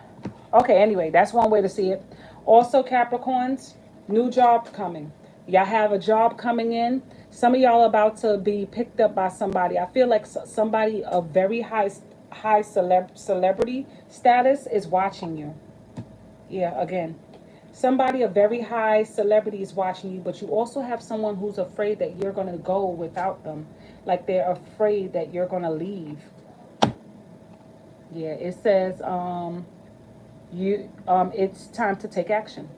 Okay, anyway, that's one way to see it. Also, Capricorns, new job coming. Y'all have a job coming in. Some of y'all are about to be picked up by somebody. I feel like somebody of very high celebrity status is watching you. Yeah, again. Somebody of very high celebrity is watching you, but you also have someone who's afraid that you're going to go without them. Like they're afraid that you're going to leave. Yeah, it says it's time to take action.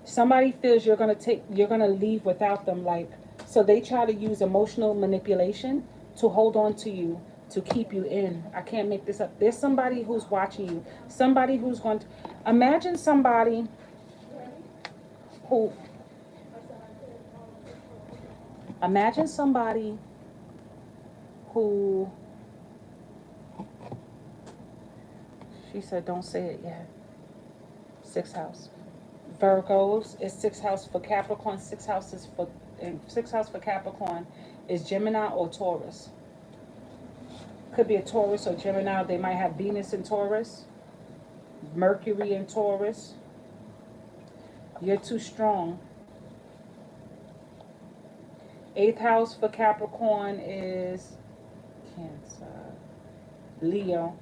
Somebody feels you're gonna leave without them, like, so they try to use emotional manipulation to hold on to you, to keep you in. I can't make this up. There's somebody who's watching you, somebody who's going to imagine somebody who who she said don't say it yet. 6th house. Virgos is 6th house for Capricorn. 6th house for Capricorn is Gemini or Taurus. Could be a Taurus or Gemini. They might have Venus in Taurus, Mercury in Taurus. You're too strong. 8th house for Capricorn is Cancer, Leo.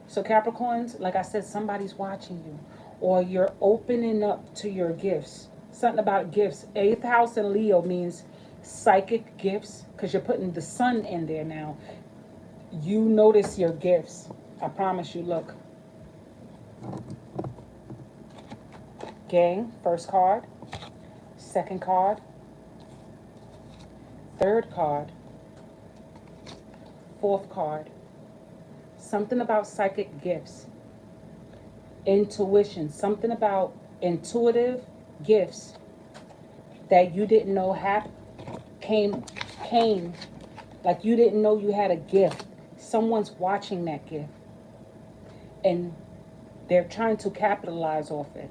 So Capricorns, like I said, somebody's watching you. Or you're opening up to your gifts. Something about gifts. 8th house in Leo means psychic gifts, because you're putting the sun in there now. You notice your gifts. I promise you, look. Gang, first card. Second card. Third card. Fourth card. Something about psychic gifts. Intuition, something about intuitive gifts that you didn't know came, like you didn't know you had a gift. Someone's watching that gift and they're trying to capitalize off it.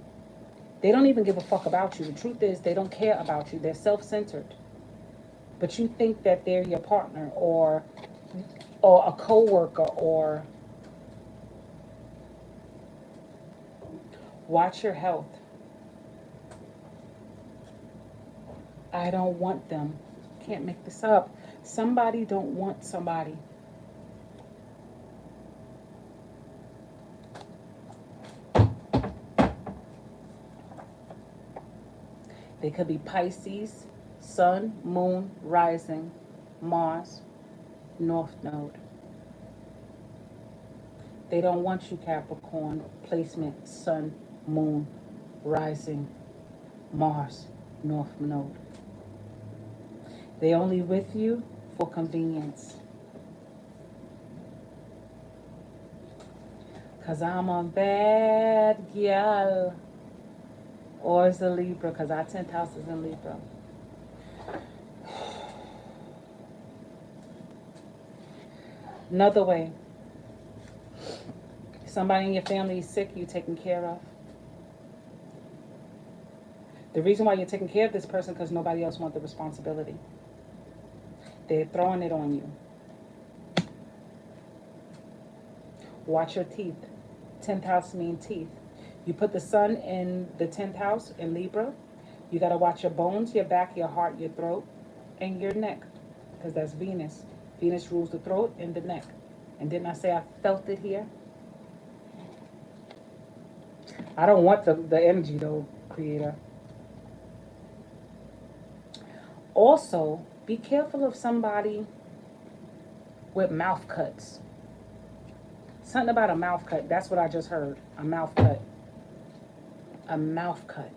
They don't even give a fuck about you. The truth is they don't care about you. They're self-centered. But you think that they're your partner or a co-worker or... Watch your health. I don't want them. Can't make this up. Somebody don't want somebody. They could be Pisces, Sun, Moon, Rising, Mars, North Node. They don't want you, Capricorn. Placement, Sun, Moon, Rising, Mars, North Node. They only with you for convenience. Because I'm a bad gal. Or it's a Libra, because our 10th house is in Libra. Another way. Somebody in your family is sick, you're taking care of. The reason why you're taking care of this person because nobody else wants the responsibility. They're throwing it on you. Watch your teeth. 10th house means teeth. You put the sun in the 10th house in Libra. You got to watch your bones, your back, your heart, your throat, and your neck. Because that's Venus. Venus rules the throat and the neck. And didn't I say I felt it here? I don't want the energy though, Creator. Also, be careful of somebody with mouth cuts. Something about a mouth cut. That's what I just heard. A mouth cut. A mouth cut.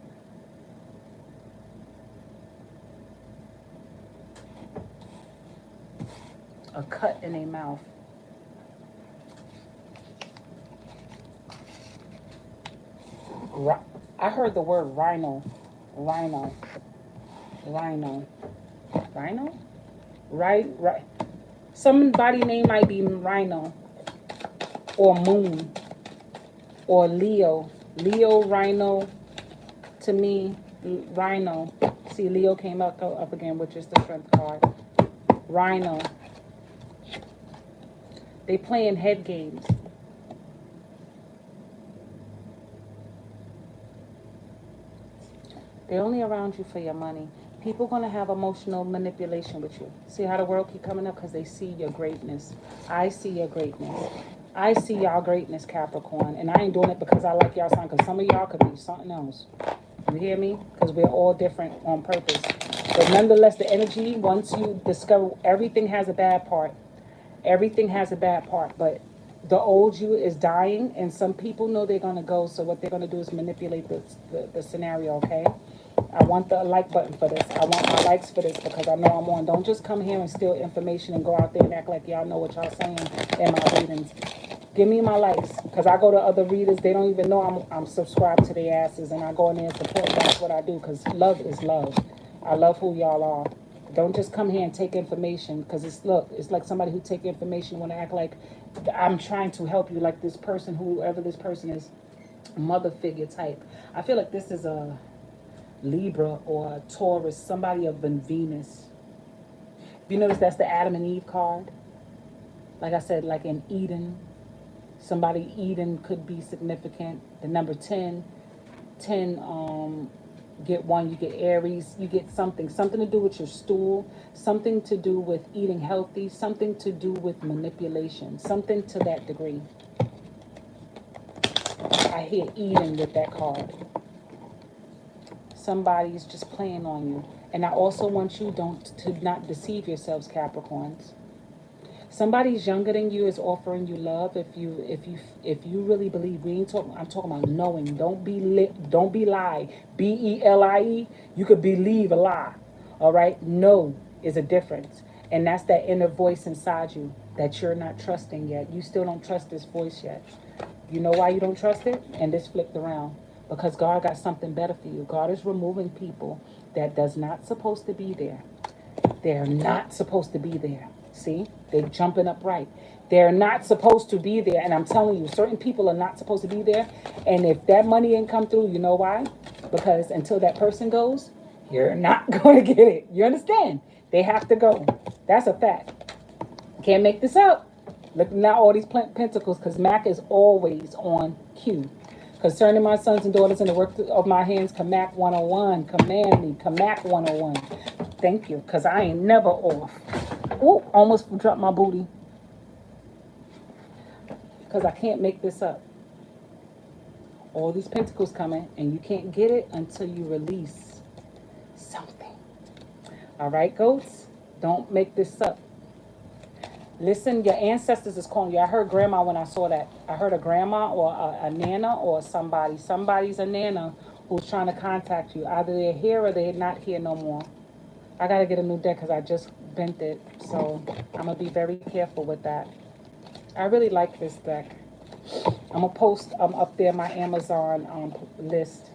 A cut in a mouth. I heard the word rhino. Rhino. Rhino. Rhino? Right. Somebody name might be Rhino or Moon. or Leo. Leo, Rhino, to me, Rhino. See, Leo came up again, which is the strength card. Rhino. They playing head games. They're only around you for your money. People going to have emotional manipulation with you. See how the world keep coming up? Because they see your greatness. I see your greatness. I see y'all greatness, Capricorn. And I ain't doing it because I like y'all sign. Because some of y'all could be something else. You hear me? Because we're all different on purpose. But nonetheless, the energy, once you discover, everything has a bad part. Everything has a bad part. But the old you is dying. And some people know they're going to go. So what they're going to do is manipulate the scenario, okay? I want the like button for this. I want my likes for this because I know I'm on. Don't just come here and steal information and go out there and act like y'all know what y'all saying in my readings. Give me my likes because I go to other readers. They don't even know I'm subscribed to their asses, and I go in there and support. That's what I do because love is love. I love who y'all are. Don't just come here and take information because it's like somebody who take information want to act like I'm trying to help you, like this person, whoever this person is, mother figure type. I feel like this is a Libra or a Taurus, somebody of Venus. You notice that's the Adam and Eve card. Like I said, like in Eden, somebody Eden could be significant. The number 10, get one, you get Aries, you get something to do with your stool, something to do with eating healthy, something to do with manipulation, something to that degree. I hear Eden with that card. Somebody's just playing on you. And I also want you to not deceive yourselves, Capricorns. Somebody's younger than you is offering you love. If you really believe, I'm talking about knowing. Don't be lie. BELIE. You could believe a lie. All right? No is a difference. And that's that inner voice inside you that you're not trusting yet. You still don't trust this voice yet. You know why you don't trust it? And this flipped around. Because God got something better for you. God is removing people that does not supposed to be there. They're not supposed to be there. See? They're jumping up right. They're not supposed to be there. And I'm telling you, certain people are not supposed to be there. And if that money ain't come through, you know why? Because until that person goes, you're not going to get it. You understand? They have to go. That's a fact. Can't make this up. Look now, all these pentacles, because Mac is always on cue. Concerning my sons and daughters and the work of my hands, Kamak 101, command me, Kamak 101. Thank you, because I ain't never off. Ooh, almost dropped my booty. Because I can't make this up. All these pentacles coming, and you can't get it until you release something. All right, goats? Don't make this up. Listen, your ancestors is calling you. I heard grandma when I saw that. I heard a grandma or a nana or somebody. Somebody's a nana who's trying to contact you. Either they're here or they're not here no more. I got to get a new deck because I just bent it. So I'm going to be very careful with that. I really like this deck. I'm going to post up there my Amazon list.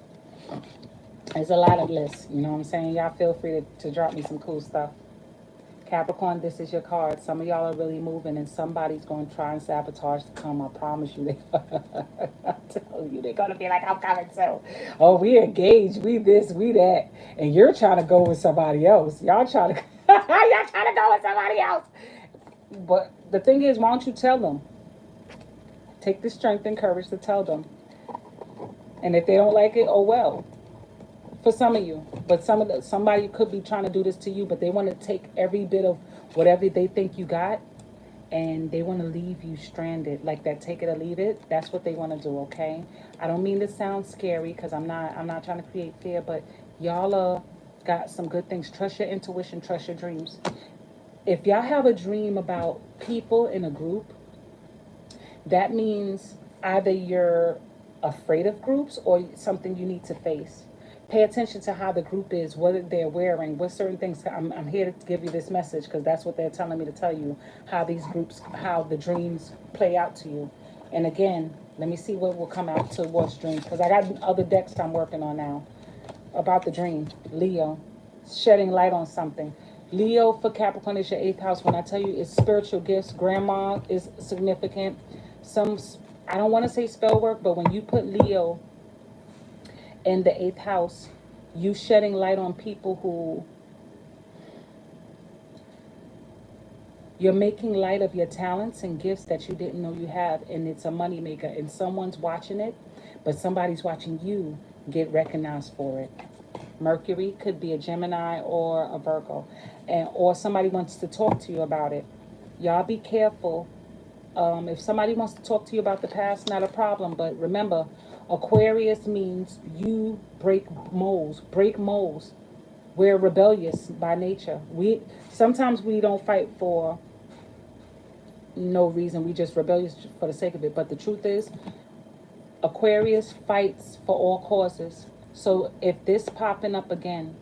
There's a lot of lists. You know what I'm saying? Y'all feel free to drop me some cool stuff. Capricorn, this is your card. Some of y'all are really moving, and somebody's going to try and sabotage to come. I promise you. I tell you, they're going to be like, I'm coming too. Oh, we engaged. We this, we that. And you're trying to go with somebody else. Y'all trying to go with somebody else. But the thing is, why don't you tell them? Take the strength and courage to tell them. And if they don't like it, oh well. For some of you, but somebody could be trying to do this to you, but they want to take every bit of whatever they think you got, and they want to leave you stranded, like that. Take it or leave it. That's what they want to do. Okay. I don't mean to sound scary because I'm not trying to create fear, but y'all got some good things. Trust your intuition. Trust your dreams. If y'all have a dream about people in a group, that means either you're afraid of groups or something you need to face. Pay attention to how the group is, what they're wearing, what certain things. I'm here to give you this message because that's what they're telling me to tell you, how these groups, how the dreams play out to you. And again, let me see what will come out towards dreams because I got other decks I'm working on now about the dream. Leo, shedding light on something. Leo for Capricorn is your 8th house. When I tell you it's spiritual gifts, grandma is significant. I don't want to say spell work, but when you put Leo in the 8th house, you shedding light on people who, you're making light of your talents and gifts that you didn't know you have, and it's a money maker, and someone's watching it, but somebody's watching you get recognized for it. Mercury could be a Gemini or a Virgo, and or somebody wants to talk to you about it. Y'all be careful. If somebody wants to talk to you about the past, not a problem, but remember, Aquarius means you break molds, break molds. We're rebellious by nature. We sometimes we don't fight for no reason. We just rebellious for the sake of it. But the truth is, Aquarius fights for all causes. So if this popping up again,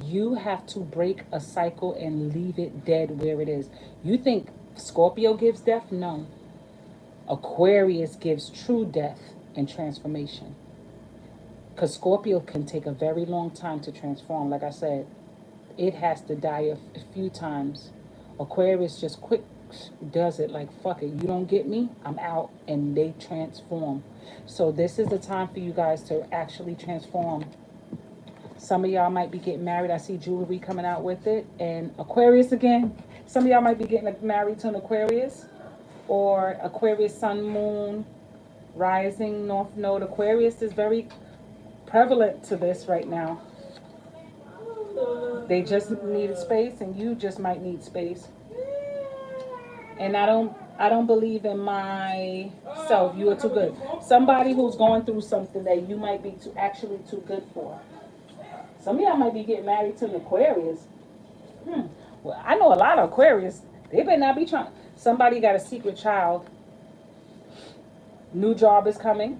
you have to break a cycle and leave it dead where it is. You think Scorpio gives death? No. Aquarius gives true death and transformation. Because Scorpio can take a very long time to transform. Like I said, it has to die a few times. Aquarius just quick does it, like, fuck it, you don't get me, I'm out, and they transform. So this is the time for you guys to actually transform. Some of y'all might be getting married. I see jewelry coming out with it. And Aquarius again. Some of y'all might be getting married to an Aquarius. Or Aquarius, sun, moon, rising, north node. Aquarius is very prevalent to this right now. They just need space, and you just might need space. And I don't believe in myself. You are too good. Somebody who's going through something that you might be actually too good for. Some of y'all might be getting married to an Aquarius. Well, I know a lot of Aquarius. They better not be trying. Somebody got a secret child. New job is coming.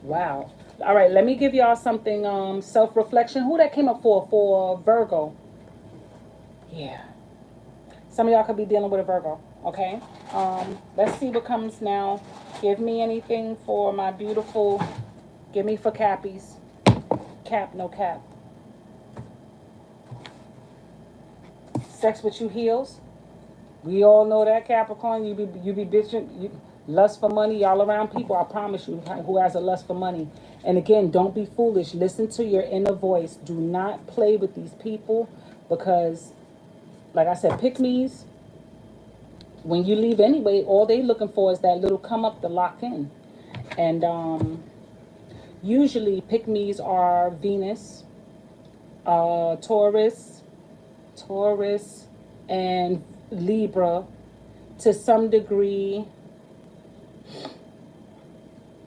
Wow. All right, let me give y'all something, self-reflection. Who that came up for Virgo? Yeah. Some of y'all could be dealing with a Virgo, okay? Let's see what comes now. Give me anything for my beautiful, give me for Cappies. Cap, no cap. Sex with you heals. We all know that, Capricorn. You be bitching. Lust for money. Y'all around people, I promise you, who has a lust for money. And again, don't be foolish. Listen to your inner voice. Do not play with these people because, like I said, pick-me's, when you leave anyway, all they looking for is that little come up to lock in. And usually pick-me's are Venus, Taurus, and Libra to some degree.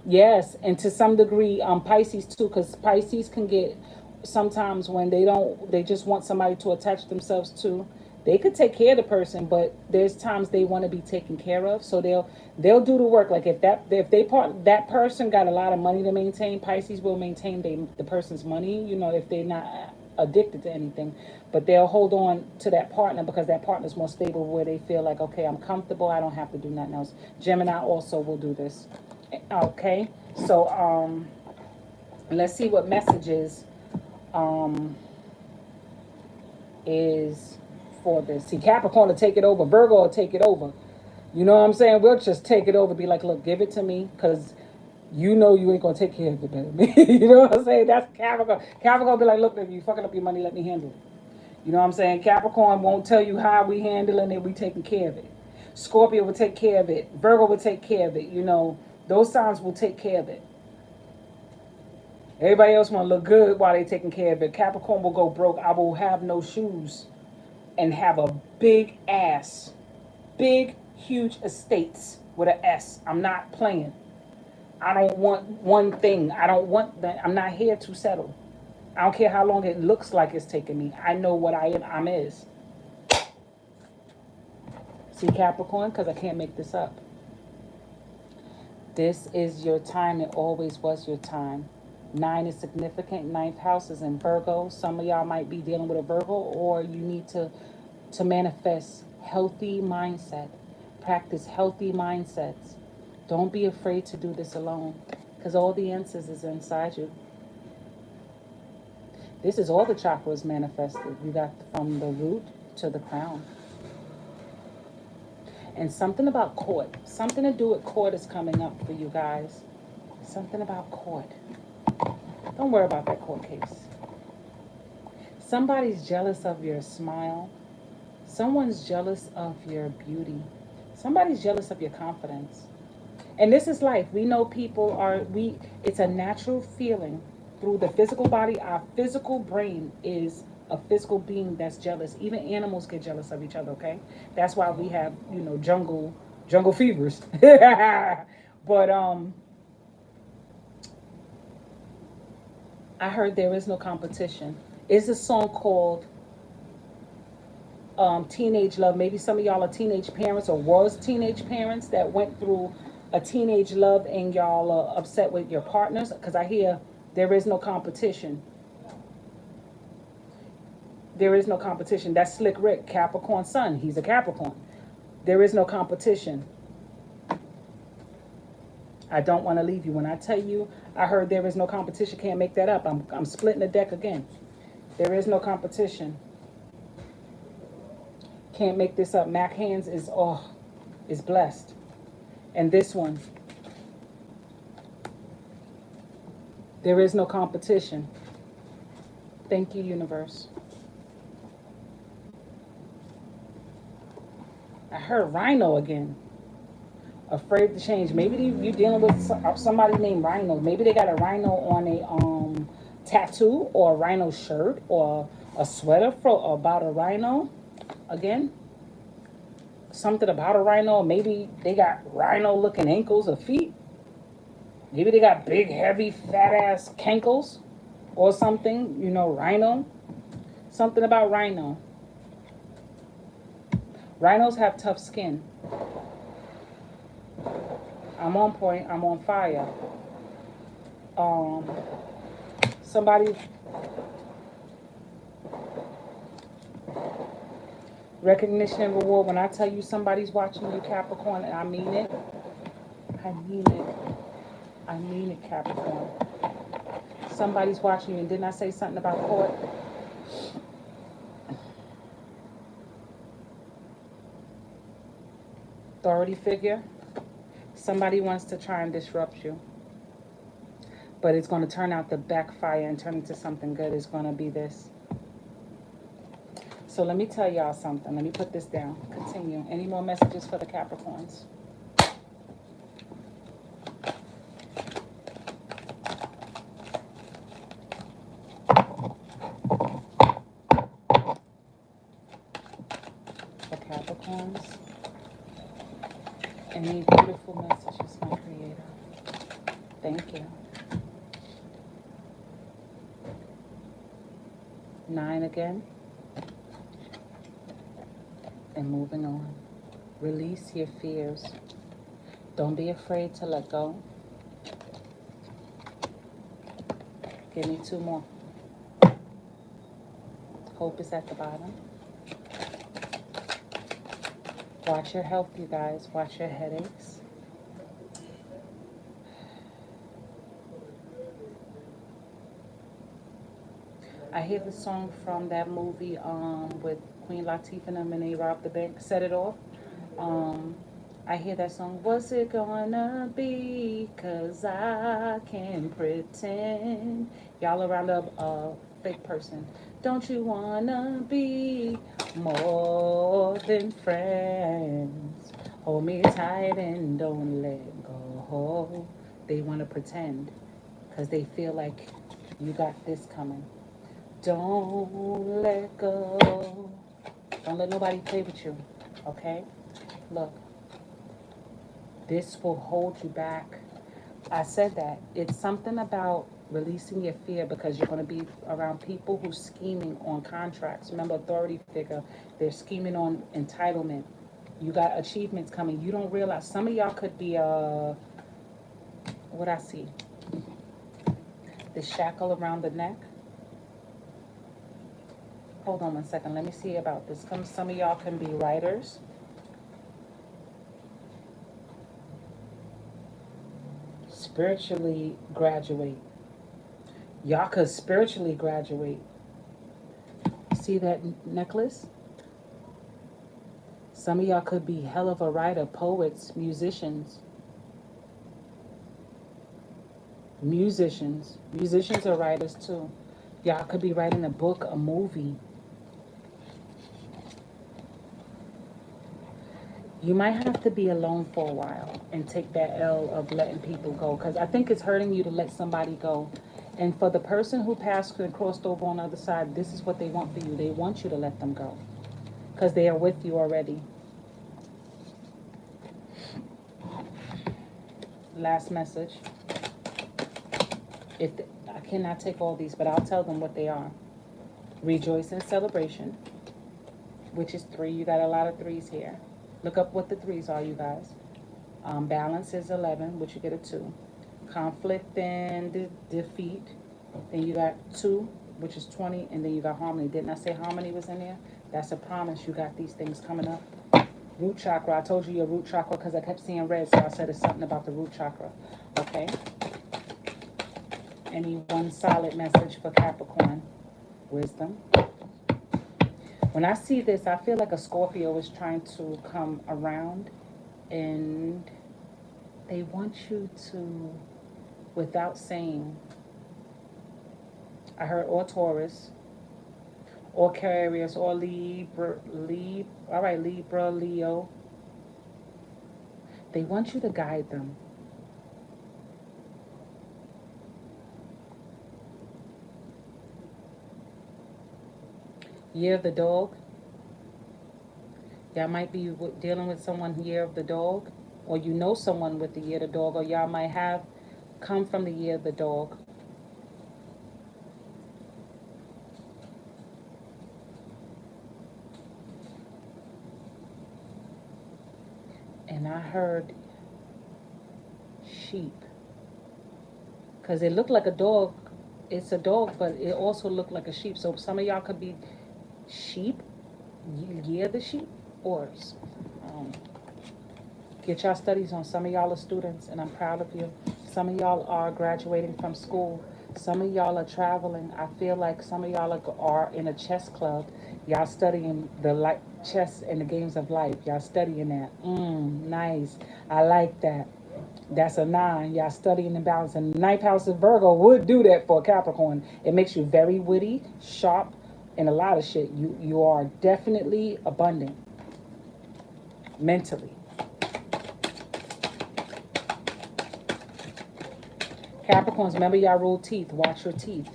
Yes, and to some degree, Pisces too, because Pisces can get, sometimes when they just want somebody to attach themselves to. They could take care of the person, but there's times they want to be taken care of, so they'll do the work. Like if that person got a lot of money to maintain, Pisces will maintain the person's money, if they're not addicted to anything, but they'll hold on to that partner because that partner's more stable, where they feel like, okay, I'm comfortable, I don't have to do nothing else. Gemini also will do this. Okay, so let's see what messages is for this. See, Capricorn will take it over, Virgo will take it over. You know what I'm saying? We'll just take it over, be like, look, give it to me, because you know you ain't gonna take care of it better than me. You know what I'm saying? That's Capricorn. Capricorn be like, look, if you fucking up your money, let me handle it. You know what I'm saying? Capricorn won't tell you how we handling it, we taking care of it. Scorpio will take care of it. Virgo will take care of it. Those signs will take care of it. Everybody else want to look good while they taking care of it. Capricorn will go broke. I will have no shoes and have a big ass. Big, huge estates with an S. I'm not playing. I don't want one thing. I don't want that. I'm not here to settle. I don't care how long it looks like it's taking me. I know what I'm is. See, Capricorn, because I can't make this up. This is your time. It always was your time. 9 is significant. 9th house is in Virgo. Some of y'all might be dealing with a Virgo, or you need to manifest healthy mindset. Practice healthy mindsets. Don't be afraid to do this alone, because all the answers is inside you. This is all the chakras manifested. You got from the root to the crown. And something about court. Something to do with court is coming up for you guys. Something about court. Don't worry about that court case. Somebody's jealous of your smile. Someone's jealous of your beauty. Somebody's jealous of your confidence. And this is life. We know people are, it's a natural feeling through the physical body. Our physical brain is a physical being that's jealous. Even animals get jealous of each other, okay? That's why we have, jungle fevers. But I heard there is no competition. It's a song called Teenage Love. Maybe some of y'all are teenage parents or was teenage parents that went through a teenage love and y'all are upset with your partners, because I hear there is no competition. There is no competition. That's Slick Rick, Capricorn sun. He's a Capricorn. There is no competition. I don't want to leave you. When I tell you, I heard there is no competition. Can't make that up. I'm splitting the deck again. There is no competition. Can't make this up. Mac Hands is blessed. And this one, there is no competition. Thank you, universe. I heard Rhino again. Afraid to change. Maybe you're dealing with somebody named Rhino. Maybe they got a rhino on a tattoo, or a rhino shirt, or a sweater about a rhino. Again, something about a rhino. Maybe they got rhino looking ankles or feet. Maybe they got big, heavy, fat ass cankles or something. Rhino. Something about rhino. Rhinos have tough skin. I'm on point. I'm on fire. Somebody. Recognition and reward. When I tell you somebody's watching you, Capricorn, and I mean it. I mean it. I mean it, Capricorn. Somebody's watching you. And didn't I say something about court? Authority figure. Somebody wants to try and disrupt you. But it's going to turn out to backfire and turn into something good. It's going to be this. So let me tell y'all something. Let me put this down. Continue. Any more messages for the Capricorns? For Capricorns. Any beautiful messages, my creator. Thank you. 9 again. And moving on. Release your fears. Don't be afraid to let go. Give me 2 more. Hope is at the bottom. Watch your health, you guys. Watch your headaches. I hear the song from that movie with Queen Latifah and them, and they robbed the bank. Set It Off. I hear that song. What's it gonna be? 'Cause I can't pretend. Y'all around a fake person. Don't you wanna be more than friends? Hold me tight and don't let go. They want to pretend because they feel like you got this coming. Don't let go. Don't let nobody play with you, okay? Look, this will hold you back. I said that. It's something about releasing your fear, because you're going to be around people who's scheming on contracts. Remember, authority figure, they're scheming on entitlement. You got achievements coming. You don't realize. Some of y'all could be, what I see, the shackle around the neck. Hold on 1 second. Let me see about this. Some of y'all can be writers. Spiritually graduate. Y'all could spiritually graduate. See that necklace? Some of y'all could be hell of a writer, poets, musicians. Musicians. Musicians are writers too. Y'all could be writing a book, a movie. You might have to be alone for a while and take that L of letting people go. Because I think it's hurting you to let somebody go. And for the person who passed and crossed over on the other side, this is what they want for you. They want you to let them go. Because they are with you already. Last message. I cannot take all these, but I'll tell them what they are. Rejoice in celebration, which is 3. You got a lot of 3s here. Look up what the 3s are, you guys. Balance is 11, which you get a 2. Conflict and defeat. Then you got 2, which is 20, and then you got harmony. Didn't I say harmony was in there? That's a promise. You got these things coming up. Root chakra. I told you your root chakra because I kept seeing red, so I said it's something about the root chakra. Okay. Any one solid message for Capricorn? Wisdom. When I see this, I feel like a Scorpio is trying to come around and they want you to, without saying, I heard or Taurus, or Aquarius, or Libra, Libra, Leo. They want you to guide them. Year of the dog. Y'all might be dealing with someone year of the dog, or you know someone with the year of the dog, or y'all might have come from the year of the dog. And I heard sheep, because it looked like a dog. It's a dog, but it also looked like a sheep. So some of y'all could be sheep, year the sheep, or get y'all studies on. Some of y'all are students, and I'm proud of you. Some of y'all are graduating from school. Some of y'all are traveling. I feel like some of y'all are in a chess club. Y'all studying the chess and the games of life. Y'all studying that. Nice. I like that. That's a 9. Y'all studying and balancing. 9th house of Virgo would do that for Capricorn. It makes you very witty, sharp, and a lot of shit. You are definitely abundant mentally. Capricorns, remember y'all rule teeth. Watch your teeth.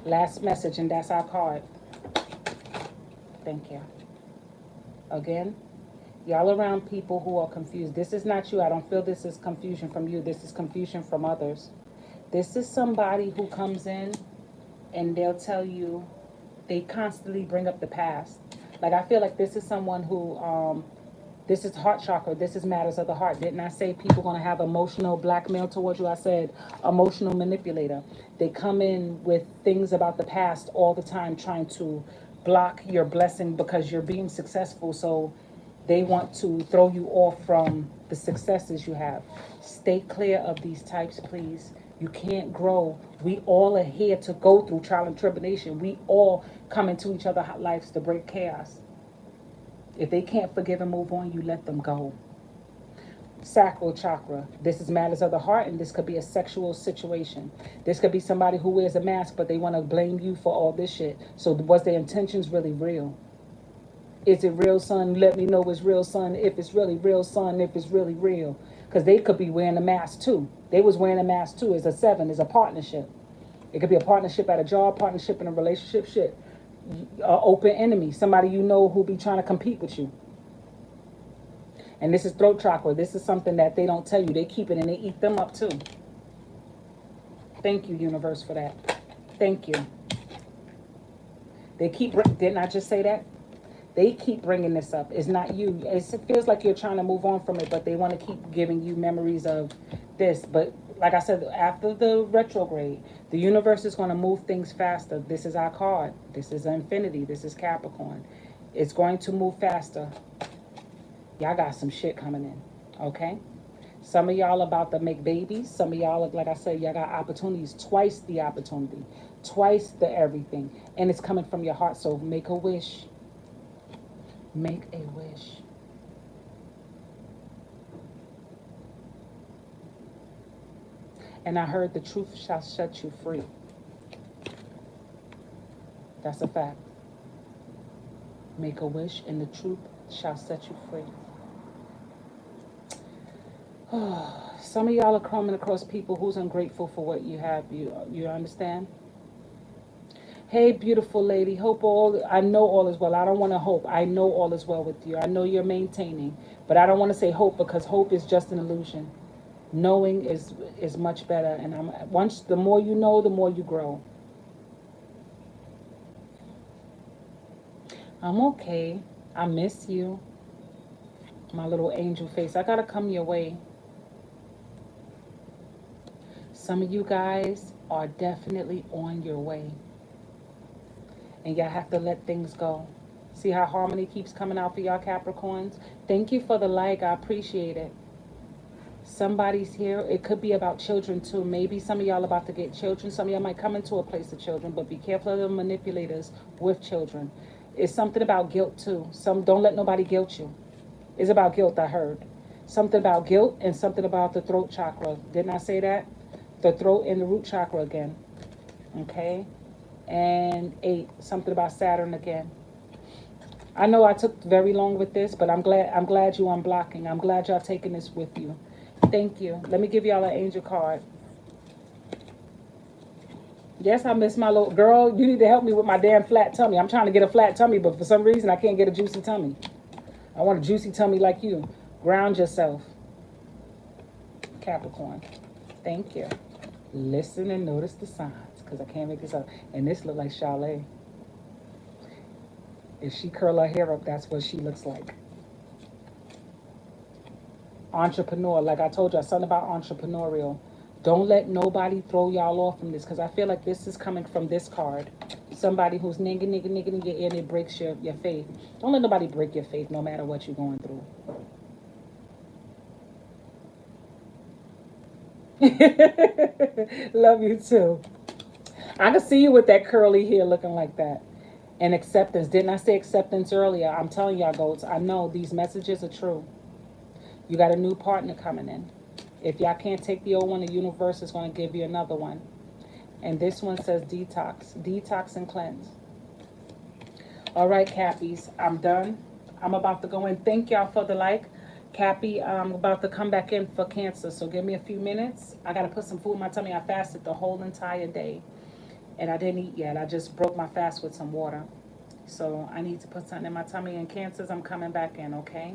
Last message, and that's our card. Thank you. Again, y'all around people who are confused. This is not you. I don't feel this is confusion from you. This is confusion from others. This is somebody who comes in and they'll tell you, they constantly bring up the past. Like, I feel like this is someone who, this is heart chakra. This is matters of the heart. Didn't I say people going to have emotional blackmail towards you? I said emotional manipulator. They come in with things about the past all the time, trying to block your blessing because you're being successful. So they want to throw you off from the successes you have. Stay clear of these types, please. You can't grow. We all are here to go through trial and tribulation. We all come into each other's lives to break chaos. If they can't forgive and move on, you let them go. Sacral chakra. This is matters of the heart, and this could be a sexual situation. This could be somebody who wears a mask, but they want to blame you for all this shit. So was their intentions really real? Is it real, son? Let me know it's real, son. If it's really real, son. If it's really real. Because they could be wearing a mask too. They was wearing a mask too. It's a 7. It's a partnership. It could be a partnership at a job, partnership in a relationship, shit. Open enemy. Somebody you know who be trying to compete with you. And this is throat chakra. This is something that they don't tell you. They keep it and they eat them up too. Thank you, universe, for that. Thank you. They keep, didn't I just say that? They keep bringing this up. It's not you. It feels like you're trying to move on from it, but they want to keep giving you memories of this. But like I said, after the retrograde, the universe is going to move things faster. This is our card. This is infinity. This is Capricorn. It's going to move faster. Y'all got some shit coming in, okay? Some of y'all about to make babies. Some of y'all, like I said, y'all got opportunities. Twice the opportunity. Twice the everything. And it's coming from your heart, so make a wish. Make a wish. And I heard the truth shall set you free. That's a fact. Make a wish and the truth shall set you free. Some of y'all are coming across people who's ungrateful for what you have. You understand? Hey, beautiful lady. I know all is well. I don't want to hope. I know all is well with you. I know you're maintaining. But I don't want to say hope because hope is just an illusion. Knowing is much better. And the more you know, the more you grow. I'm okay. I miss you. My little angel face. I gotta come your way. Some of you guys are definitely on your way. And y'all have to let things go. See how harmony keeps coming out for y'all Capricorns? Thank you for the like. I appreciate it. Somebody's here. It could be about children too. Maybe some of y'all about to get children. Some of y'all might come into a place of children, but be careful of the manipulators with children. It's something about guilt too. Don't let nobody guilt you. It's about guilt, I heard. Something about guilt and something about the throat chakra. Didn't I say that? The throat and the root chakra again. Okay? And 8, something about Saturn again. I know I took very long with this, but I'm glad you unblocking. I'm glad y'all taking this with you. Thank you. Let me give y'all an angel card. Yes, I miss my little girl. You need to help me with my damn flat tummy. I'm trying to get a flat tummy, but for some reason I can't get a juicy tummy. I want a juicy tummy like you. Ground yourself. Capricorn. Thank you. Listen and notice the signs, because I can't make this up. And this look like Chalet. If she curl her hair up, that's what she looks like. Entrepreneur. Like I told you, something about entrepreneurial. Don't let nobody throw y'all off from this, because I feel like this is coming from this card. Somebody who's nigga in your ear and it breaks your faith. Don't let nobody break your faith no matter what you're going through. Love you too. I can see you with that curly hair looking like that. And acceptance. Didn't I say acceptance earlier? I'm telling y'all, goats, I know these messages are true. You got a new partner coming in. If y'all can't take the old one, the universe is going to give you another one. And this one says detox. Detox and cleanse. All right, Cappies, I'm done. I'm about to go in. Thank y'all for the like. Cappy, I'm about to come back in for Cancer, so give me a few minutes. I got to put some food in my tummy. I fasted the whole entire day, and I didn't eat yet. I just broke my fast with some water. So I need to put something in my tummy. And Cancers, I'm coming back in, okay?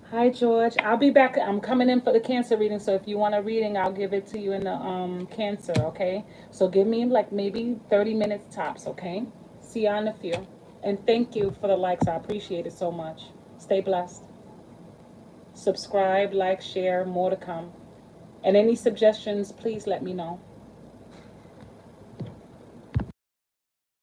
Hi, George. I'll be back. I'm coming in for the Cancer reading, so if you want a reading, I'll give it to you in the Cancer, okay? So give me like maybe 30 minutes tops, okay? See y'all in a few. And thank you for the likes. I appreciate it so much. Stay blessed. Subscribe, like, share, more to come. And any suggestions, please let me know.